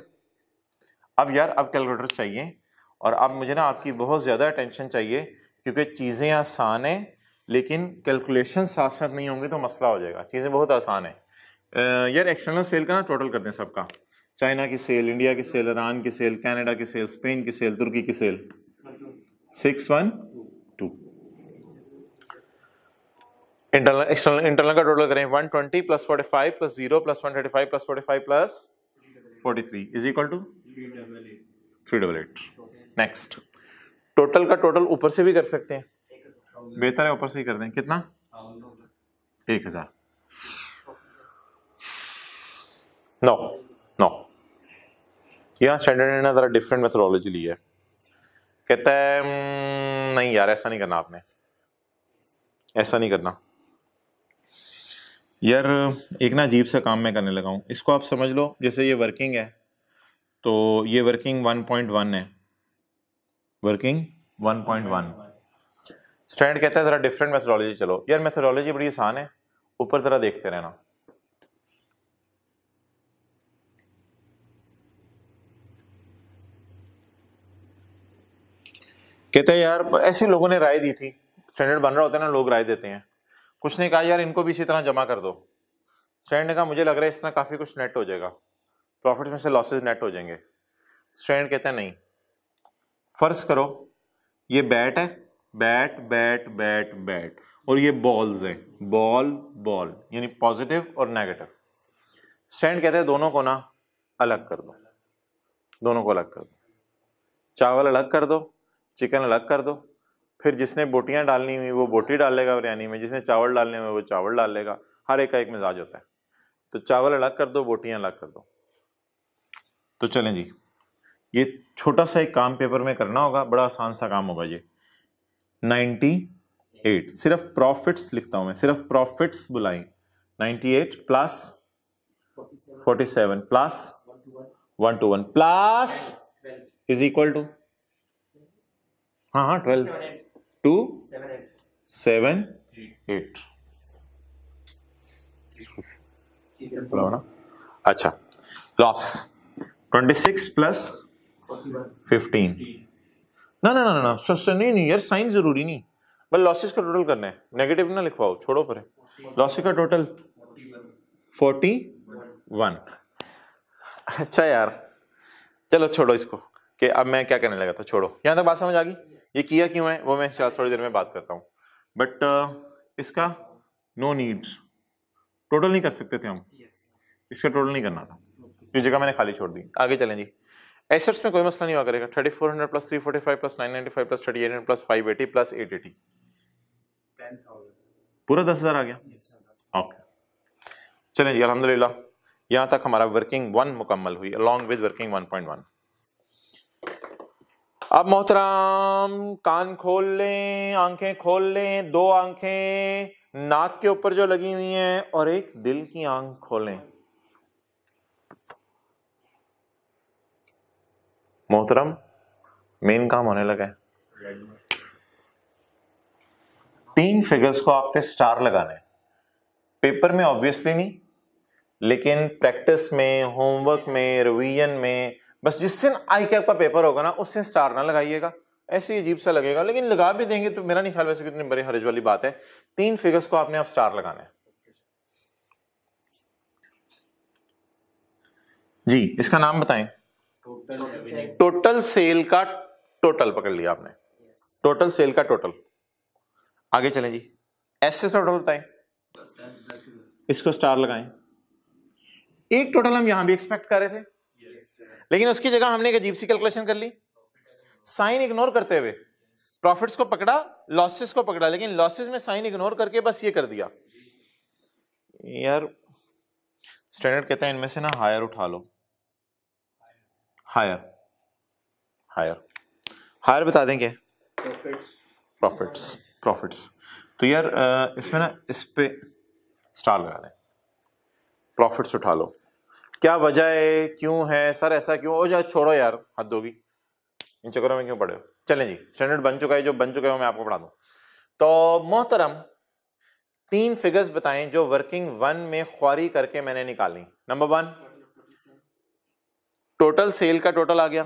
अब यार अब कैलकुलेटर चाहिए, और अब मुझे ना आपकी बहुत ज़्यादा अटेंशन चाहिए, क्योंकि चीज़ें आसान हैं लेकिन कैलकुलेशन साथ साथ नहीं होंगी तो मसला हो जाएगा। चीज़ें बहुत आसान है यार। एक्सटर्नल सेल का ना टोटल कर दें सबका, चाइना की सेल, इंडिया की सेल, ईरान की सेल, कनाडा की सेल, स्पेन की सेल, तुर्की की सेल, 612। इंटरनल का टोटल करें 120 plus 45 plus 0 plus 135 plus 45 plus 43 is equal to 388। Next, total का टोटल ऊपर से भी कर सकते हैं, बेहतर है ऊपर से ही कर दें। कितना? 1000। नो नो, यहाँ स्टैंडर्ड ने जरा डिफरेंट मेथोडोलॉजी ली है। कहता है नहीं यार ऐसा नहीं करना, आपने ऐसा नहीं करना यार। एक ना अजीब सा काम मैं करने लगा हूँ, इसको आप समझ लो जैसे ये वर्किंग है, तो ये वर्किंग 1.1 है, वर्किंग 1.1। स्टैंड कहता है जरा डिफरेंट मेथोडोलॉजी चलो। यार मेथोडोलॉजी बड़ी आसान है, ऊपर जरा देखते रहना। कहते हैं यार ऐसे लोगों ने राय दी थी, स्टैंडर्ड बन रहा होता है ना, लोग राय देते हैं। कुछ ने कहा यार इनको भी इसी तरह जमा कर दो। स्टैंड ने कहा मुझे लग रहा है इस तरह काफी कुछ नेट हो जाएगा, प्रॉफिट में से लॉसेस नेट हो जाएंगे। स्टैंड कहते हैं नहीं, फर्ज करो ये बैट है, बैट बैट बैट बैट, और ये बॉल्स है, बॉल बॉल, यानी पॉजिटिव और नेगेटिव। स्टैंड कहते हैं दोनों को ना अलग कर दो, दोनों को अलग कर दो, चावल अलग कर दो, चिकन अलग कर दो। फिर जिसने बोटियां डालनी हुई वो बोटी डाल लेगा बिरयानी में, जिसने चावल डालने हुए वो चावल डाल लेगा। हर एक का एक मिजाज होता है, तो चावल अलग कर दो, बोटियां अलग कर दो। तो चलें जी, ये छोटा सा एक काम पेपर में करना होगा, बड़ा आसान सा काम होगा ये। 98, सिर्फ प्रॉफिट्स लिखता हूं मैं, सिर्फ प्रॉफिट्स बुलाएं। 98 plus 47 plus 121 plus is equal to, हाँ 12 2 7 8 ना। अच्छा, लॉस 26 प्लस 15। ना ना ना ना नहीं यार, साइन जरूरी नहीं, बस लॉसेस का टोटल करना है, नेगेटिव ना लिखवाओ, छोड़ो पर। लॉसेस का टोटल 41। अच्छा यार चलो छोड़ो इसको, कि अब मैं क्या करने लगा था, छोड़ो। यहां तक बात समझ आ गई? ये किया क्यों है वो मैं थोड़ी देर में बात करता हूँ, बट इसका नो नीड्स, टोटल नहीं कर सकते थे हम, इसका टोटल नहीं करना था, इस जगह मैंने खाली छोड़ दी। आगे चलें जी, एसेट्स में कोई मसला नहीं हुआ करेगा। 3400 plus 345 plus 995 plus 3800 plus 580 plus 880, पूरा 10,000 आ गया। ओके चलें जी, अल्हम्दुलिल्लाह यहां तक हमारा वर्किंग 1 मुकम्मल हुई अलॉन्ग विद वर्किंग 1.1। अब मोहतराम कान खोल लें, आंखें खोल लें, दो आंखें नाक के ऊपर जो लगी हुई हैं और एक दिल की आंख खोलें। मोहतरम मेन काम होने लगा है। 3 फिगर्स को आपने स्टार लगाना है, पेपर में ऑब्वियसली नहीं, लेकिन प्रैक्टिस में, होमवर्क में, रिवीजन में, बस जिस दिन आई कैप का पेपर होगा ना उस दिन स्टार ना लगाइएगा, ऐसे ही अजीब सा लगेगा, लेकिन लगा भी देंगे तो मेरा नहीं ख्याल वैसे कितनी बड़ी हर्ज वाली बात है। 3 फिगर्स को आपने आप स्टार लगाना है जी। इसका नाम बताएं। टोटल सेल का टोटल पकड़ लिया आपने, टोटल सेल का टोटल। आगे चलें जी, एसेट का टोटल बताएं, इसको स्टार लगाएं। एक टोटल हम यहां भी एक्सपेक्ट कर रहे थे, लेकिन उसकी जगह हमने एक अजीब सी कैलकुलेशन कर ली, साइन इग्नोर करते हुए प्रॉफिट्स को पकड़ा, लॉसेस को पकड़ा, लेकिन लॉसेस में साइन इग्नोर करके बस ये कर दिया। यार स्टैंडर्ड कहते हैं इनमें से ना हायर उठा लो, हायर हायर हायर बता दें क्या? Profits profits. तो यार इसमें ना इस पे स्टार लगा दें, प्रॉफिट्स उठा लो। क्या वजह है, क्यों है सर ऐसा क्यों हो जाए? छोड़ो यार, हद होगी, इन चक्करों में क्यों पड़े हो। चलें जी, स्टैंडर्ड बन चुका है, जो बन चुका है वो मैं आपको पढ़ा दूं। तो मोहतरम 3 फिगर्स बताएं जो वर्किंग 1 में ख्वारी करके मैंने निकाली। नंबर 1 टोटल सेल का टोटल आ गया,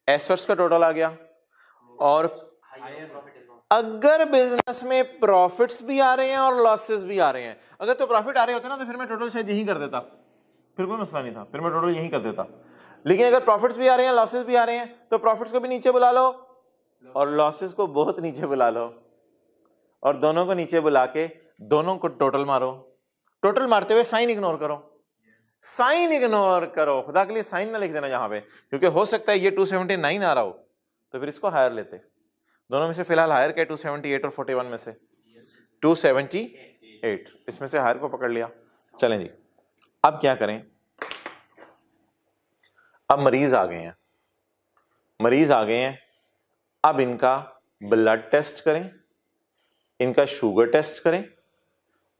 एसेट्स का टोटल आ गया, और अगर बिजनेस में प्रॉफिट्स भी आ रहे हैं और लॉसेस भी आ रहे हैं। अगर तो प्रॉफिट आ रहे होते ना तो फिर मैं टोटल शायद यही कर देता, फिर कोई मसला नहीं था, फिर मैं टोटल यही कर देता। लेकिन अगर प्रॉफिट्स भी आ रहे हैं लॉसेस भी आ रहे हैं तो प्रॉफिट्स को भी नीचे बुला लो और लॉसेस को बहुत नीचे बुला लो, और दोनों को नीचे बुला के दोनों को टोटल मारो। टोटल मारते हुए साइन इग्नोर करो, साइन इग्नोर करो, खुदा के लिए साइन ना लिख देना यहाँ पे, क्योंकि हो सकता है ये 279 आ रहा हो तो फिर इसको हायर लेते। दोनों में से फिलहाल हायर क्या? 278 और 41 में से 278, इसमें से हायर को पकड़ लिया। चलें जी, अब क्या करें? अब मरीज आ गए हैं, मरीज आ गए हैं, अब इनका ब्लड टेस्ट करें, इनका शुगर टेस्ट करें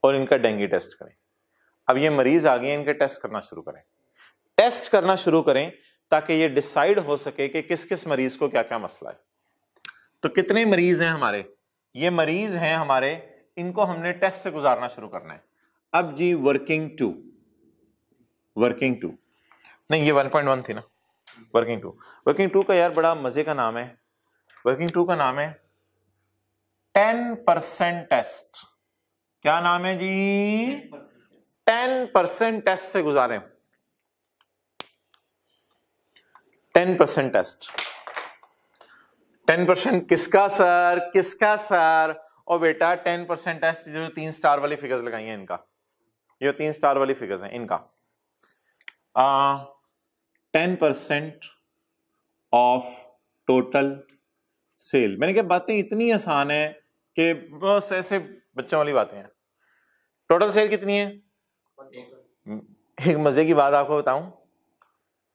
और इनका डेंगू टेस्ट करें। अब ये मरीज आ गए हैं, इनके टेस्ट करना शुरू करें, टेस्ट करना शुरू करें ताकि ये डिसाइड हो सके कि किस किस मरीज को क्या क्या मसला है। तो कितने मरीज हैं हमारे? ये मरीज हैं हमारे, इनको हमने टेस्ट से गुजारना शुरू करना है। अब जी वर्किंग 2 नहीं, ये 1.1 थी ना, वर्किंग 2 का यार बड़ा मजे का नाम है। वर्किंग 2 का नाम है 10% टेस्ट। क्या नाम है जी? 10% टेस्ट से गुजारें, 10% टेस्ट। 10% किसका सर, किसका सर? और बेटा 10% टेस्ट जो 3 स्टार वाली फिगर्स लगाई हैं इनका, ये 3 स्टार वाली फिगर्स हैं इनका 10% ऑफ टोटल सेल। मैंने कहा बातें इतनी आसान है कि बस ऐसे बच्चों वाली बातें हैं। टोटल सेल कितनी है? एक मजे की बात आपको बताऊं,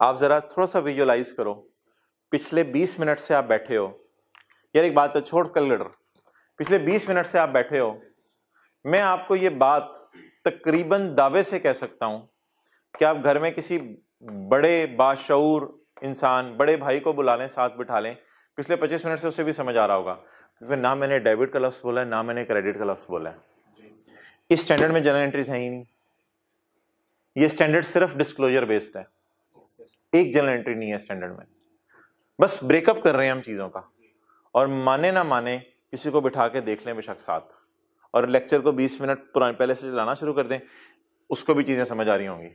आप जरा थोड़ा सा विजुअलाइज करो। पिछले 20 मिनट से आप बैठे हो यार, एक बात छोड़ कैलकुलेटर, पिछले 20 मिनट से आप बैठे हो, मैं आपको ये बात तकरीबन दावे से कह सकता हूं कि आप घर में किसी बड़े बाशऊर इंसान, बड़े भाई को बुला लें, साथ बिठा लें, पिछले 25 मिनट से उसे भी समझ आ रहा होगा, क्योंकि ना मैंने डेबिट का लफ्ज बोला है ना मैंने क्रेडिट का लफ्ज बोला है। इस स्टैंडर्ड में जनरल एंट्रीज है ही नहीं, ये स्टैंडर्ड सिर्फ डिस्क्लोजर बेस्ड है, एक जनरल एंट्री नहीं है स्टैंडर्ड में। बस ब्रेकअप कर रहे हैं हम चीजों का, और माने ना माने किसी को बिठा के देख लें बेशक साथ, और लेक्चर को 20 मिनट पुराने पहले से चलाना शुरू कर दें, उसको भी चीजें समझ आ रही होंगी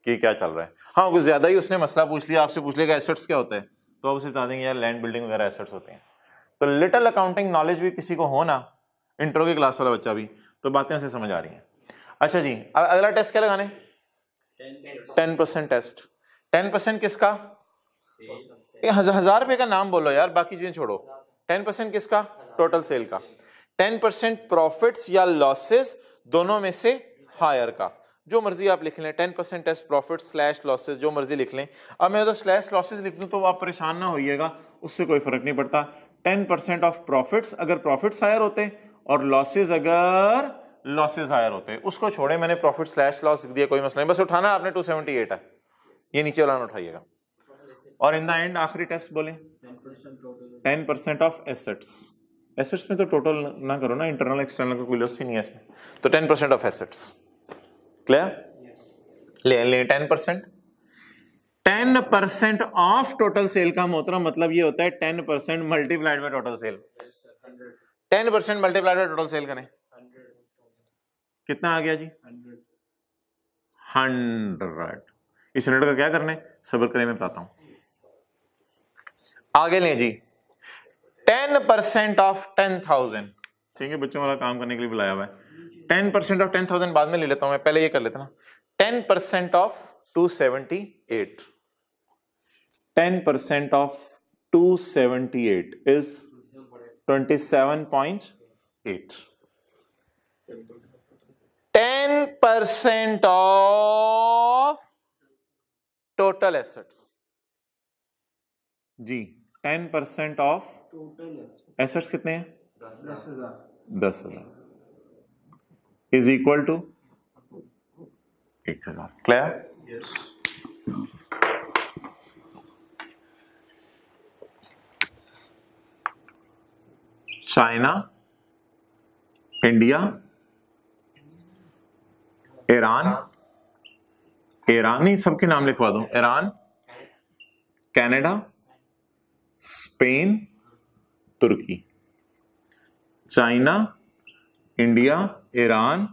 कि क्या चल रहा है। हाँ, कुछ ज्यादा ही उसने मसला पूछ लिया, आपसे पूछ लेगा एसेट्स क्या होता है, तो आप उसे बता देंगे यार लैंड बिल्डिंग वगैरह एसेट्स होते हैं। तो लिटिल अकाउंटिंग नॉलेज भी किसी को हो ना, इंट्रो की क्लास वाला बच्चा भी, तो बातें उसे समझ आ रही हैं। अच्छा जी, अगला टेस्ट क्या लगाने? 10% टेस्ट। 10% किसका? 1000 रुपए का नाम बोलो यार, बाकी चीजें छोड़ो। 10% किसका? टोटल सेल का। 10% प्रॉफिट्स या लॉसेस दोनों में से हायर का, जो मर्जी आप लिख लें, 10% टेस्ट प्रॉफिट स्लैश लॉसेस, जो मर्जी लिख लें। अब मैं तो स्लैश लॉसेस लिख दूं तो आप परेशान ना होइएगा, उससे कोई फर्क नहीं पड़ता। 10% ऑफ प्रॉफिट्स अगर प्रॉफिट्स हायर होते और लॉसेस अगर लॉसेस हायर होते, उसको छोड़े, मैंने प्रॉफिट स्लैश लॉस लिख दिया, कोई मसला नहीं, बस उठाना आपने 278 है, ये नीचे वाला ना उठाइएगा। और इन द एंड आखिरी टेस्ट बोले 10% ऑफ एसेट्स। एसेट्स में तो टोटल ना करो ना, इंटरनल एक्सटर्नल का कोई लॉस ही नहीं है इसमें, तो 10% ऑफ एसेट्स। क्लियर? ले 10%। 10% ऑफ टोटल सेल का मोहतरम मतलब ये होता है 10% multiplied by total sale. 10% multiplied by total sale करें, कितना आ गया जी? 100। इस यूनिट का क्या करना है, सब्र करें, मैं बताता हूं। आगे लें जी, 10% ऑफ 10,000, ठीक है, बच्चों वाला काम करने के लिए बुलाया हुआ है। 10% ऑफ 10,000 बाद में ले लेता हूं मैं, पहले ये कर लेता ना। 10% of 278, 10% of 278 is 27.8। 10% of total assets जी, 10% ऑफ टोटल एसेट्स कितने हैं? 10,000 10,000 is equal to 1,000। Clear? China, India, Iran, नहीं सबके नाम लिखवा दो, ईरान, कनाडा, स्पेन, तुर्की। China, India, Iran,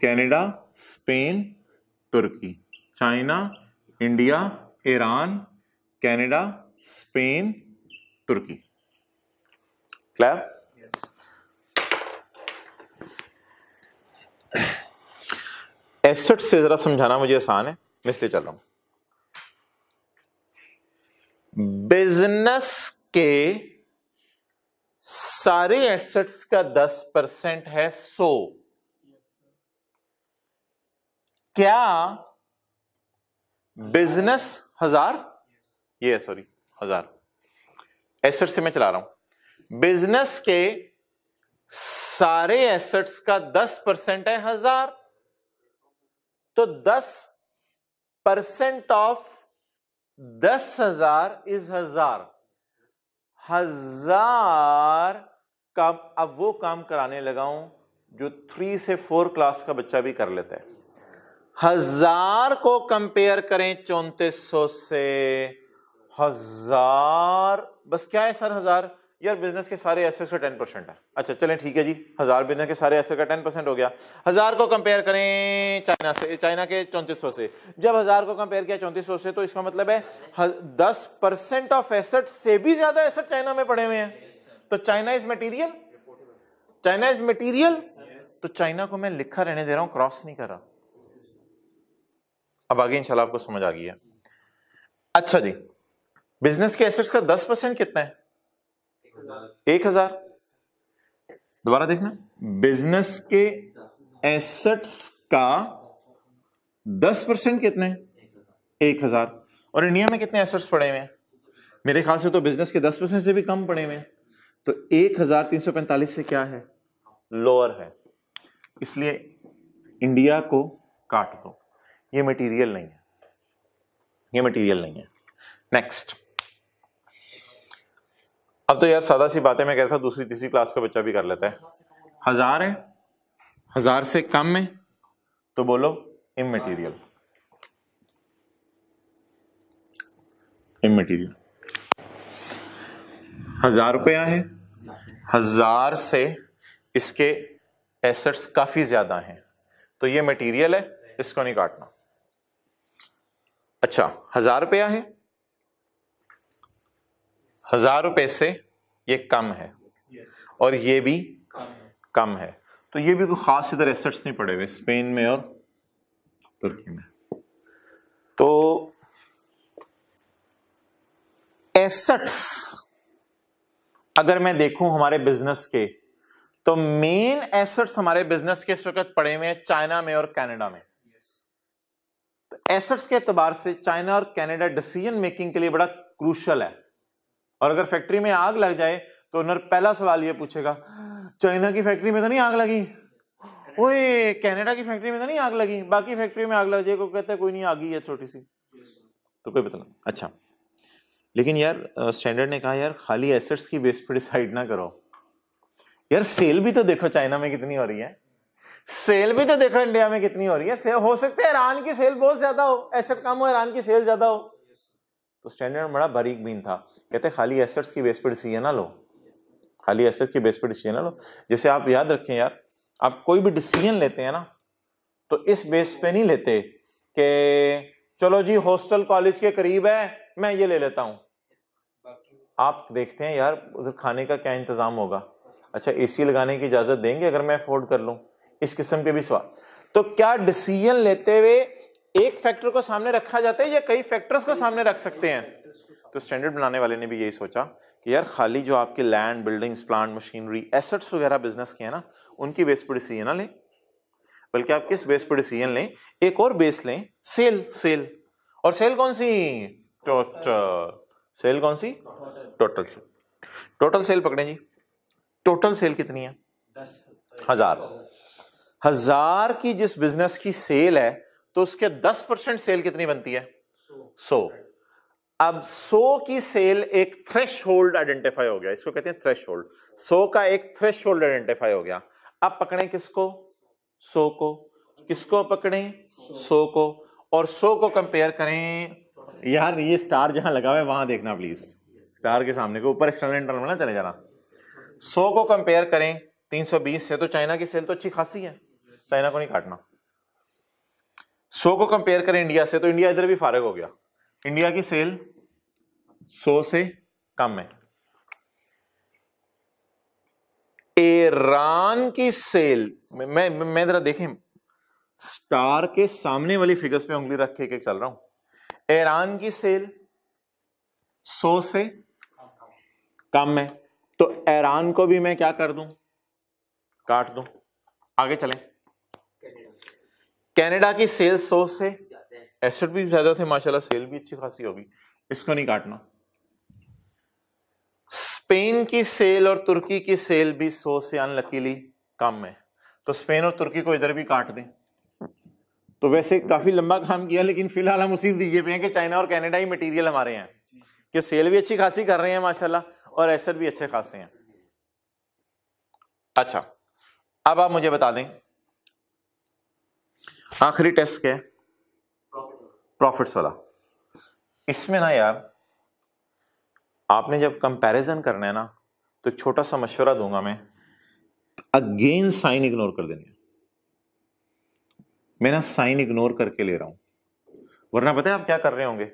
Canada, Spain, तुर्की। China, India, Iran, Canada, Spain, तुर्की। क्लियर? एसेट से जरा समझाना मुझे आसान है, मैं इसलिए चल रहा हूं। बिजनेस के सारे एसेट्स का 10% है 100। क्या बिजनेस 1000, ये सॉरी 1000 एसेट से मैं चला रहा हूं। बिजनेस के सारे एसेट्स का 10% है 1000, तो 10% ऑफ 10,000 इज 1000। 1000 का अब वो काम कराने लगा हूं जो 3 से 4 क्लास का बच्चा भी कर लेता है। 1000 को कंपेयर करें 3400 से। 1000 बस क्या है सर? 1000 यार बिजनेस के सारे एसेट्स का 10% है। अच्छा चलें ठीक है जी, 1000 बिजनेस के सारे एसेट का 10% हो गया। 1000 को कंपेयर करें चाइना से, चाइना के 3400 से। जब 1000 को कंपेयर किया 3400 से, तो इसका मतलब है 10% ऑफ एसेट से भी ज्यादा एसेट चाइना में पड़े हुए हैं। तो China is material, China is material. तो चाइना को मैं लिखा रहने दे रहा हूं, क्रॉस नहीं कर रहा। अब आगे इंशाल्लाह आपको समझ आ गई है। अच्छा जी, बिजनेस के एसेट्स का 10% कितना है? 1000। दोबारा देखना, बिजनेस के एसेट्स का 10% कितने हैं? 1000। और इंडिया में कितने एसेट्स पड़े हुए हैं? मेरे ख्याल से तो बिजनेस के 10% से भी कम पड़े हुए हैं। तो 1345 से क्या है? लोअर है। इसलिए इंडिया को काट दो, ये मटेरियल नहीं है, ये मटेरियल नहीं है। नेक्स्ट। अब तो यार सादा सी बात है, मैं कहता था दूसरी तीसरी क्लास का बच्चा भी कर लेता है। 1000 है, 1000 से कम है तो बोलो इममटेरियल, इममटेरियल। 1000 रुपया है, 1000 से इसके एसेट्स काफी ज्यादा हैं तो ये मटेरियल है, इसको नहीं काटना। अच्छा 1000 रुपया है, 1000 रुपए से ये कम है और ये भी कम है, तो ये भी कोई खास इधर एसेट्स नहीं पड़े हुए स्पेन में और तुर्की में। तो एसेट्स अगर मैं देखूं हमारे बिजनेस के, तो मेन एसेट्स हमारे बिजनेस के इस वक्त पड़े हुए हैं चाइना में और कनाडा में। तो एसेट्स के एतबार से चाइना और कनाडा डिसीजन मेकिंग के लिए बड़ा क्रूशल है। और अगर फैक्ट्री में आग लग जाए तो ओनर पहला सवाल ये पूछेगा, चाइना की फैक्ट्री में तो नहीं आग लगी? ओए कनाडा की फैक्ट्री में तो नहीं आग लगी? बाकी फैक्ट्री में आग लग जाए, को कहते हैं कोई नहीं, आग ही है छोटी सी, तो कोई पता नहीं। अच्छा लेकिन यार स्टैंडर्ड ने कहा यार खाली एसेट्स की बेस पर डिसाइड ना करो यार, सेल भी तो देखो चाइना में कितनी हो रही है, सेल भी तो देखो इंडिया में कितनी हो रही है। सेल हो सकता है ईरान की सेल बहुत ज्यादा हो, एसेट कम हो, ईरान की सेल ज्यादा हो। तो स्टैंडर्ड बड़ा बारीक बीन था, कहते खाली एसेट्स की बेस पर डिसीजन ना लो, खाली एसेट की बेस पर डिसीजन ना लो। जैसे आप याद रखें यार, आप कोई भी डिसीजन लेते हैं ना तो इस बेस पे नहीं लेते कि चलो जी हॉस्टल कॉलेज के करीब है मैं ये ले लेता हूं। आप देखते हैं यार उधर खाने का क्या इंतजाम होगा, अच्छा एसी लगाने की इजाजत देंगे अगर मैं अफोर्ड कर लूं, इस किस्म के भी सवाल। तो क्या डिसीजन लेते हुए एक फैक्टर को सामने रखा जाता है या कई फैक्टर्स को सामने रख सकते हैं? तो स्टैंडर्ड बनाने वाले ने भी यही सोचा कि यार खाली जो आपके land, buildings, plant, machinery, assets वगैरह बिजनेस के हैं ना, उनकी बेस पर डिसीजन ना लें, बल्कि आप किस बेस पर डिसीजन लें, एक और बेस लें, सेल। सेल और सेल कौन सी? टोटल। सेल कौन सी? टोटल। टोटल सेल पकड़े जी। टोटल सेल कितनी है? 1000। 1000 की जिस बिजनेस की सेल है तो उसके 10% सेल कितनी बनती है? 100। अब 100 की सेल एक थ्रेशहोल्ड आइडेंटिफाई हो गया, इसको कहते हैं थ्रेशहोल्ड। 100 का एक थ्रेशहोल्ड आइडेंटिफाई हो गया। अब पकड़ें किसको? 100 को। किसको पकड़ें? 100 को। और 100 को कंपेयर करें। यार ये स्टार जहां लगा हुआ है वहां देखना प्लीज, स्टार के सामने के ऊपर एक्सटर्नल इंटरनल में ना चले जाना। 100 को कंपेयर करें 320 से, तो चाइना की सेल तो अच्छी खासी है, चाइना को नहीं काटना। 100 को कंपेयर करें इंडिया से, तो इंडिया इधर भी फारिग हो गया, इंडिया की सेल 100 से कम है। ईरान की सेल, मैं जरा देखें, स्टार के सामने वाली फिगर्स पे उंगली रख के चल रहा हूं। ईरान की सेल 100 से कम है, तो ईरान को भी मैं क्या कर दूं? काट दूं। आगे चलें। कनाडा की सेल 100 से, एसेट भी ज्यादा थे माशाल्लाह, सेल भी अच्छी खासी होगी, इसको नहीं काटना। स्पेन की सेल और तुर्की की सेल भी 100 से अनलकीली कम है, तो स्पेन और तुर्की को इधर भी काट दें। तो वैसे काफी लंबा काम किया, लेकिन फिलहाल हम उसी नतीजे पे हैं कि चाइना और कनाडा ही मटेरियल हमारे हैं, कि सेल भी अच्छी खासी कर रहे हैं माशाल्लाह और एसेट भी अच्छे खासे हैं। अच्छा, अब आप मुझे बता दें आखिरी टेस्ट क्या है? प्रॉफिट्स वाला। इसमें ना यार आपने जब कंपैरिजन करना है ना, तो एक छोटा सा मशवरा दूंगा मैं, अगेन साइन इग्नोर कर देने। मैं ना साइन इग्नोर करके ले रहा हूं, वरना पता है आप क्या कर रहे होंगे?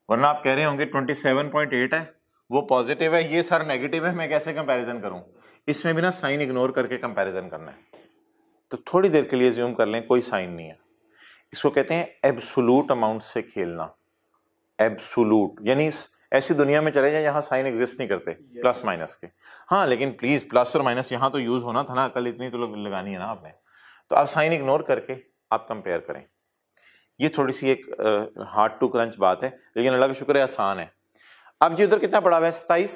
वरना आप कह रहे होंगे 27.8 है, वो पॉजिटिव है, ये सर नेगेटिव है, मैं कैसे कंपैरिजन करूं? इसमें भी ना साइन इग्नोर करके कंपैरिजन करना है। तो थोड़ी देर के लिए ज्यूम कर लें कोई साइन नहीं है, इसको कहते हैं एब्सोल्यूट अमाउंट से खेलना। एब्सोल्यूट यानी ऐसी दुनिया में चले जाए जहां साइन एग्जिस्ट नहीं करते, प्लस माइनस के। हाँ लेकिन प्लीज प्लस और माइनस यहां तो यूज होना था ना, कल इतनी तो लगानी है ना आपने। तो आप साइन इग्नोर करके आप कंपेयर करें। ये थोड़ी सी एक हार्ड टू क्रंच बात है, लेकिन अल्लाह का शुक्र है आसान है। अब जी उधर कितना पड़ा हुआ है? 27।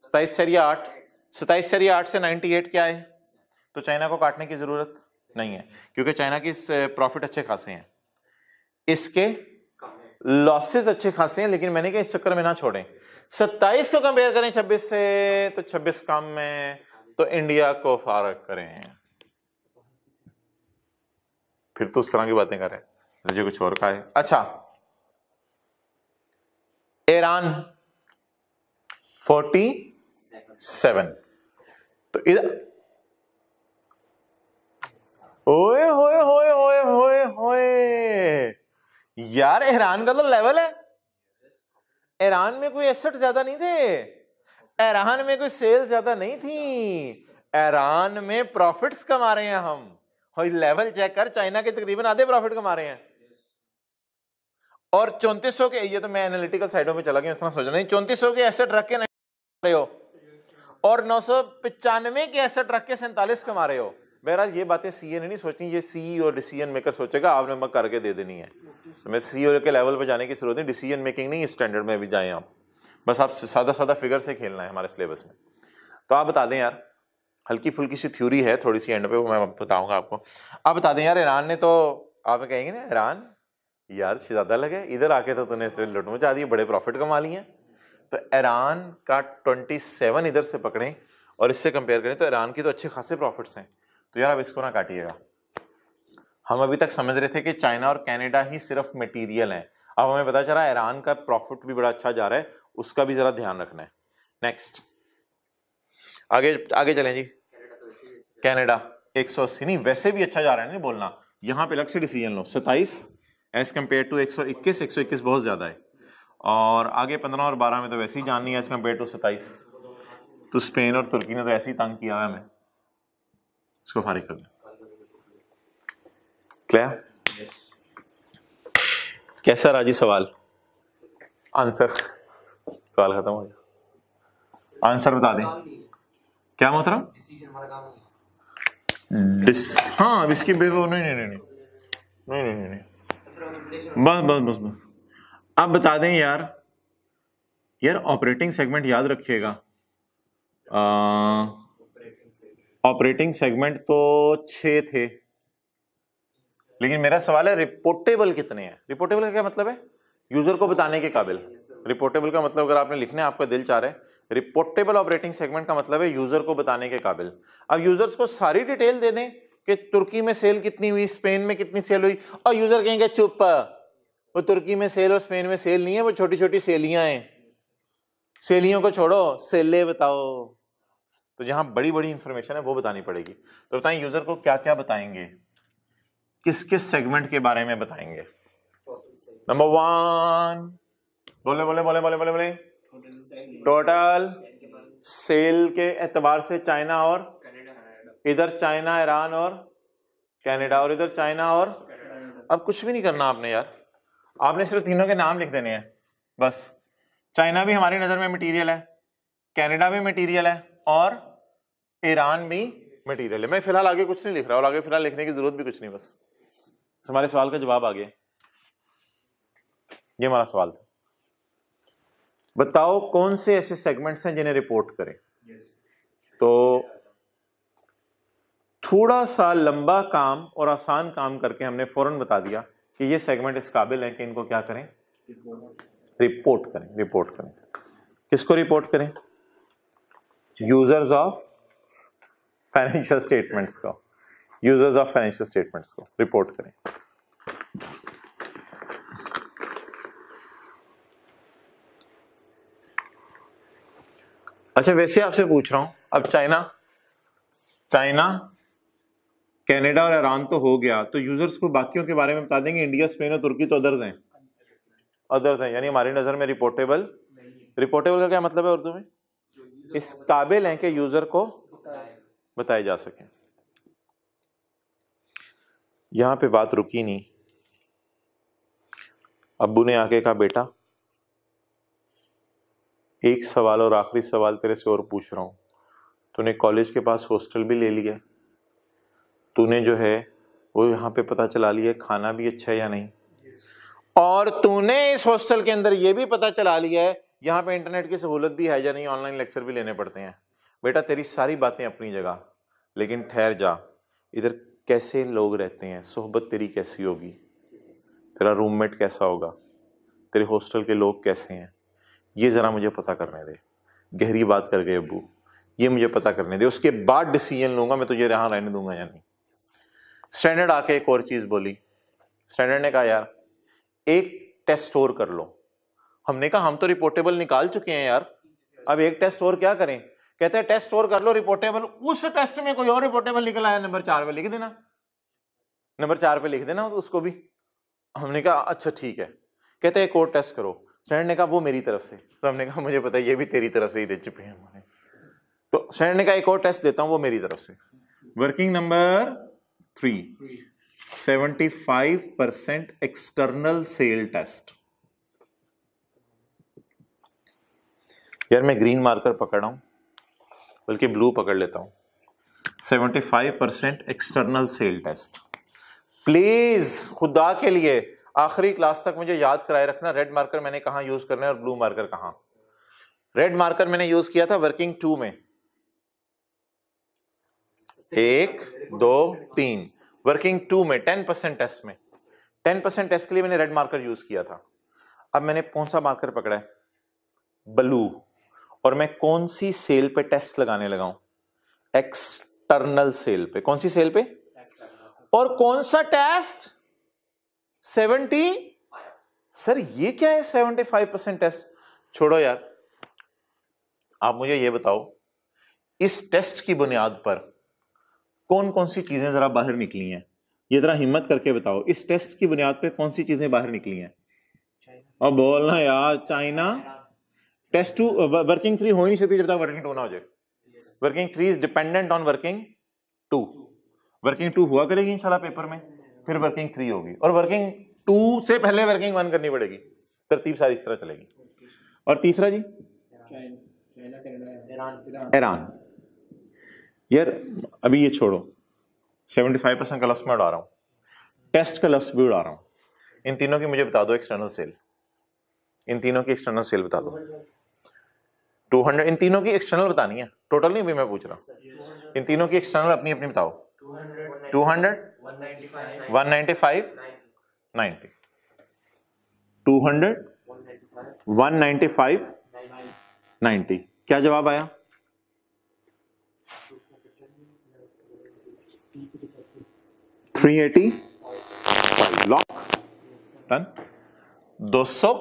27 चरिया 8, 27 चरिया 8 से 98 क्या है? तो चाइना को काटने की जरूरत नहीं है, क्योंकि चाइना की प्रॉफिट अच्छे खासे हैं, इसके लॉसेस अच्छे खासे हैं, लेकिन मैंने कहा इस चक्कर में ना छोड़ें। 27 को कंपेयर करें 26 से, तो 26 कम है, तो इंडिया को फारग करें। फिर तो उस तरह की बातें करें, मुझे कुछ और का है। अच्छा, ईरान 47, तो इधर ओए होए होए होए होए होए, यार ईरान का तो लेवल है। ईरान में कोई एसेट ज्यादा नहीं थे, ईरान में कोई सेल ज्यादा नहीं थी, ईरान में प्रॉफिट्स कमा रहे हैं हम। और लेवल चेक कर, चाइना के तकरीबन आधे प्रॉफिट कमा रहे हैं। और 3400 के, ये तो मैं एनालिटिकल साइडों में चला गया, इतना सोच नहीं, 3400 के एसेट रख के नहीं रहे हो, और 995 के एसेट रख के 47 कमा रहे हो। बहरहाल ये बातें सीए ने नहीं सोचनी, ये सी और डिसीजन मेकर सोचेगा, आपने मत करके दे देनी है। तो मैं सीईओ के लेवल पे जाने की जरूरत नहीं, डिसीजन मेकिंग नहीं, स्टैंडर्ड में भी जाएं आप, बस आप सादा सादा फिगर से खेलना है हमारे सिलेबस में। तो आप बता दें यार, हल्की फुल्की सी थ्योरी है थोड़ी सी एंड पे, वो मैं बताऊंगा आपको। आप बता दें यार, ईरान ने तो, आप कहेंगे ना ईरान यार ज्यादा लगे, इधर आके तो तूने लुट मचा दी, बड़े प्रॉफिट कमा लिए। तो ईरान का 27 इधर से पकड़ें और इससे कंपेयर करें तो ईरान की तो अच्छे खासे प्रॉफिट्स हैं। तो यार अब इसको ना काटिएगा। हम अभी तक समझ रहे थे कि चाइना और कनाडा ही सिर्फ मटेरियल हैं, अब हमें पता चला ईरान का प्रॉफिट भी बड़ा अच्छा जा रहा है, उसका भी जरा ध्यान रखना है। नेक्स्ट, आगे आगे चलें जी। कनाडा 180, नहीं वैसे भी अच्छा जा रहा है, नहीं बोलना, यहाँ पे अलग से डिसीजन लो। 27 एज कम्पेयर टू 121, 121 बहुत ज्यादा है, और आगे 15 और 12 में तो वैसे ही जान नहीं है एज कम्पेयर टू 27। तो स्पेन और तुर्की ने तो ऐसे ही तंग किया है हमें, इसको फारिग कर दें। क्लियर? कैसा राजी सवाल? आंसर, सवाल खत्म हो गया, आंसर बता दें। क्या मोहतरम? डिसीजन हमारा काम नहीं है। हाँ इसकी नहीं नहीं नहीं नहीं नहीं नहीं नहीं नहीं बस बस बस बस आप बता दें यार ऑपरेटिंग सेगमेंट याद रखिएगा। ऑपरेटिंग सेगमेंट तो 6 थे, लेकिन मेरा सवाल है रिपोर्टेबल कितने हैं। रिपोर्टेबल का क्या मतलब है? यूजर को बताने के काबिल। रिपोर्टेबल का मतलब अगर आपने लिखना है, आपका दिल चाह रहा है, रिपोर्टेबल ऑपरेटिंग सेगमेंट का मतलब है यूजर को बताने के काबिल। अब यूजर्स को सारी डिटेल दे दें कि तुर्की में सेल कितनी हुई, स्पेन में कितनी सेल हुई, और यूजर कहेंगे चुप, वो तुर्की में सेल और स्पेन में सेल नहीं है, वो छोटी छोटी सेलियां हैं, सेलियों को छोड़ो, सेले बताओ। तो जहां बड़ी बड़ी इंफॉर्मेशन है वो बतानी पड़ेगी। तो बताएं यूजर को क्या क्या बताएंगे, किस किस सेगमेंट के बारे में बताएंगे। नंबर 1, बोले बोले बोले बोले बोले बोले टोटल सेल के एतबार से चाइना, और इधर चाइना, ईरान और कनाडा, और इधर चाइना और, अब कुछ भी नहीं करना आपने यार, आपने सिर्फ तीनों के नाम लिख देने हैं बस। चाइना भी हमारी नजर में मटेरियल है, कनाडा भी मटेरियल है, और ईरान भी मटेरियल है। मैं फिलहाल आगे कुछ नहीं लिख रहा, और आगे फिलहाल लिखने की जरूरत भी कुछ नहीं, बस हमारे सवाल का जवाब आ गया। ये हमारा सवाल था, बताओ कौन से ऐसे सेगमेंट्स हैं जिन्हें रिपोर्ट करें। तो थोड़ा सा लंबा काम और आसान काम करके हमने फौरन बता दिया कि ये सेगमेंट इस काबिल है कि इनको क्या करें, रिपोर्ट करें। रिपोर्ट करें किसको रिपोर्ट करें? यूजर्स ऑफ फाइनेंशियल स्टेटमेंट्स को, यूजर्स ऑफ फाइनेंशियल स्टेटमेंट्स को रिपोर्ट करें। अच्छा वैसे आपसे पूछ रहा हूं, अब चाइना कनाडा और ईरान तो हो गया, तो यूजर्स को बाकियों के बारे में बता देंगे। इंडिया, स्पेन और तुर्की तो अदर्स हैं, अदर्स हैं, यानी हमारी नजर में रिपोर्टेबल। रिपोर्टेबल का क्या मतलब है उर्दू में? इस काबिल हैं कि यूजर को बताए जा सके। यहां पे बात रुकी नहीं, अब्बू ने आके कहा बेटा एक सवाल और आखिरी सवाल तेरे से और पूछ रहा हूं, तूने कॉलेज के पास हॉस्टल भी ले लिया, तूने जो है वो यहाँ पे पता चला लिया खाना भी अच्छा है या नहीं, और तूने इस हॉस्टल के अंदर ये भी पता चला लिया है यहाँ पे इंटरनेट की सहूलत भी है या नहीं, ऑनलाइन लेक्चर भी लेने पड़ते हैं। बेटा तेरी सारी बातें अपनी जगह, लेकिन ठहर जा, इधर कैसे लोग रहते हैं, सोहबत तेरी कैसी होगी, तेरा रूममेट कैसा होगा, तेरे हॉस्टल के लोग कैसे हैं, ये जरा मुझे पता करने दे। गहरी बात कर गए अब्बू, ये मुझे पता करने दे, उसके बाद डिसीजन लूंगा मैं तुझे यहाँ रहने दूंगा या नहीं। स्टैंडर्ड आके एक और चीज बोली, स्टैंडर्ड ने कहा यार एक टेस्ट और कर लो। हमने कहा हम तो रिपोर्टेबल निकाल चुके हैं यार, अब एक टेस्ट और क्या करें? कहते हैं टेस्ट और कर लो रिपोर्टेबल। उस टेस्ट में कोई और रिपोर्टेबल निकल आया, नंबर 4 पे लिख देना, नंबर 4 पे लिख देना उसको भी। हमने कहा अच्छा ठीक है। कहते हैं एक और टेस्ट करो। स्टैंडर्ड ने कहा वो मेरी तरफ से, तो हमने कहा मुझे पता है ये भी तेरी तरफ से ही दे चुके हैं हमारे, तो स्टैंडर्ड ने कहा एक और टेस्ट देता हूं वो मेरी तरफ से। Working number 3, 75% external sale test. यार मैं ग्रीन मार्कर पकड़ रहा हूं, बल्कि ब्लू पकड़ लेता हूं। 75% एक्सटर्नल सेल टेस्ट। प्लीज खुदा के लिए आखिरी क्लास तक मुझे याद कराए रखना, रेड मार्कर मैंने कहां यूज करना है और ब्लू मार्कर कहां। रेड मार्कर मैंने यूज किया था वर्किंग 2 में, 1 2 3। वर्किंग 2 में 10% टेस्ट में, 10% टेस्ट के लिए मैंने रेड मार्कर यूज किया था। अब मैंने कौन सा मार्कर पकड़ा है? ब्लू। और मैं कौन सी सेल पे टेस्ट लगाने लगा हूं? एक्सटर्नल सेल पे। कौन सी सेल पे? और कौन सा टेस्ट? 70। सर ये क्या है 75% टेस्ट? छोड़ो यार, आप मुझे ये बताओ इस टेस्ट की बुनियाद पर कौन कौन सी चीजें जरा बाहर निकली हैं, ये जरा हिम्मत करके बताओ। इस टेस्ट की बुनियाद पर कौन सी चीजें बाहर निकली हैं? और बोलना यार, चाइना टेस्ट 2, वर्किंग 3 हो ही नहीं सकती जब तक वर्किंग 2 ना हो जाए। Working 3 is dependent on working 2। Working 2 हुआ करेगी इंशाल्लाह पेपर में, फिर वर्किंग 3 होगी, और वर्किंग 2 से पहले वर्किंग 1 करनी पड़ेगी। तरतीब सारी इस तरह चलेगी। और तीसरा जी ईरान। यार अभी ये छोड़ो, 75% का लफ्ज मैं उड़ा रहा हूँ, टेस्ट का लफ्ज भी उड़ा रहा हूँ। इन तीनों की मुझे बता दो एक्सटर्नल सेल, इन तीनों की एक्सटर्नल सेल बता दो। 200, इन तीनों की एक्सटर्नल बतानी है, टोटल नहीं भी मैं पूछ रहा हूँ। इन तीनों की एक्सटर्नल अपनी अपनी बताओ। 200, 195, 90। 200, 195, 90। क्या जवाब आया? 380 लॉक डन। 200,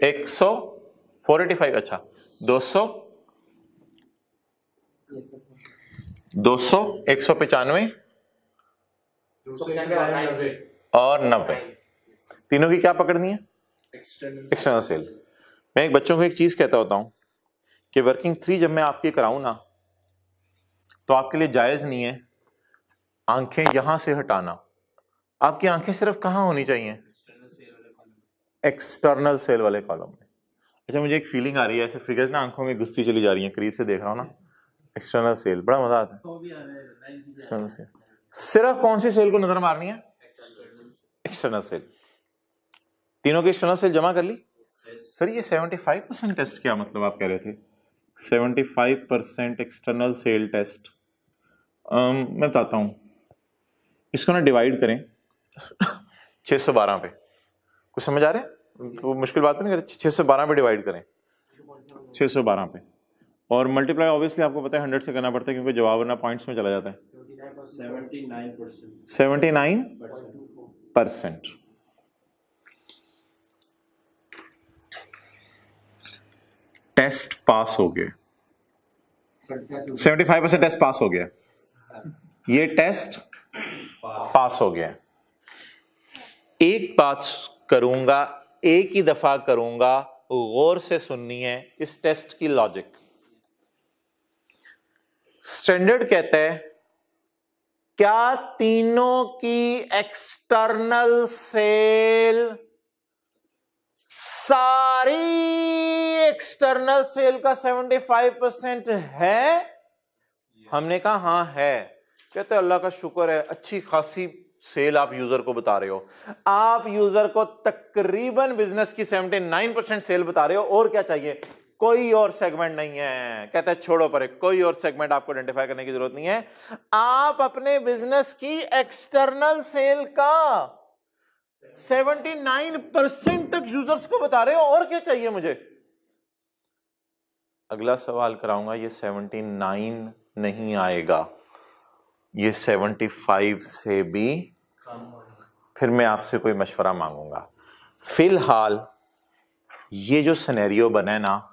100, 485। अच्छा 200, 200, 195 और 90। तीनों की क्या पकड़नी है? External sale. मैं एक बच्चों को एक चीज कहता होता हूं कि वर्किंग 3 जब मैं आपकी कराऊं ना, तो आपके लिए जायज नहीं है आंखें यहां से हटाना। आपकी आंखें सिर्फ कहां होनी चाहिए? एक्सटर्नल सेल वाले कॉलम में। अच्छा मुझे एक फीलिंग आ रही है, ऐसे फिगर्स ना आंखों में घुसती चली जा रही हैं, करीब से देख रहा हूं ना। एक्सटर्नल सेल, बड़ा मजा आता है। एक्सटर्नल सेल, सिर्फ कौन सी सेल को नजर मारनी है? External sale. तीनों की एक्सटर्नल सेल जमा कर ली। सर ये 75% टेस्ट क्या मतलब आप कह रहे थे? 75% एक्सटर्नल सेल टेस्ट। मैं बताता हूं, इसको ना डिवाइड करें 612 पे। कुछ समझ आ रहा है? वो मुश्किल बात नहीं करे। 612 पे डिवाइड करें, 612 पे, और मल्टीप्लाई ऑब्वियसली आपको पता है 100 से करना पड़ता है, क्योंकि जवाब वरना पॉइंट्स में चला जाता है। 79%। टेस्ट पास हो गए। 75% टेस्ट पास हो गया। ये टेस्ट पास हो गया। एक बात करूंगा, एक ही दफा करूंगा, गौर से सुननी है इस टेस्ट की लॉजिक। स्टैंडर्ड कहता है क्या तीनों की एक्सटर्नल सेल, सारी एक्सटर्नल सेल का 75% है? हमने कहा हाँ है। कहते अल्लाह का शुक्र है, अच्छी खासी सेल आप यूजर को बता रहे हो। आप यूजर को तकरीबन बिजनेस की 79% सेल बता रहे हो, और क्या चाहिए? कोई और सेगमेंट नहीं है। कहते हैं छोड़ो परे, कोई और सेगमेंट आपको आइडेंटिफाई करने की जरूरत नहीं है। आप अपने बिजनेस की एक्सटर्नल सेल का 79% तक यूजर्स को बता रहे हो, और क्या चाहिए मुझे? अगला सवाल कराऊंगा, ये 79 नहीं आएगा, ये 75 से भी। फिर मैं आपसे कोई मशवरा मांगूंगा। फिलहाल ये जो सिनेरियो बना है ना,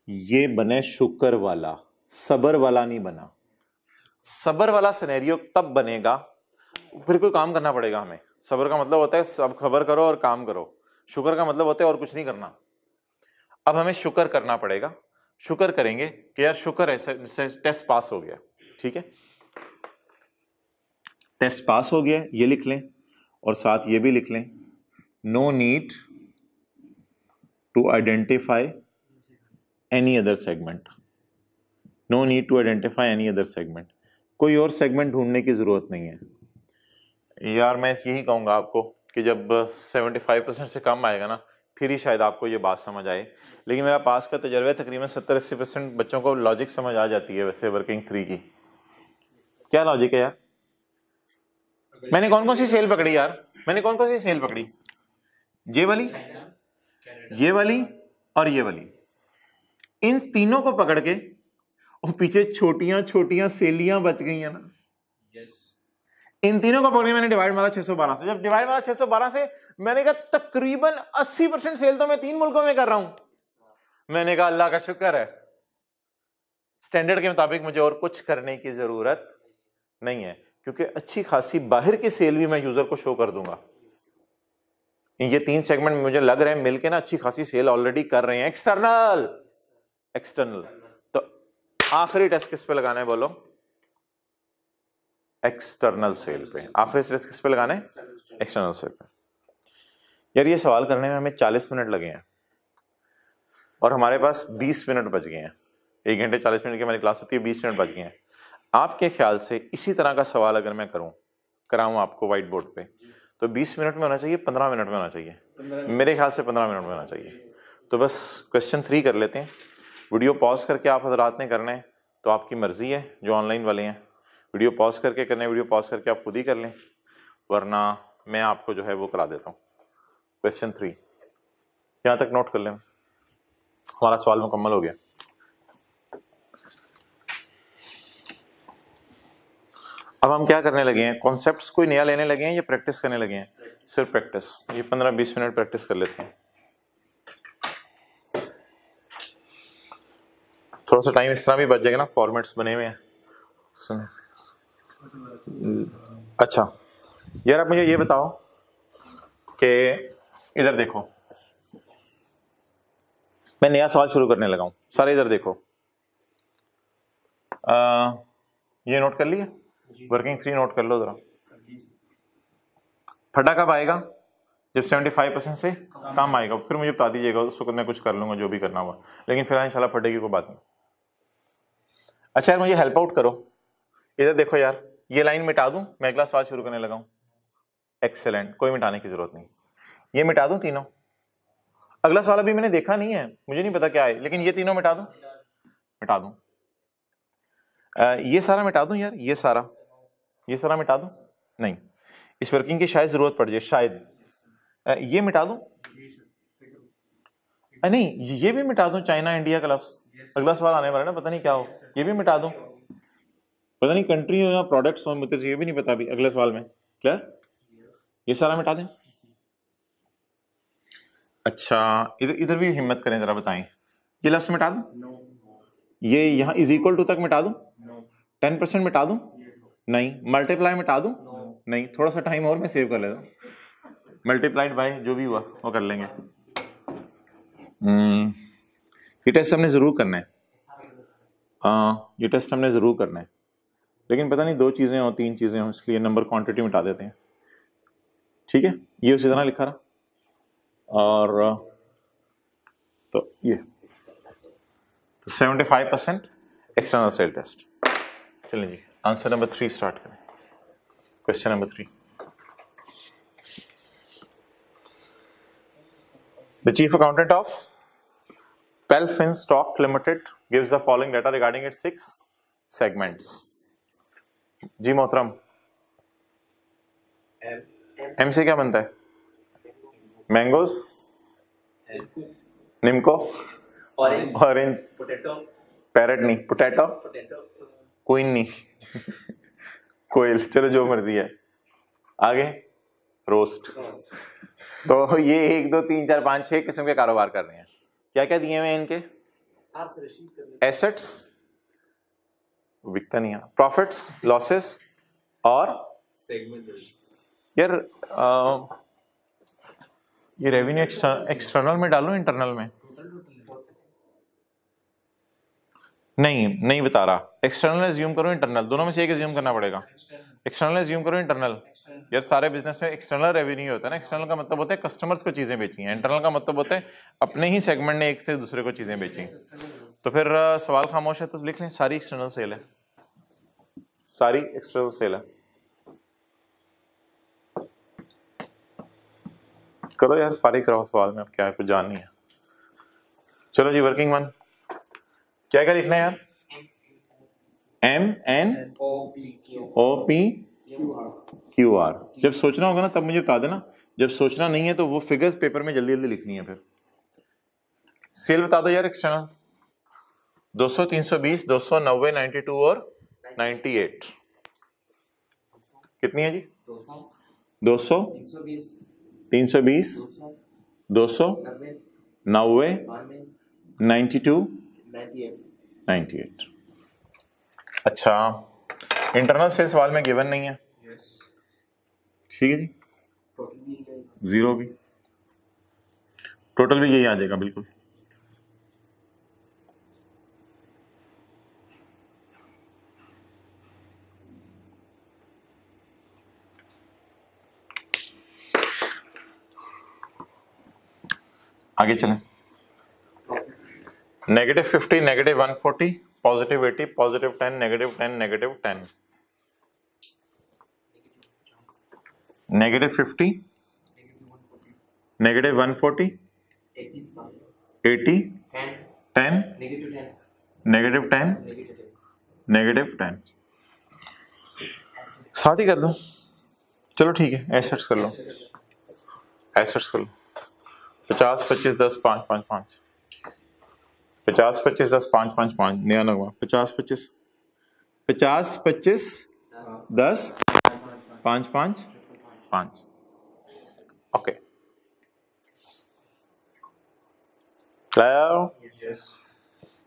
ये बने शुक्र वाला, सबर वाला नहीं बना। सबर वाला सिनेरियो तब बनेगा, फिर कोई काम करना पड़ेगा हमें। सबर का मतलब होता है सब खबर करो और काम करो, शुक्र का मतलब होता है और कुछ नहीं करना। अब हमें शुक्र करना पड़ेगा। शुक्र करेंगे कि यार शुक्र है टेस्ट पास हो गया। ठीक है, टेस्ट पास हो गया, ये लिख लें, और साथ ये भी लिख लें, no need to identify any other segment. No need to identify any other segment. कोई और सेगमेंट ढूंढने की जरूरत नहीं है। यार मैं यही कहूंगा आपको कि जब 75% से कम आएगा ना, फिर ही शायद आपको ये बात समझ आए। लेकिन मेरा पास का तजर्बा है, तकरीबन 70-80% बच्चों को लॉजिक समझ आ जाती है वैसे वर्किंग 3 की। क्या लॉजिक है यार? मैंने कौन कौन सी सेल पकड़ी यार? मैंने कौन कौन सी सेल पकड़ी? ये वाली, ये वाली और ये वाली। इन तीनों को पकड़ के, और पीछे छोटियां छोटियां सेलियां बच गई है ना, इन तीनों को पकड़ के मैंने डिवाइड मारा 612 से। जब डिवाइड मारा 612 से, मैंने कहा तकरीबन 80% सेल तो मैं 3 मुल्कों में कर रहा हूं। मैंने कहा अल्लाह का शुक्र है, स्टैंडर्ड के मुताबिक मुझे और कुछ करने की जरूरत नहीं है, क्योंकि अच्छी खासी बाहर की सेल भी मैं यूजर को शो कर दूंगा। ये 3 सेगमेंट मुझे लग रहे हैं मिलके ना अच्छी खासी सेल ऑलरेडी कर रहे हैं। External, external. तो आखिरी टेस्ट किस पे लगाना है बोलो? एक्सटर्नल सेल पे। आखिरी टेस्ट किस पे लगाना है? एक्सटर्नल सेल पे। यार ये सवाल करने में हमें 40 मिनट लगे हैं, और हमारे पास 20 मिनट बच गए हैं। 1 घंटे 40 मिनट की हमारी क्लास होती है, 20 मिनट बच गए हैं। आपके ख्याल से इसी तरह का सवाल अगर मैं कराऊं आपको व्हाइट बोर्ड पे, तो 20 मिनट में होना चाहिए, 15 मिनट में होना चाहिए? मेरे ख्याल से 15 मिनट में होना चाहिए। तो बस क्वेश्चन 3 कर लेते हैं। वीडियो पॉज करके आप हजरात ने करना है तो आपकी मर्जी है, जो ऑनलाइन वाले हैं वीडियो पॉज करके करना है, वीडियो पॉज करके आप खुद ही कर लें, वरना मैं आपको जो है वो करा देता हूँ। क्वेश्चन 3 यहाँ तक नोट कर लें, बस हमारा सवाल मुकम्मल हो गया। अब हम क्या करने लगे हैं, कॉन्सेप्ट्स कोई नया लेने लगे हैं या प्रैक्टिस करने लगे हैं? सिर्फ प्रैक्टिस। ये 15-20 मिनट प्रैक्टिस कर लेते हैं। थोड़ा सा टाइम इस तरह भी बच जाएगा ना, फॉर्मेट्स बने हुए हैं। सुन, अच्छा यार आप मुझे ये बताओ कि इधर देखो, मैं नया सवाल शुरू करने लगा हूं, सारे इधर देखो। ये नोट कर लिया, वर्किंग 3 नोट कर लो जरा। फटा कब आएगा? जब 75% से कम आएगा, फिर मुझे बता दीजिएगा, उस वक्त मैं कुछ कर लूंगा जो भी करना हुआ, लेकिन फिलहाल इंशाल्लाह फटे की कोई बात नहीं। अच्छा यार मुझे हेल्प आउट करो, इधर देखो यार, ये लाइन मिटा दूं, मैं अगला सवाल शुरू करने लगा हूं। एक्सेलेंट, कोई मिटाने की जरूरत नहीं। ये मिटा दूं तीनों? अगला सवाल अभी मैंने देखा नहीं है, मुझे नहीं पता क्या है, लेकिन ये तीनों मिटा दूं? मिटा दूं। ये सारा मिटा दूं यार, ये सारा मिटा दूं? नहीं, इस वर्किंग की शायद जरूरत पड़ जाए, शायद। ये मिटा दूं? नहीं, ये भी मिटा दूं, चाइना इंडिया का लफ्ज। अगला सवाल आने वाला है ना, पता नहीं क्या हो, ये भी मिटा दूं? पता नहीं कंट्री हो या प्रोडक्ट्स हो, मुझे ये भी नहीं पता अभी अगले सवाल में। क्लियर? ये सारा मिटा दें? अच्छा इधर इधर भी हिम्मत करें जरा, बताएं। ये लफ्ज मिटा दूं? ये यहाँ इज इक्वल टू तक मिटा दूं? 10% मिटा दूं? नहीं। मल्टीप्लाई मिटा दूं? नहीं। थोड़ा सा टाइम और मैं सेव कर लेता हूं, मल्टीप्लाइड बाय जो भी हुआ वो कर लेंगे। ये टेस्ट हमने जरूर करना है, हाँ ये टेस्ट हमने जरूर करना है, लेकिन पता नहीं 2 चीजें हो 3 चीजें हो, इसलिए नंबर क्वांटिटी मिटा देते हैं। ठीक है, ये उसी तरह लिखा रहा। और तो ये तो 75% एक्सटर्नल सेल टेस्ट। चलिए जी, आंसर नंबर 3 स्टार्ट करें। Question number 3, the chief accountant of Pell Finstock Limited gives the following data regarding its 6 segments. जी मोहतरम, एम से क्या बनता है? मैंगोज, निम्को, ऑरेंज, पैरेट नहीं, पोटैटो, क्वीन नहीं, कोयल, चलो जो मर्जी है। आगे रोस्ट। तो ये 1 2 3 4 5 6 किस्म के कारोबार कर रहे हैं। क्या क्या दिए हुए हैं इनके? एसेट्स, बिकता नहीं है, प्रॉफिट्स, लॉसेस और यार ये रेवेन्यू एक्सटर्नल में डालो इंटरनल में? नहीं बता रहा। एक्सटर्नल एज्यूम करो इंटरनल, दोनों में से एक एज्यूम करना पड़ेगा। एक्सटर्नल एज्यूम करो इंटरनल। यार सारे बिजनेस में एक्सटर्नल रेवेन्यू होता है ना, एक्सटर्नल का मतलब होता है कस्टमर्स को चीजें बेची हैं, इंटरनल का मतलब होता है अपने ही सेगमेंट ने एक से दूसरे को चीजें बेची। तो फिर सवाल खामोश है तो लिख लें सारी एक्सटर्नल सेल है, सारी एक्सटर्नल सेल है। करो यार, फारिग कराओ सवाल में, अब क्या है, कुछ जान नहीं है। चलो जी, वर्किंग 1 क्या क्या लिखना है यार? MNOPQR। जब सोचना होगा ना तब मुझे बता देना, जब सोचना नहीं है तो वो फिगर्स पेपर में जल्दी जल्दी लिखनी है। फिर सेल बता दो यार एक्सटर्नल। 200, 320, 290, 92 और 98 कितनी है जी? 200, 320, 200, 90, 92, 98। अच्छा, इंटरनल सेल सवाल में गिवन नहीं है, ठीक है जी। जीरो भी, टोटल भी यही आ जाएगा बिल्कुल। आगे चलें। -50, -140, positive 80, positive 10, negative 10, negative 10, negative 50, negative 140, 80, 10, negative 10, negative 10। साथ ही कर दो, चलो ठीक है, एसेट्स कर लो, एसेट्स कर लो। 50, 25, 10, 5, 5, 5, 50, 25, 10, 5, 5, 5, नया लगवा। 50, 25, 50, 25, 10, 5, 5, 5। ओके,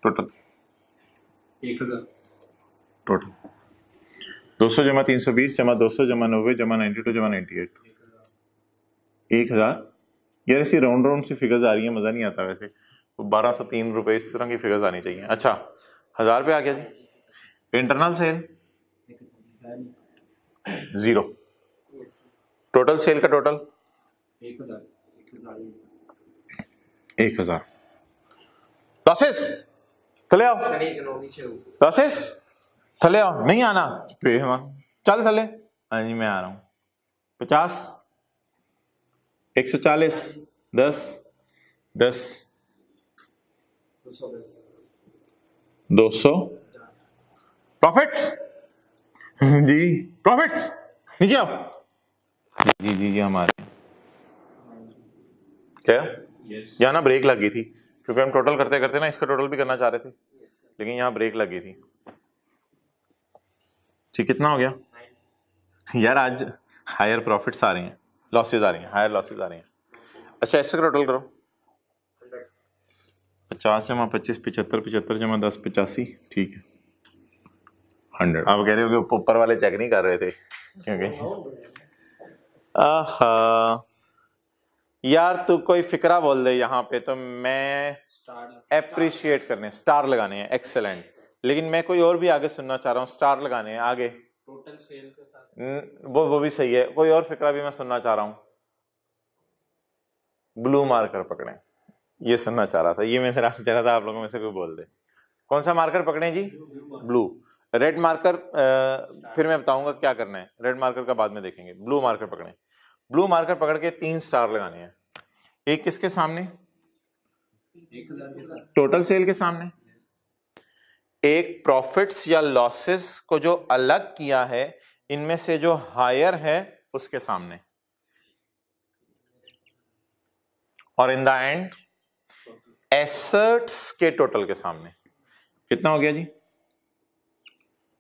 टोटल टोटल 200 जमा 320 जमा 200 जमा 90 जमा 92 जमा 98, 1000। यार ऐसी राउंड राउंड सी फिगर्स आ रही है, मजा नहीं आता वैसे। 1203 रुपए इस तरह की फिगर्स आनी चाहिए। अच्छा, 1000 पे आ गया जी। इंटरनल सेल 0, टोटल सेल का टोटल 1000। लॉसेस थले आओ, लॉसेस थले आओ, नहीं आना चल थले। हाँ जी मैं आ रहा हूँ। 50, 140, 10, 10, 200। प्रॉफिट्स जी, प्रॉफिट्स नीचे आओ। जी जी जी हमारे क्या यहाँ ना ब्रेक लग गई थी, क्योंकि हम टोटल करते करते ना इसका टोटल भी करना चाह रहे थे, लेकिन यहाँ ब्रेक लग गई थी। ठीक, कितना हो गया यार? आज हायर प्रॉफिट्स आ रहे हैं, लॉसेज आ रही हैं, हायर लॉसेज आ रही हैं। अच्छा, ऐसे टोटल करो। 50 जमा 25 75, 75 जमा 10 85, ठीक है 100। आप कह रहे हो कि ऊपर वाले चेक नहीं कर रहे थे क्योंकि आहा यार तू कोई फिक्रा बोल दे यहाँ पे तो मैं अप्रिशिएट करने स्टार लगाने हैं, एक्सेलेंट। लेकिन मैं कोई और भी आगे सुनना चाह रहा हूँ, स्टार लगाने हैं आगे, टोटल सेल के साथ वो भी सही है। कोई और फिक्रा भी मैं सुनना चाह रहा हूँ, ब्लू मार्कर पकड़े, ये सुनना चाह रहा था। ये मैं जरा था आप लोगों में से कोई बोल दे कौन सा मार्कर पकड़े जी? ब्लू। रेड मार्कर फिर मैं बताऊंगा क्या करना है, रेड मार्कर का बाद में देखेंगे। ब्लू मार्कर पकड़े, ब्लू मार्कर पकड़ के 3 स्टार लगाने हैं। एक किसके सामने? टोटल सेल के सामने। एक प्रॉफिट्स या लॉसेस को जो अलग किया है इनमें से जो हायर है उसके सामने, और इन द एंड एसेट्स के टोटल के सामने। कितना हो गया जी?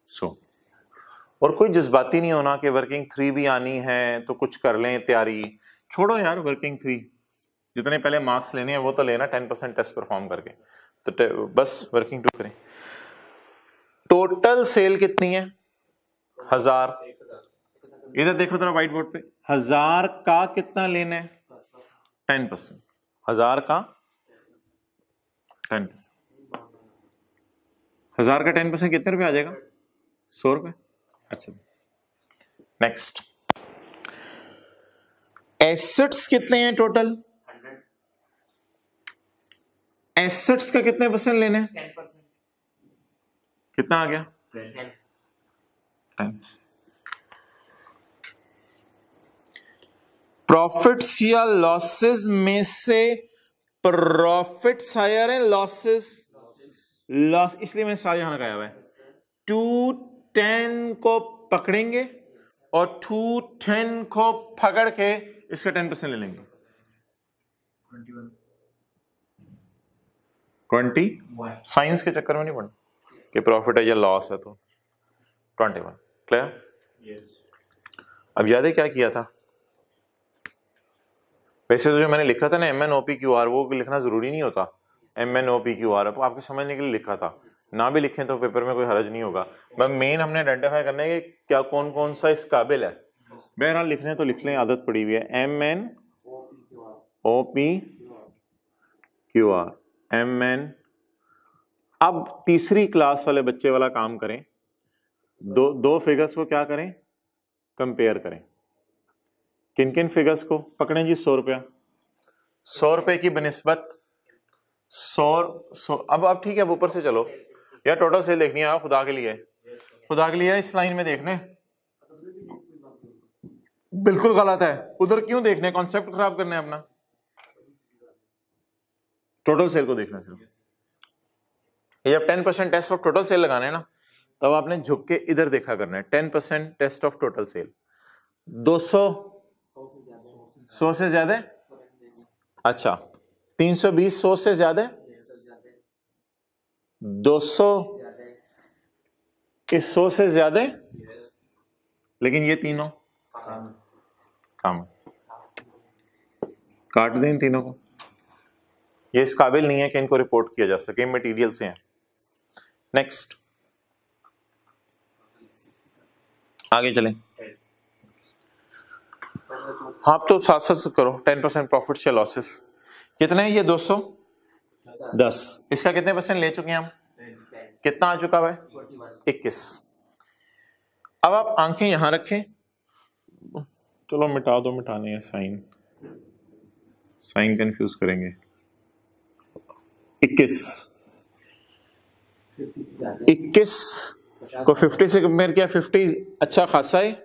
100। और कोई जज्बाती नहीं होना कि वर्किंग 3 भी आनी है तो कुछ कर लें तैयारी। छोड़ो यार वर्किंग 3, जितने पहले मार्क्स लेने हैं वो तो लेना 10% टेस्ट परफॉर्म करके, तो बस वर्किंग 2 करें। टोटल सेल कितनी है? 1000। इधर देखो जरा व्हाइट बोर्ड पे, 1000 का कितना लेना है? 10%। 1000 का 10%। 1000 का 10% कितने रुपए आ जाएगा? 100 रुपए। अच्छा, नेक्स्ट। एसेट्स कितने हैं टोटल? एसेट्स का कितने परसेंट लेना है? 10%। कितना आ गया? 10। प्रॉफिट्स या लॉसेस में से प्रॉफिट्स हायर है, लॉसेस लॉस, इसलिए मैंने स्टार यहां लगाया हुआ है। 210 को पकड़ेंगे और 210 को पकड़ के इसका 10% ले लेंगे। 20 साइंस के चक्कर में नहीं पड़ना कि प्रॉफिट है या लॉस है, तो 21। क्लियर? अब याद है क्या किया था? वैसे तो जो मैंने लिखा था ना MNOPQR, वो लिखना जरूरी नहीं होता। MNOPQR आपको समझने के लिए लिखा था, ना भी लिखें तो पेपर में कोई हर्ज नहीं होगा। मैं मेन हमने आइडेंटिफाई करना है कि क्या कौन कौन सा इस काबिल है। बहरहाल लिखने तो लिख लें, आदत पड़ी हुई है। MNOPQR MN। अब तीसरी क्लास वाले बच्चे वाला काम करें, दो फिगर्स को क्या करें? कंपेयर करें। किन किन फिगर्स को पकड़ें जी? 100 रुपया, 100 रुपए की बनिस्बत 100। अब ठीक है, अब ऊपर से चलो। यार टोटल सेल देखनी है खुदा के लिए, खुदा के लिए इस लाइन में देखने, बिल्कुल गलत है। उधर क्यों देखने, कॉन्सेप्ट खराब करने अपना। टोटल सेल को देखना सिर्फ। ये जब 10% टेस्ट ऑफ टोटल सेल लगाने ना, तब आपने झुक के इधर देखा करना है। 10% टेस्ट ऑफ टोटल सेल 200 100 से ज्यादा, अच्छा 320 100 से ज्यादा, 200 के 100 से ज्यादा, लेकिन ये तीनों कम, काट दें इन तीनों को। ये इस काबिल नहीं है कि इनको रिपोर्ट किया जा सके, मटेरियल से हैं। नेक्स्ट आगे चलें। आप तो साथ साथ करो। 10% प्रॉफिट या लॉसेस कितने हैं? ये 210। इसका कितने परसेंट ले चुके हैं हम? कितना आ चुका है? 21। अब आप आंखें यहां रखें, चलो मिटा दो, मिटाने हैं साइन, साइन कंफ्यूज करेंगे। 21 को 50 से कंपेयर किया, 50 अच्छा खासा है।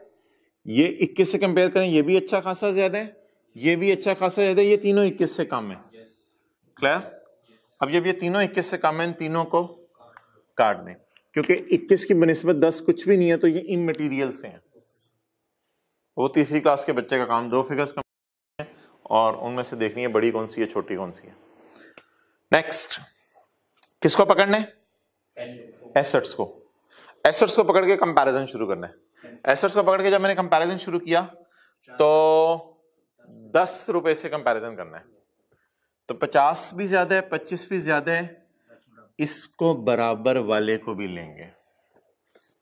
ये 21 से कंपेयर करें, ये भी अच्छा खासा ज्यादा है, ये भी अच्छा खासा ज्यादा है, ये तीनों 21 से कम है। क्लियर? अब जब ये तीनों 21 से कम है, इन तीनों को काट दें, क्योंकि 21 की बनिस्बत 10 कुछ भी नहीं है, तो ये इमटेरियल से हैं। वो तीसरी क्लास के बच्चे का काम 2 फिगर्स का है और उनमें से देखनी है बड़ी कौन सी है, छोटी कौन सी है। नेक्स्ट किसको पकड़ना है? एसेट्स को। एसेट्स को पकड़ के कंपैरिजन शुरू करना है। एसेट्स को पकड़ के जब मैंने कंपैरिजन शुरू किया तो 10 रुपए से कंपैरिजन करना है, तो 50 भी ज्यादा है, 25 भी ज्यादा है, इसको बराबर वाले को भी लेंगे।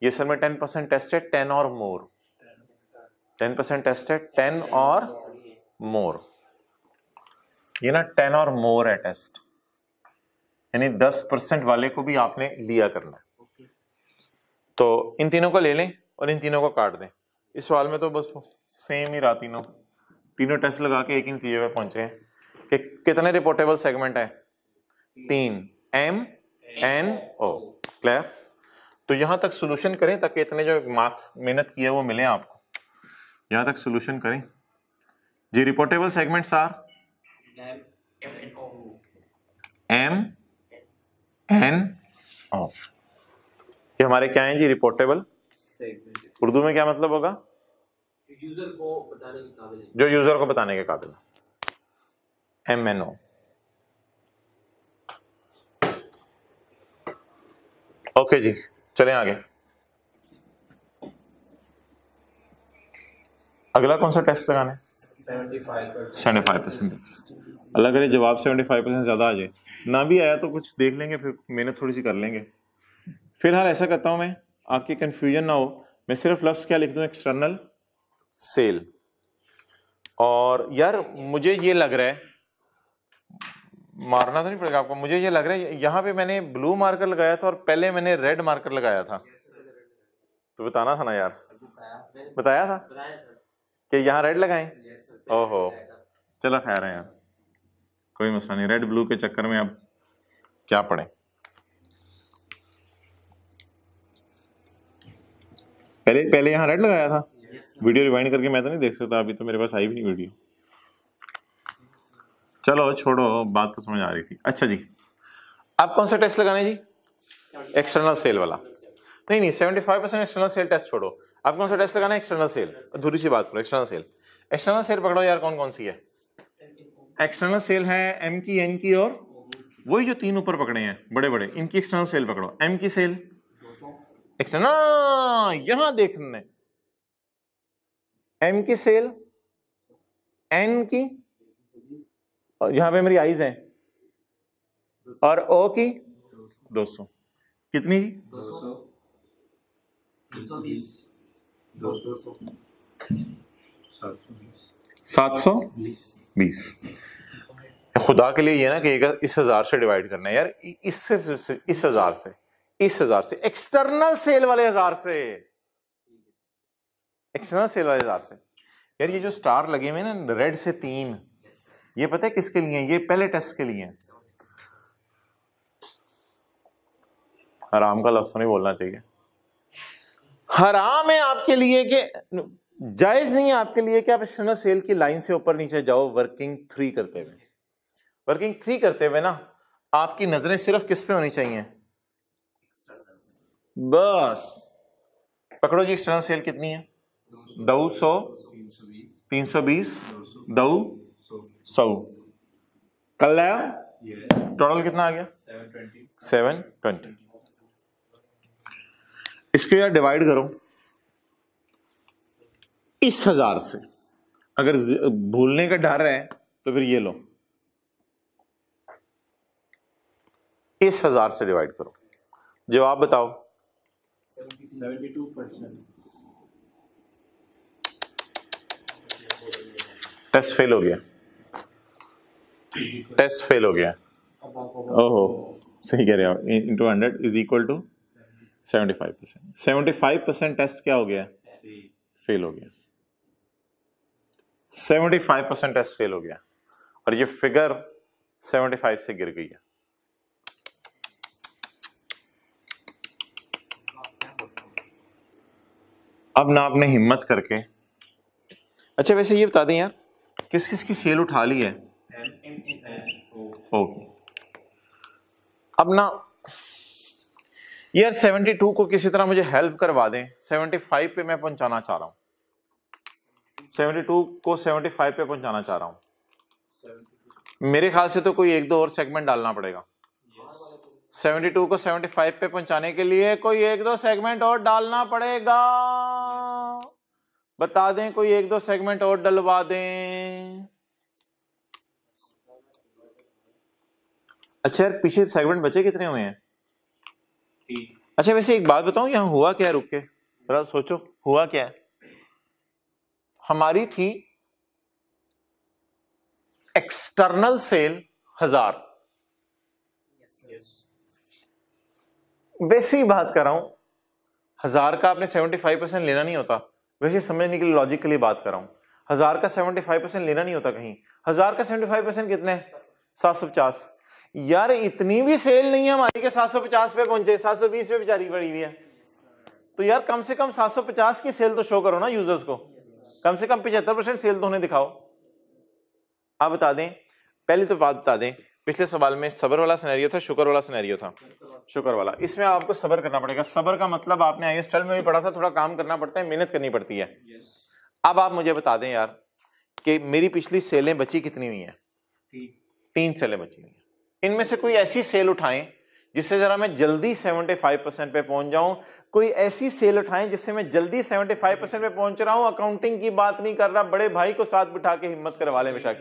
ये सर में 10% टेस्ट है, 10 और मोर। 10% टेस्ट है, 10 और मोर। ये ना 10 और मोर है टेस्ट, यानी 10% वाले को भी आपने लिया करना है। तो इन तीनों को ले लें और इन तीनों को काट दें। इस सवाल में तो बस सेम ही रहा, तीनों टेस्ट लगा के एक ही नतीजे पे पहुंचे हैं कि कितने रिपोर्टेबल सेगमेंट है? 3, M N O। क्लियर? तो यहां तक सोल्यूशन करें ताकि इतने जो मार्क्स मेहनत की है वो मिले आपको। यहां तक सोल्यूशन करें जी। Reportable segments are M N O। ये हमारे क्या हैं जी? रिपोर्टेबल। उर्दू में क्या मतलब होगा? यूजर को बताने के काबिल है, जो यूजर को बताने के काबिल है। MNO। ओके जी, चलें आगे। अगला कौन सा टेस्ट लगाना है? 75%। अल्लाह करे जवाब 75% ज्यादा आ जाए, ना भी आया तो कुछ देख लेंगे, फिर मेहनत थोड़ी सी कर लेंगे। फिलहाल ऐसा करता हूं मैं, आपकी कंफ्यूजन ना हो, मैं सिर्फ लफ्ज क्या लिख दूं? External sale. और यार मुझे ये लग रहा है, मारना तो नहीं पड़ेगा आपको, मुझे ये लग रहा है यहां पे मैंने ब्लू मार्कर लगाया था और पहले मैंने रेड मार्कर लगाया था। तो बताना था ना यार, बताया था कि यहां रेड लगाएं। ओहो, चलो खैर है यार, कोई मसला नहीं। रेड ब्लू के चक्कर में अब क्या पढ़े। पहले यहां रेड लगाया था। वीडियो रिवाइंड करके मैं तो नहीं देख सकता, अभी तो मेरे पास आई भी नहीं वीडियो। चलो छोड़ो, बात तो समझ आ रही थी। अच्छा जी, आप कौन सा टेस्ट लगाने जी? एक्सटर्नल सेल वाला। नहीं 75% एक्सटर्नल सेल टेस्ट छोड़ो, आप कौन सा टेस्ट लगाना है? External sale. अधूरी सी बात करो, एक्सटर्नल सेल। एक्सटर्नल सेल पकड़ो यार, कौन कौन सी है? एक्सटर्नल सेल है M की, N की और वही जो 3 ऊपर पकड़े हैं बड़े बड़े, इनकी एक्सटर्नल सेल पकड़ो। M की सेल एक्सटर्नल, यहां देखना, M की सेल, N की, और यहां पे मेरी आईज है, और O की 200। कितनी? 720। खुदा के लिए ये ना कि इस 1000 से डिवाइड करना है यार, इससे इस 1000 से, इस 1000 से, एक्सटर्नल सेल वाले 1000 से, एक्सटर्नल सेल वाले 1000 से। यार ये जो स्टार लगे हुए ना रेड से 3, ये पता है किसके लिए? ये पहले टेस्ट के लिए। हराम का लफ्ज़ नहीं बोलना चाहिए। हराम है आपके लिए कि जायज नहीं है आपके लिए कि आप एक्सटर्नल सेल की लाइन से ऊपर नीचे जाओ वर्किंग 3 करते हुए। वर्किंग 3 करते हुए ना आपकी नजरें सिर्फ किस पे होनी चाहिए, बस पकड़ो जी एक्सटर्नल सेल कितनी है, 200, 320, 200 कर लिया। टोटल कितना आ गया, 720। इसको यार डिवाइड करो इस 1000 से, अगर भूलने का डर है तो फिर ये लो, इस 1000 से डिवाइड करो, जवाब बताओ। 72%। टेस्ट फेल हो गया, टेस्ट फेल हो गया। ओहो सही कह रहे हो, into 100 is equal to 75%। 75% test क्या हो गया, फेल हो गया। 75% टेस्ट फेल हो गया और ये फिगर 75 से गिर गई है। अब ना आपने हिम्मत करके, अच्छा वैसे ये बता दें यार किस किस की सेल उठा ली है, ओके। अब ना यार 72 को किसी तरह मुझे हेल्प करवा दें, 75 पे मैं पहुंचाना चाह रहा हूं, 72 को 75 पे पहुंचाना चाह रहा हूं। मेरे ख्याल से तो कोई एक दो और सेगमेंट डालना पड़ेगा। 72 को 75 पे पहुंचाने के लिए कोई एक दो सेगमेंट और डालना पड़ेगा, बता दें कोई एक दो सेगमेंट और डलवा दें। अच्छा यार पीछे सेगमेंट बचे कितने हुए हैं, अच्छा वैसे एक बात बताऊं यहां हुआ क्या है, रुक के जरा सोचो हुआ क्या है। हमारी थी एक्सटर्नल सेल 1000, वैसे ही बात कर रहा हूं, 1000 का आपने 75% लेना नहीं होता, वैसे समझने के लिए लॉजिक के लिए बात कर रहा हूं। 1000 का 75% लेना नहीं होता कहीं, 1000 का 75% कितने, 750। यार इतनी भी सेल नहीं है हमारी के 750 पे पहुंचे, 720 पे बेचारी पड़ी हुई है, तो यार कम से कम 750 की सेल तो शो करो ना यूजर्स को, कम से कम 75% सेल तो उन्हें दिखाओ। आप बता दें, पहली तो बात बता दें, पिछले सवाल में सबर वाला सिनेरियो था, शुक्र वाला सिनेरियो था, शुक्र वाला, इसमें आपको सबर करना पड़ेगा। सबर का मतलब आपने आईएएस में भी पढ़ा था, थोड़ा काम करना पड़ता है, मेहनत करनी पड़ती है। अब आप मुझे बता दें यार कि मेरी पिछली सेलें बची कितनी हुई हैं, 3 सेलें बची हुई हैं, इनमें से कोई ऐसी सेल उठाएं जिससे जरा मैं जल्दी 75% पे पहुंच जाऊं, कोई ऐसी सेल उठाएं जिससे मैं जल्दी 75% पे पहुंच रहा हूं, अकाउंटिंग की बात नहीं कर रहा, बड़े भाई को साथ बिठा के हिम्मत करवा ले बेशक,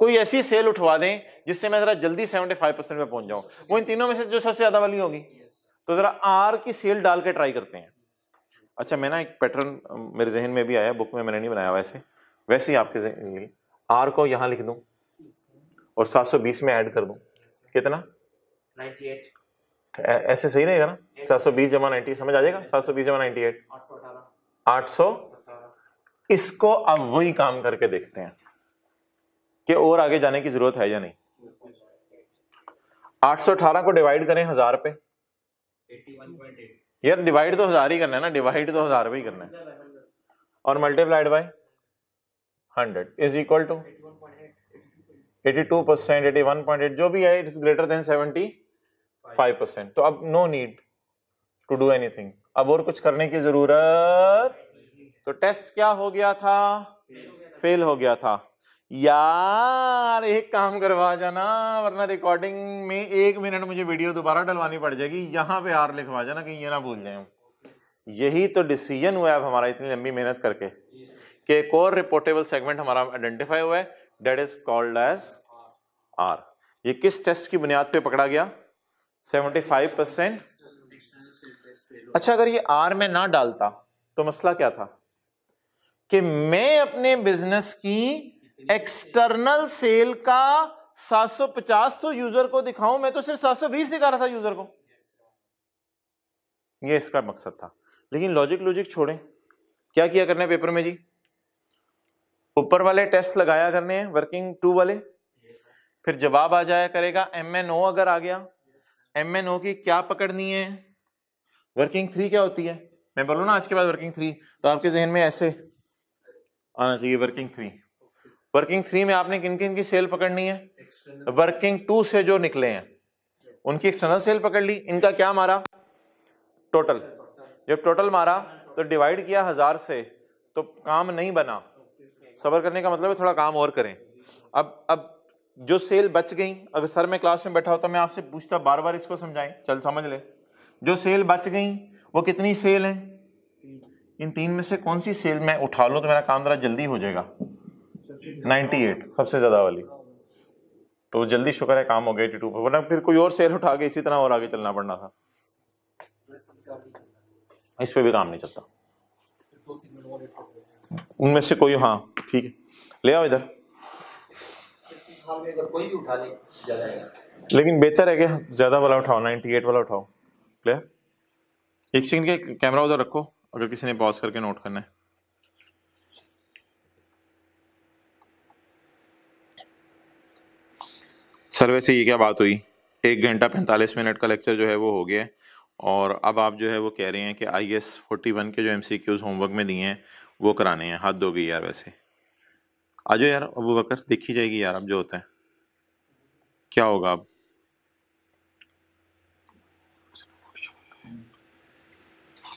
कोई ऐसी सेल उठवा दें जिससे मैं जरा जल्दी 75% पे पहुंच जाऊं, वो इन तीनों में से जो सबसे ज्यादा वाली होगी, तो जरा आर की सेल डाल के ट्राई करते हैं। अच्छा मैं ना एक पैटर्न मेरे जहन में भी आया, बुक में मैंने नहीं बनाया, वैसे ही आपके जहन में आर को यहां लिख दूं और 720 में ऐड कर दूं, कितना 98, ऐसे सही रहेगा ना, 720 जमा 90 समझ आ जाएगा, 720 जमा 98 800। इसको अब वही काम करके देखते हैं कि और आगे जाने की जरूरत है या नहीं। 818 को डिवाइड करें 1000 पे, 81.8, यार डिवाइड तो 1000 ही करना है ना, डिवाइड तो 1000 पे ही करना है, और multiplied by 100 is equal to 82%, 81.8 जो भी है, इट इज ग्रेटर देन 75%। तो अब no need to do anything, अब और कुछ करने की जरूरत, तो टेस्ट क्या हो गया था, फेल हो गया था। यार एक काम करवा जाना, वरना रिकॉर्डिंग में 1 मिनट मुझे वीडियो दोबारा डलवानी पड़ जाएगी, यहां पे आर लिखवा जाना, कहीं ये ना भूल जाए। यही तो डिसीजन हुआ है अब हमारा इतनी लंबी मेहनत करके कि एक और रिपोर्टेबल सेगमेंट हमारा आइडेंटिफाई हुआ है, that is called as R. ये किस टेस्ट की बुनियाद पे पकड़ा गया, 75%। अच्छा अगर ये आर में ना डालता तो मसला क्या था कि मैं अपने बिजनेस की एक्सटर्नल सेल का 750 तो यूजर को दिखाऊं, मैं तो सिर्फ 720 दिखा रहा था यूजर को, ये इसका मकसद था। लेकिन लॉजिक छोड़ें, क्या किया करना है पेपर में जी, ऊपर वाले टेस्ट लगाया करने हैं वर्किंग 2 वाले, फिर जवाब आ जाया करेगा MNO अगर आ गया, MNO की क्या पकड़नी है? वर्किंग 3 क्या होती है? मैं बोलूँ ना आज के बाद वर्किंग 3, तो आपके जहन में ऐसे आना चाहिए वर्किंग 3। वर्किंग 3 में आपने किन किन की सेल पकड़नी है? वर्किंग 2 से जो निकले हैं उनकी एक्सटर्नल सेल पकड़ ली। इनका क्या मारा? टोटल। जब टोटल मारा तो डिवाइड किया 1000 से, तो काम नहीं बना। सबर करने का मतलब है थोड़ा काम और करें। अब जो सेल बच गई, अगर सर मैं क्लास में बैठा होता मैं आपसे पूछता, बार बार इसको समझाएं, चल समझ ले। जो सेल बच गई वो कितनी सेल है? इन 3 में से कौन सी सेल मैं उठा लूं तो मेरा काम जरा जल्दी हो जाएगा? 98, सबसे ज्यादा वाली। तो जल्दी शुक्र है काम हो गया 82 पर, वरना फिर कोई और सेल उठा के इसी तरह और आगे चलना पड़ना था। इस पे भी काम नहीं चलता। उनमें से कोई, हाँ ठीक है, ले आओ इधर। कोई भी उठा ले ज्यादा है, लेकिन बेहतर है कि ज्यादा वाला उठाओ, 98 वाला उठाओ। क्लियर? एक सेकंड के कैमरा उधर रखो, अगर किसी ने पॉज करके नोट करना है। सर वैसे ये क्या बात हुई, 1 घंटा 45 मिनट का लेक्चर जो है वो हो गया है, और अब आप जो है वो कह रहे हैं कि IS 41 के जो MCQs होमवर्क में दिए हैं वो कराने हैं। हद हो गई यार। वैसे आ जाओ यार अबू बकर, देखी जाएगी यार अब जो होता है। क्या होगा अब?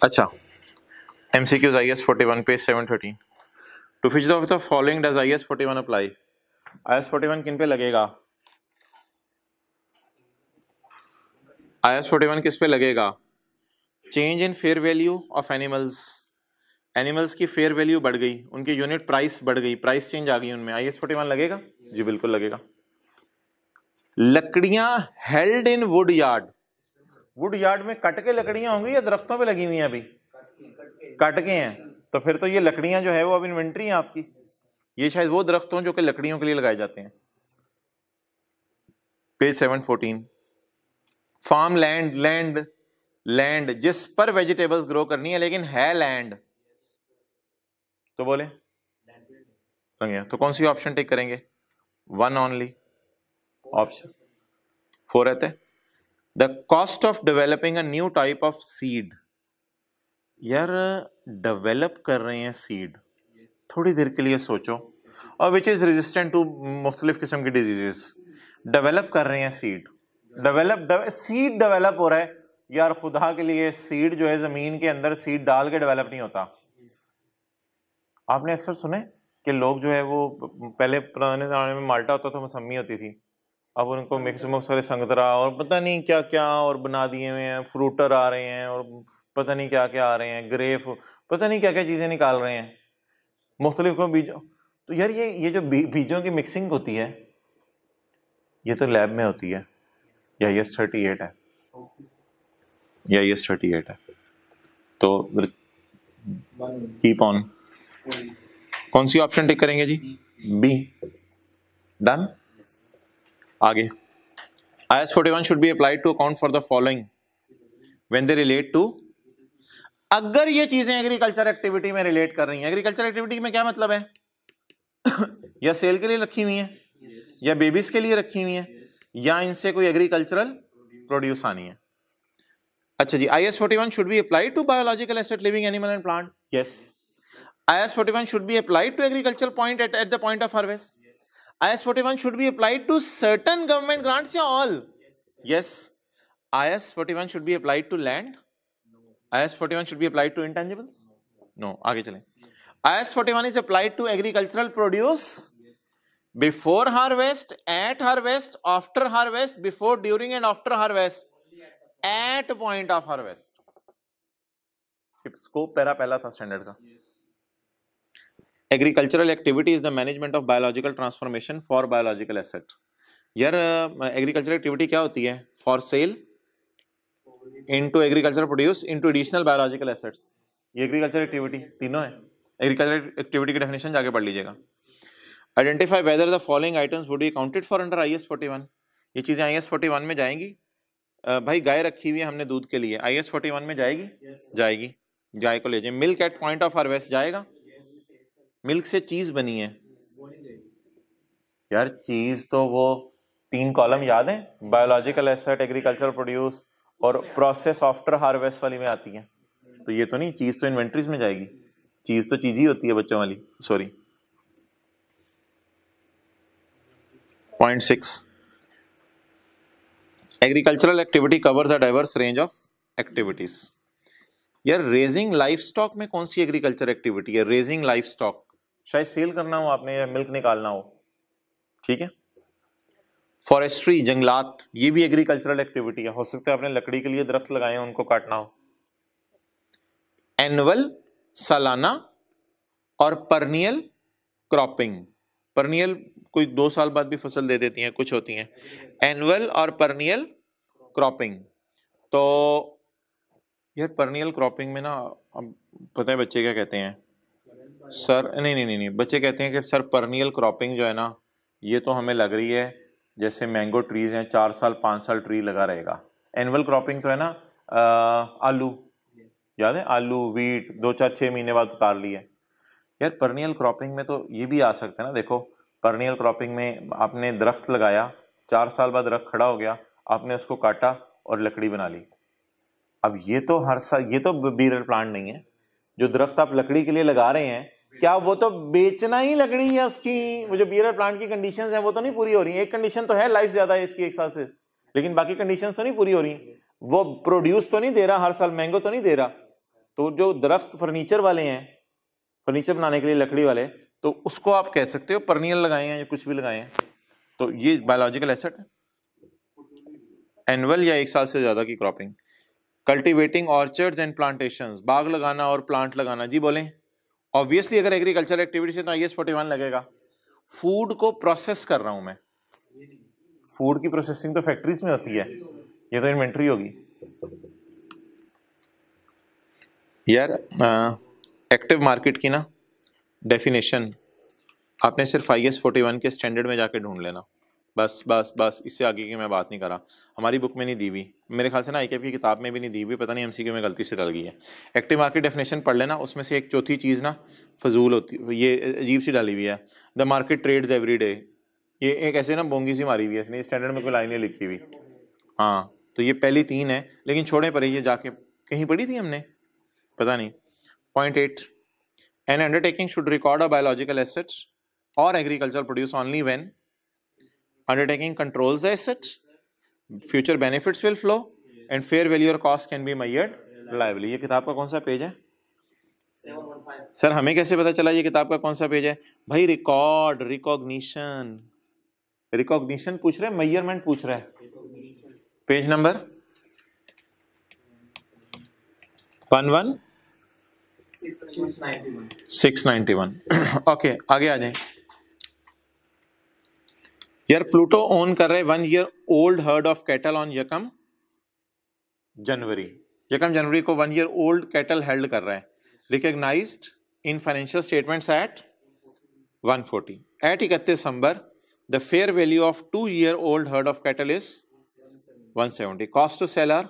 अच्छा, MCQs IS 41 page 713। To which of the following does IS 41 apply? IS 41 किन पे लगेगा? IS 41 किस पे लगेगा? Change in fair value of animals. Animals की फेयर वैल्यू बढ़ गई, उनकी यूनिट प्राइस बढ़ गई, प्राइस चेंज आ गई उनमें, IS 41 लगेगा? जी बिल्कुल लगेगा। लकड़ियां held in would yard. Would yard में कट के लकड़ियां होंगी या दरख्तों पे लगी हुई हैं? अभी कट के हैं, तो फिर तो ये लकड़ियां जो है वो अब इन्वेंट्री है आपकी। ये शायद वो दरख्त हों जो कि लकड़ियों के लिए लगाए जाते हैं। पेज 714। फार्म लैंड, लैंड जिस पर वेजिटेबल्स ग्रो करनी है लेकिन है लैंड, तो बोले तो कौन सी ऑप्शन टिक करेंगे? 1 ओनली। ऑप्शन 4 रहते हैं। The cost of developing a new type of seed. यार डेवलप कर रहे हैं सीड, थोड़ी देर के लिए सोचो। और विच इज रेजिस्टेंट टू मुख्तलिफ किस्म की डिजीजेस। डेवलप कर रहे हैं सीड, सीड डेवलप हो रहा है। यार खुदा के लिए, सीड जो है जमीन के अंदर सीड डाल के डेवलप नहीं होता। आपने अक्सर सुने कि लोग जो है वो पहले पुराने जमाने में माल्टा होता था, मौसमी होती थी, अब उनको मिक्स सारे संतरा और पता नहीं क्या क्या और बना दिए हुए हैं, फ्रूटर आ रहे हैं और पता नहीं क्या क्या आ रहे हैं, ग्रेप, पता नहीं क्या क्या चीजें निकाल रहे हैं मुख्तलिफ को बीजों। तो यार ये जो बीजों की मिक्सिंग होती है ये तो लैब में होती है, या IS 38 है, या IS 38 है। तो कीप ऑन। कौन सी ऑप्शन टिक करेंगे जी? बी। डन। आगे, IS 41 should be applied to account for the following when they relate to। अगर ये चीजें एग्रीकल्चर एक्टिविटी में रिलेट कर रही हैं, एग्रीकल्चर एक्टिविटी में क्या मतलब है? या सेल के लिए रखी हुई है, या बेबीज के लिए रखी हुई है, या इनसे कोई एग्रीकल्चरल प्रोड्यूस आनी है। अच्छा जी, IS 41 should be applied to biological asset, living animal and plant. Yes. IS 41 should be applied to agricultural point at the point of harvest. IS 41 should be applied to certain government grants या all? Yes. IS 41 should be applied to land. IS 41 should be applied to intangibles. No. आगे चलें। IS 41 is applied to agricultural produce before harvest, at harvest, after harvest, before, during and after harvest, at point of harvest. Scope para पहला था standard का। Agricultural activity is the management of biological transformation for biological asset. यार agricultural activity क्या होती है? For sale, into agriculture produce, into additional biological assets. ये agriculture activity तीनों है। एग्रीकल्चर एक्टिविटी की डेफिनेशन जाके पढ़ लीजिएगा। Identify whether the following items would be counted for under IS 41। ये चीजें IS 41 में जाएंगी। भाई गाय रखी हुई है हमने दूध के लिए, IS 41 में जाएगी? जाएगी। गाय को ले जाए। Milk eight point of harvest जाएगा? मिल्क से चीज बनी है। यार चीज तो वो 3 कॉलम याद है? बायोलॉजिकल एसेट, एग्रीकल्चर प्रोड्यूस और प्रोसेस आफ्टर हार्वेस्ट वाली में आती है। तो ये तो नहीं, चीज तो इन्वेंट्रीज में जाएगी, चीज तो चीज ही होती है बच्चों वाली। Sorry. Point 6, agricultural activity covers a diverse range of activities. यार रेजिंग लाइफ स्टॉक में कौन सी एग्रीकल्चर एक्टिविटी है? रेजिंग लाइफ स्टॉक शायद सेल करना हो आपने या मिल्क निकालना हो, ठीक है। फॉरेस्ट्री, जंगलात, ये भी एग्रीकल्चरल एक्टिविटी है। हो सकता है आपने लकड़ी के लिए दरख्त लगाए हैं, उनको काटना हो। एनुअल, सालाना और परनियल क्रॉपिंग। परनियल कोई 2 साल बाद भी फसल दे देती हैं, कुछ होती हैं। एनुअल और परनियल क्रॉपिंग। तो यार परनियल क्रॉपिंग में ना, अब पता है बच्चे क्या कहते हैं सर? नहीं, बच्चे कहते हैं कि सर परनियल क्रॉपिंग जो है ना, ये तो हमें लग रही है जैसे मैंगो ट्रीज हैं, 4 साल 5 साल ट्री लगा रहेगा। एनुअल क्रॉपिंग तो है ना, आलू, याद है? आलू, वीट 2-4-6 महीने बाद उतार लिए। यार परनियल क्रॉपिंग में तो ये भी आ सकता है ना। देखो परनियल क्रॉपिंग में आपने दरख्त लगाया, 4 साल बाद दरख्त खड़ा हो गया, आपने उसको काटा और लकड़ी बना ली। अब ये तो हर साल, ये तो बीरल प्लांट नहीं है। जो दरख्त आप लकड़ी के लिए लगा रहे हैं, क्या वो तो बेचना ही लकड़ी है उसकी? वो जो बीरल प्लांट की कंडीशंस हैं वो तो नहीं पूरी हो रही। एक कंडीशन तो है, लाइफ ज्यादा है इसकी 1 साल से, लेकिन बाकी कंडीशंस तो नहीं पूरी हो रही। वो प्रोड्यूस तो नहीं दे रहा हर साल, मैंगो तो नहीं दे रहा। तो जो दरख्त फर्नीचर वाले हैं, फर्नीचर बनाने के लिए लकड़ी वाले, तो उसको आप कह सकते हो परनियल लगाए हैं या कुछ भी लगाए हैं। तो ये बायोलॉजिकल एसेट है। एनुअल या 1 साल से ज्यादा की cropping. Cultivating orchards and plantations, बाग लगाना और प्लांट लगाना। जी बोलें। ऑब्वियसली अगर एग्रीकल्चर एक्टिविटी से तो IS 41 लगेगा। फूड को प्रोसेस कर रहा हूं मैं, फूड की प्रोसेसिंग तो फैक्ट्रीज में होती है, ये तो इन्वेंट्री होगी। यार एक्टिव मार्केट की ना डेफिनेशन आपने सिर्फ IS 41 के स्टैंडर्ड में जाके ढूंढ लेना, बस बस बस, इससे आगे की मैं बात नहीं कर रहा। हमारी बुक में नहीं दी हुई, मेरे ख्याल से ना ICAP की किताब में भी नहीं दी हुई, पता नहीं MCQ में गलती से डल गई है। एक्टिव मार्केट डेफिनेशन पढ़ लेना, उसमें से एक चौथी चीज़ ना फजूल होती, ये अजीब सी डाली हुई है, the market trades every day. ये एक ऐसे ना बोंगी सी मारी हुई है, इसने स्टैंडर्ड में कोई लाइन नहीं लिखी हुई। हाँ तो ये पहली 3 है, लेकिन छोड़े पर ये जाके कहीं पढ़ी थी हमने, पता नहीं। Point 8, N undertaking should record a biological assets or agricultural produce only when undertaking controls the assets, future benefits will flow and fair value or cost can be measured reliably। ये किताब का कौन सा पेज है 715। Sir? हमें कैसे पता चला ये किताब का कौन सा पेज है भाई? रिकॉर्ड, रिकॉग्निशन, रिकॉग्निशन पूछ रहे हैं, मेजरमेंट पूछ रहा है। Page number 691। ओके आगे आ जाए। यार प्लूटो ओन कर रहे 1 year old herd of cattle on यकम जनवरी को 1 year old cattle held कर रहा है, recognized in financial statements at 140। at 31 December the fair value of 2 year old herd of cattle is 170, cost to seller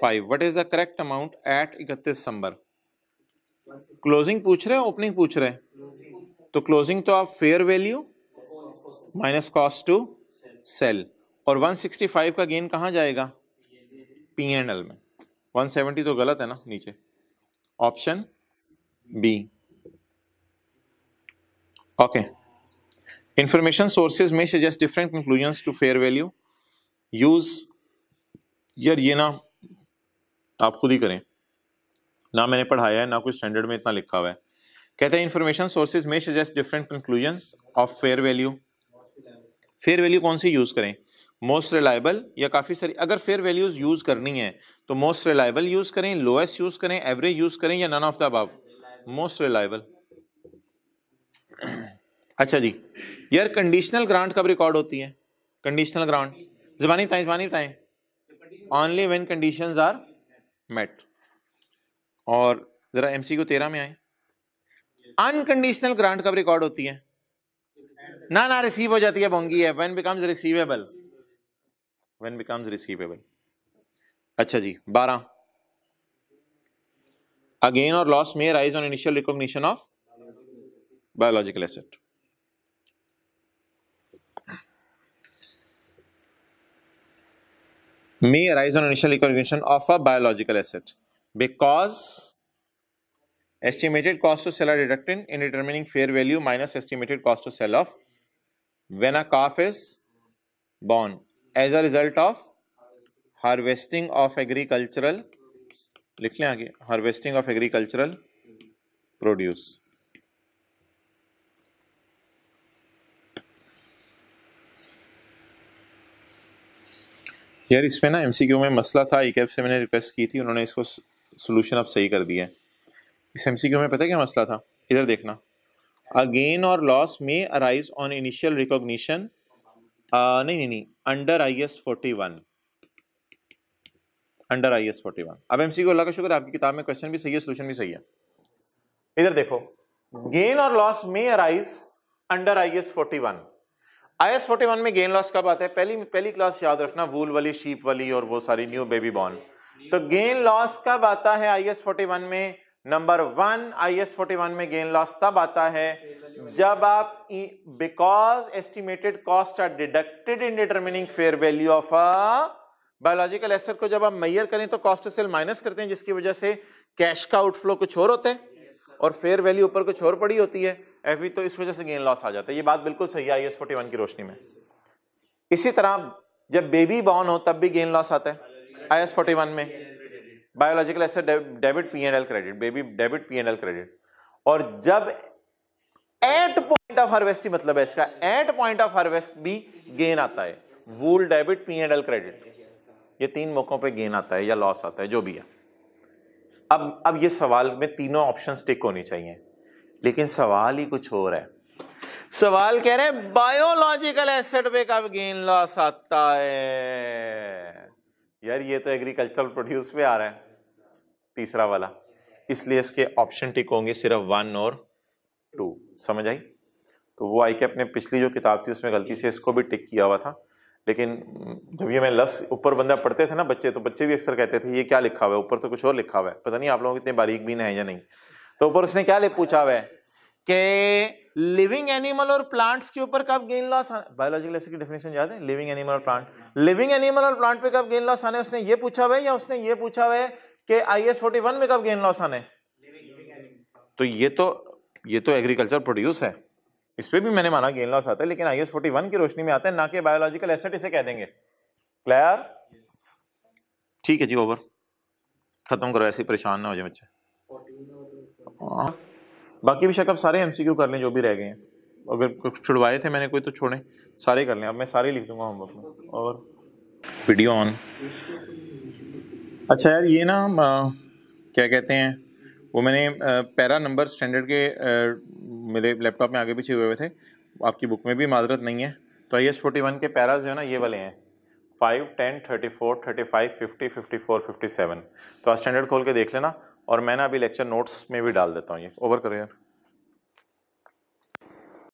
5। what is the correct amount at 31 December? Closing पूछ रहे हैं, opening पूछ रहे हैं? तो क्लोजिंग तो आप fair value minus cost to sell, और 165 का गेन कहां जाएगा? P&L में। 170 तो गलत है ना नीचे, option B. Okay, information sources में suggest different conclusions to fair value use. यार ये ना आप खुद ही करें, ना मैंने पढ़ाया है ना कोई स्टैंडर्ड में इतना लिखा हुआ है। कहते हैं इंफॉर्मेशन सोर्सेज में suggest different conclusions of fair value. Fair value कौन सी यूज करें? मोस्ट रिलायबल या काफी सारी? अगर फेयर वैल्यूज यूज करनी है तो मोस्ट रिलायबल यूज करें, लोएस्ट यूज करें, एवरेज यूज करें, या none of the above? Most reliable. अच्छा जी, यार कंडीशनल ग्रांट कब रिकॉर्ड होती है? कंडीशनल ग्रांट ज़बानी बताएं। Only when conditions are met. और जरा MCQ 13 में आए, अनकंडीशनल ग्रांट कब रिकॉर्ड होती है? ना रिसीव हो जाती है, बोंगी है। When becomes receivable, when becomes receivable. अच्छा जी 12, अ गेन और लॉस में rise on initial recognition of biological asset. may arise on initial recognition of a biological asset because estimated cost to sell are deducted in determining fair value minus estimated cost to sell of when a calf is born as a result of harvesting of agricultural, लिख लें आगे, harvesting of agricultural produce. यार इसमें ना MCQ में मसला था, ईकैप से मैंने रिक्वेस्ट की थी, उन्होंने इसको सोल्यूशन अब सही कर दिया है। इस एमसीक्यू में पता है क्या मसला था, इधर देखना, अ गेन और लॉस में अराइज ऑन इनिशियल रिकॉग्निशन, नहीं अंडर IS 41, अंडर IS 41। अब एमसीक्यू अल्लाह का शुक्र आपकी किताब में क्वेश्चन भी सही है, सोल्यूशन भी सही है। इधर देखो, गेन और लॉस में अराइज अंडर IS 41। IS 41 में गेन लॉस कब आता है? पहली क्लास याद रखना, वूल वाली, शीप वाली और वो सारी, न्यू बेबी बॉर्न। तो गेन लॉस कब आता है IS 41 में? नंबर 1, IS 41 में गेन लॉस तब आता है जब आप because estimated cost are deducted in determining fair value of a biological asset को जब आप मेजर करें तो कॉस्ट ऑफ सेल माइनस करते हैं, जिसकी वजह से कैश का आउटफ्लो कुछ और होता है और फेयर वैल्यू ऊपर कुछ और पड़ी होती है एफवी, तो इस वजह से गेन लॉस आ जाता है। ये बात बिल्कुल सही है IS 41 की रोशनी में। इसी तरह जब बेबी बॉर्न हो तब भी गेन लॉस आता है IS 41 में, biological asset debit P&L credit, baby debit P&L credit. और जब एट पॉइंट ऑफ हार्वेस्ट, मतलब है इसका एट पॉइंट ऑफ हार्वेस्ट भी गेन आता है, वूल डेबिट P&L क्रेडिट, ये 3 मौकों पे गेन आता है या लॉस आता है, जो भी है। अब ये सवाल में तीनों ऑप्शंस टिक होनी चाहिए, लेकिन सवाल ही कुछ और है। सवाल कह रहे हैं बायोलॉजिकल एसेट पे कब गेन लॉस आता है। यार ये तो एग्रीकल्चरल प्रोड्यूस पे आ रहा है तीसरा वाला, इसलिए इसके ऑप्शन टिक होंगे सिर्फ 1 और 2। समझ आई? तो वो आई के अपने पिछली जो किताब थी उसमें गलती से इसको भी टिक किया हुआ था, लेकिन जब ये मैं लफ्ज़ ऊपर बंदा पढ़ते थे ना बच्चे, तो बच्चे भी अक्सर कहते थे ये क्या लिखा हुआ है, ऊपर तो कुछ और लिखा हुआ है, पता नहीं आप लोग इतने बारीक भी हैं या नहीं। तो ऊपर उसने क्या पूछा हुआ है कि लिविंग एनिमल और प्लांट्स के ऊपर कब गेन लॉस, बायोलॉजिकल एसेट की डेफिनेशन याद है, लिविंग एनिमल और प्लांट, लिविंग एनिमल और प्लांट पे कब गेन लॉस आने, उसने ये पूछा हुआ है या उसने ये पूछा हुआ है कि IS 41 में कब गेन लॉस आने? तो ये तो एग्रीकल्चर प्रोड्यूस है, इस पे भी मैंने माना गेन लॉस आता है, लेकिन IS 41 की रोशनी में आता है, ना कि बायोलॉजिकल एसेट इसे कह देंगे। क्लियर? ठीक है जी, ओवर, खत्म करो, ऐसे परेशान ना हो जाए बच्चे। बाकी भी शक सारे MCQ कर लें जो भी रह गए हैं, अगर कुछ छुड़वाए थे मैंने कोई तो छोड़ें, सारे कर लें। अब मैं सारे लिख दूंगा होमवर्क में। और वीडियो ऑन। अच्छा यार ये ना क्या कहते हैं, वो मैंने पैरा नंबर स्टैंडर्ड के मेरे लैपटॉप में आगे पीछे हुए थे, आपकी बुक में भी माजरत नहीं है। तो IS 41 के पैराज जो है ना ये वाले हैं 5, 10, 34, 35, 50, 54, 57। तो आज स्टैंडर्ड खोल के देख लेना, और मैं ना अभी लेक्चर नोट्स में भी डाल देता हूँ। ये ओवर करो यार।